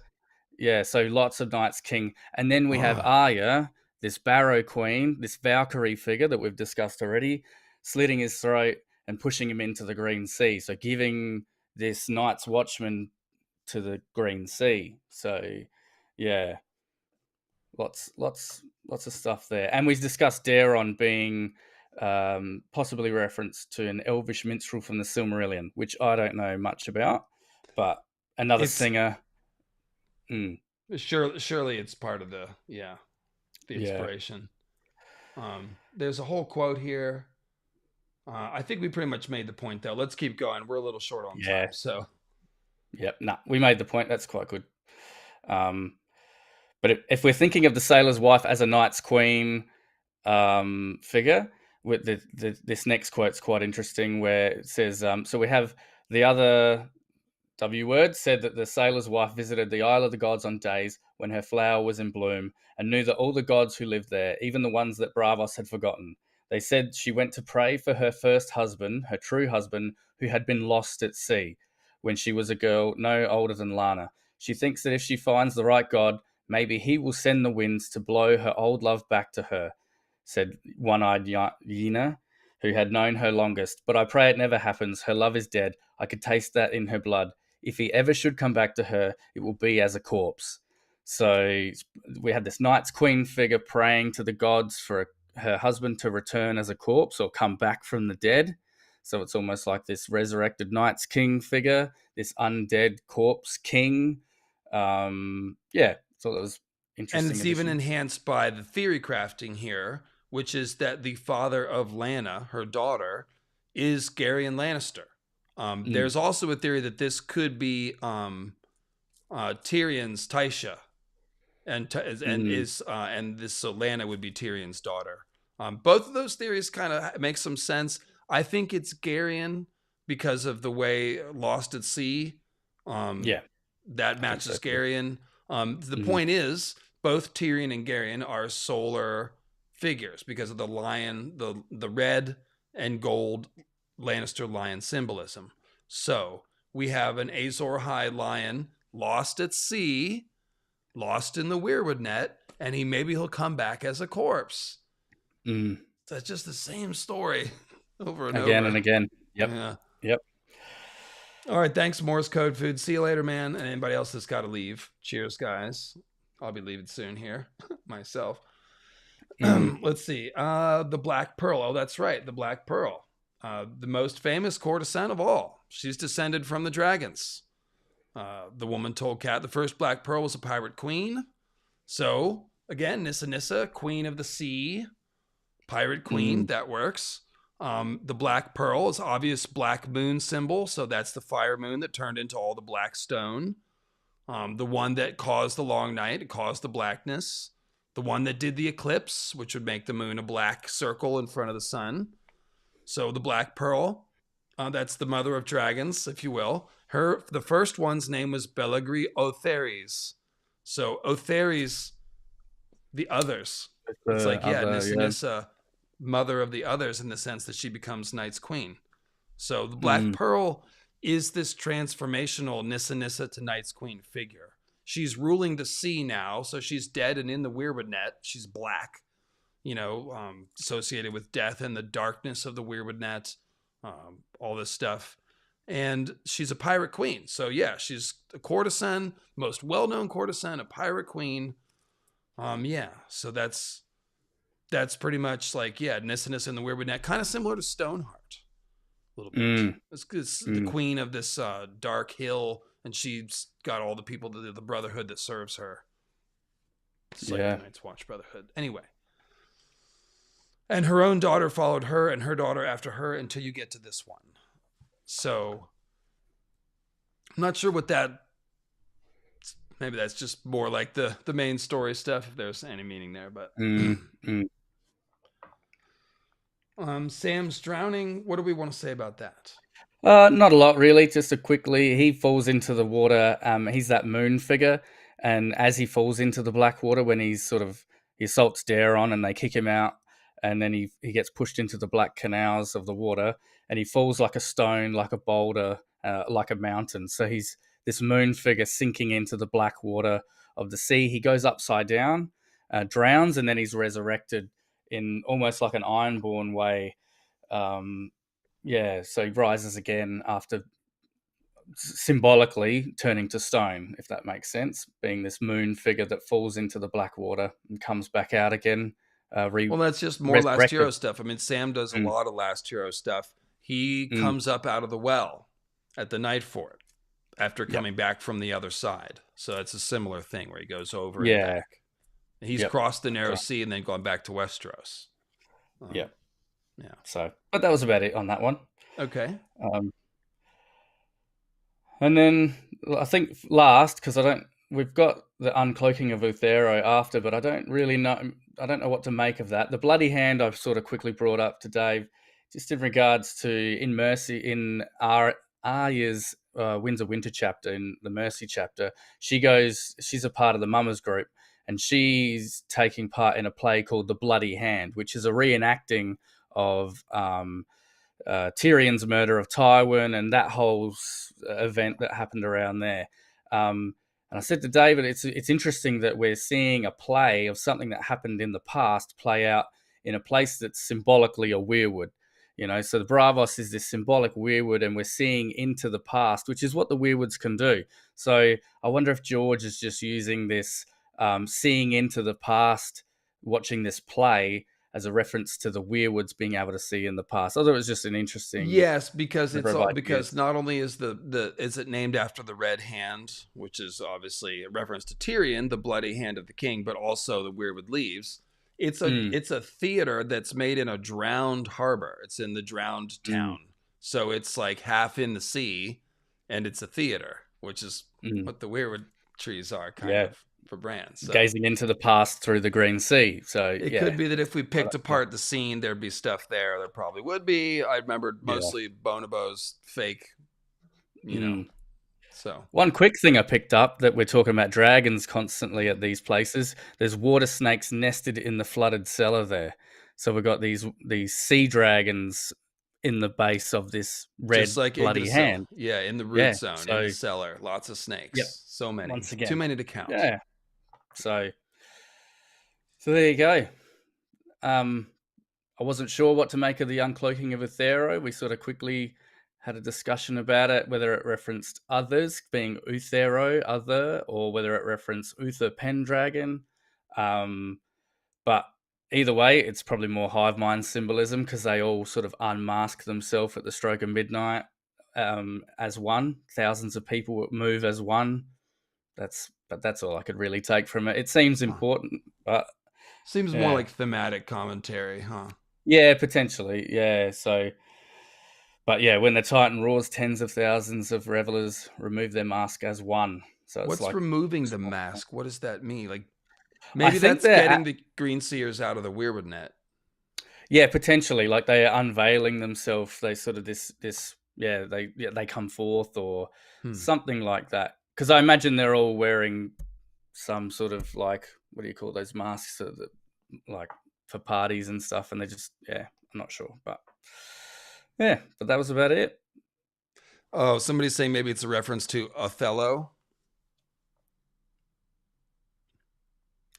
Yeah, so lots of Night's King. And then we have Arya, this Barrow Queen, this Valkyrie figure that we've discussed already, slitting his throat and pushing him into the Green Sea. So giving this Night's Watchman to the Green Sea. So yeah, lots of stuff there. And we've discussed Daeron being possibly reference to an elvish minstrel from the Silmarillion, which I don't know much about, but another singer. Surely it's part of the inspiration. There's a whole quote here. I think we pretty much made the point, though. Let's keep going. We're a little short on time, so. Yep, we made the point. That's quite good. But if we're thinking of the sailor's wife as a Night's Queen figure, with this next quote's quite interesting, where it says, so we have the other W word said that the sailor's wife visited the Isle of the Gods on days when her flower was in bloom, and knew that all the gods who lived there, even the ones that Braavos had forgotten. They said she went to pray for her first husband, her true husband, who had been lost at sea when she was a girl no older than Lana. She thinks that if she finds the right god, maybe he will send the winds to blow her old love back to her, said one-eyed Yena, who had known her longest. But I pray it never happens. Her love is dead. I could taste that in her blood. If he ever should come back to her, it will be as a corpse. So we have this Night's Queen figure praying to the gods for her husband to return as a corpse or come back from the dead. So it's almost like this resurrected Night's King figure, this undead corpse king. So that was interesting. And it's even enhanced by the theory crafting here, which is that the father of Lana, her daughter, is Garyon Lannister. There's also a theory that this could be Tyrion's Tysha, so Lana would be Tyrion's daughter. Both of those theories kind of make some sense. I think it's Garyon because of the way Lost at Sea. That matches Garyon. The point is, both Tyrion and Garyon are solar figures because of the lion, the red and gold Lannister lion symbolism. So we have an Azor High lion lost at sea, lost in the weirwood net, and he'll come back as a corpse. Mm. That's just the same story over and Again over. and again. Yep. Yeah. Yep. All right. Thanks, Morse Code Food. See you later, man. And anybody else that's got to leave. Cheers, guys. I'll be leaving soon here myself. Let's see. The Black Pearl. Oh, that's right. The Black Pearl. The most famous courtesan of all. She's descended from the dragons. The woman told Cat the first Black Pearl was a pirate queen. So, again, Nissa, queen of the sea. Pirate queen, that works. The Black Pearl is obvious black moon symbol. So that's the fire moon that turned into all the black stone. The one that caused the long night, it caused the blackness. The one that did the eclipse, which would make the moon a black circle in front of the sun. So the Black Pearl, that's the mother of dragons, if you will. The first one's name was Bellagree Othares. So Othares, the others. It's like, Nissa, mother of the others, in the sense that she becomes Night's Queen. So the Black Pearl is this transformational Nissa to Night's Queen figure. She's ruling the sea now, so she's dead and in the weirwood net. She's black, associated with death and the darkness of the weirwood net, all this stuff. And she's a pirate queen. So yeah, she's a courtesan, most well-known courtesan, a pirate queen. So that's pretty much like, Nissa in the weirwood net, kind of similar to Stoneheart a little bit. It's the queen of this dark hill, and she's got all the people, the brotherhood that serves her. It's like the Night's Watch Brotherhood. Anyway. And her own daughter followed her, and her daughter after her, until you get to this one. So, I'm not sure what that... Maybe that's just more like the main story stuff, if there's any meaning there. But Sam's drowning. What do we want to say about that? Not a lot, really. Just quickly, he falls into the water. He's that moon figure, and as he falls into the black water, when he assaults Daeron and they kick him out, and then he gets pushed into the black canals of the water, and he falls like a stone, like a boulder, like a mountain. So he's this moon figure sinking into the black water of the sea. He goes upside down, drowns, and then he's resurrected in almost like an Ironborn way. So he rises again after symbolically turning to stone, if that makes sense, being this moon figure that falls into the black water and comes back out again. Well, that's just more Last Hero stuff. I mean, Sam does a lot of Last Hero stuff. He comes up out of the well at the Night Fort after coming back from the other side. So it's a similar thing where he goes over and back. He's crossed the narrow sea and then gone back to Westeros. Yeah. So, but that was about it on that one. Okay. And then I think last, because we've got the uncloaking of Uthero after, but I don't know what to make of that. The bloody hand I've sort of quickly brought up to Dave, just in regards to in Arya's Winds of Winter chapter, in the Mercy chapter, she's a part of the Mummers group, and she's taking part in a play called The Bloody Hand, which is a reenacting of Tyrion's murder of Tywin and that whole event that happened around there. And I said to David, it's interesting that we're seeing a play of something that happened in the past play out in a place that's symbolically a weirwood. So the Braavos is this symbolic weirwood, and we're seeing into the past, which is what the weirwoods can do. So I wonder if George is just using this seeing into the past, watching this play, as a reference to the weirwoods being able to see in the past. I thought it was just an interesting... Yes, because because not only is is it named after the Red Hand, which is obviously a reference to Tyrion, the bloody hand of the king, but also the weirwood leaves. It's a theater that's made in a drowned harbor. It's in the drowned town. So it's like half in the sea, and it's a theater, which is what the weirwood trees are kind of for Bran. So gazing into the past through the Green Sea. So it could be that if we picked apart the scene, there'd be stuff there. There probably would be. I remembered mostly Bonobo's fake, So one quick thing I picked up, that we're talking about dragons constantly at these places. There's water snakes nested in the flooded cellar there. So we've got these sea dragons in the base of this red Just like bloody Yggdrasil. hand. Yeah, in the root Yeah. zone, in So the cellar. Lots of snakes. yep. So many. Once Too again. many to count. Yeah. So there you go. I wasn't sure what to make of the uncloaking of Uthero. We sort of quickly had a discussion about it, whether it referenced others being Uthero, other, or whether it referenced Uther Pendragon. But either way, it's probably more hive mind symbolism because they all sort of unmask themselves at the stroke of midnight as one. Thousands of people move as one. That's all I could really take from it. It seems important, but seems more like thematic commentary, huh? Yeah, potentially. Yeah. So, but yeah, when the Titan roars, tens of thousands of revelers remove their mask as one. So it's what's like removing the mask? What does that mean? Like I maybe think that's getting the green seers out of the weirwood net. Yeah, potentially. Like they are unveiling themselves. They sort of they come forth or something like that. Because I imagine they're all wearing some sort of like, what do you call those masks? Like for parties and stuff, and they just I'm not sure, but that was about it. Oh, somebody's saying maybe it's a reference to Othello.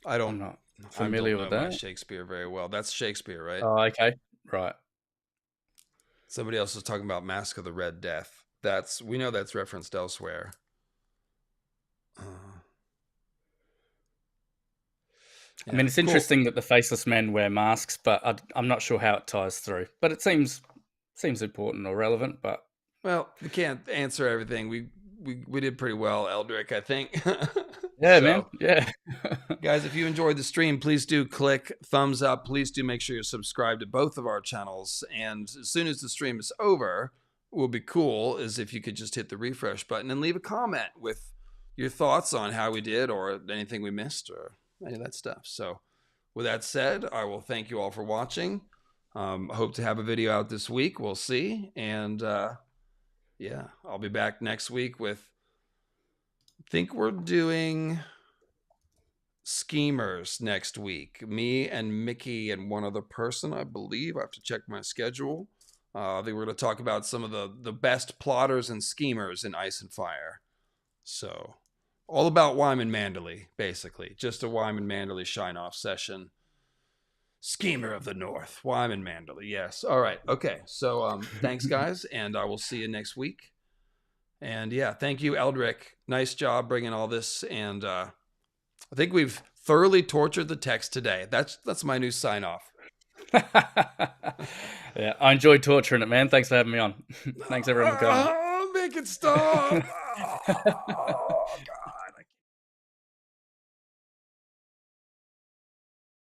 I'm not familiar with that. My Shakespeare very well. That's Shakespeare, right? Oh, okay, right. Somebody else was talking about Mask of the Red Death. We know that's referenced elsewhere. I mean, it's interesting that the Faceless Men wear masks, but I'm not sure how it ties through. But it seems important or relevant. But well, we can't answer everything. We did pretty well, Eldrick, I think. Yeah, man. Yeah. Guys, if you enjoyed the stream, please do click thumbs up. Please do make sure you're subscribed to both of our channels. And as soon as the stream is over, what will be cool is if you could just hit the refresh button and leave a comment with your thoughts on how we did or anything we missed or any of that stuff. So with that said, I will thank you all for watching. I hope to have a video out this week. We'll see. And I'll be back next week with, I think we're doing Schemers next week. Me and Mickey and one other person, I believe. I have to check my schedule. I think we're going to talk about some of the best plotters and schemers in Ice and Fire. So all about Wyman Manderley, basically. Just a Wyman Manderley shine-off session. Schemer of the North, Wyman Manderley. Yes. All right. Okay. So thanks, guys, and I will see you next week. And thank you, Eldrick. Nice job bringing all this. And I think we've thoroughly tortured the text today. That's my new sign-off. Yeah, I enjoyed torturing it, man. Thanks for having me on. Thanks, everyone, for coming. Make it stop.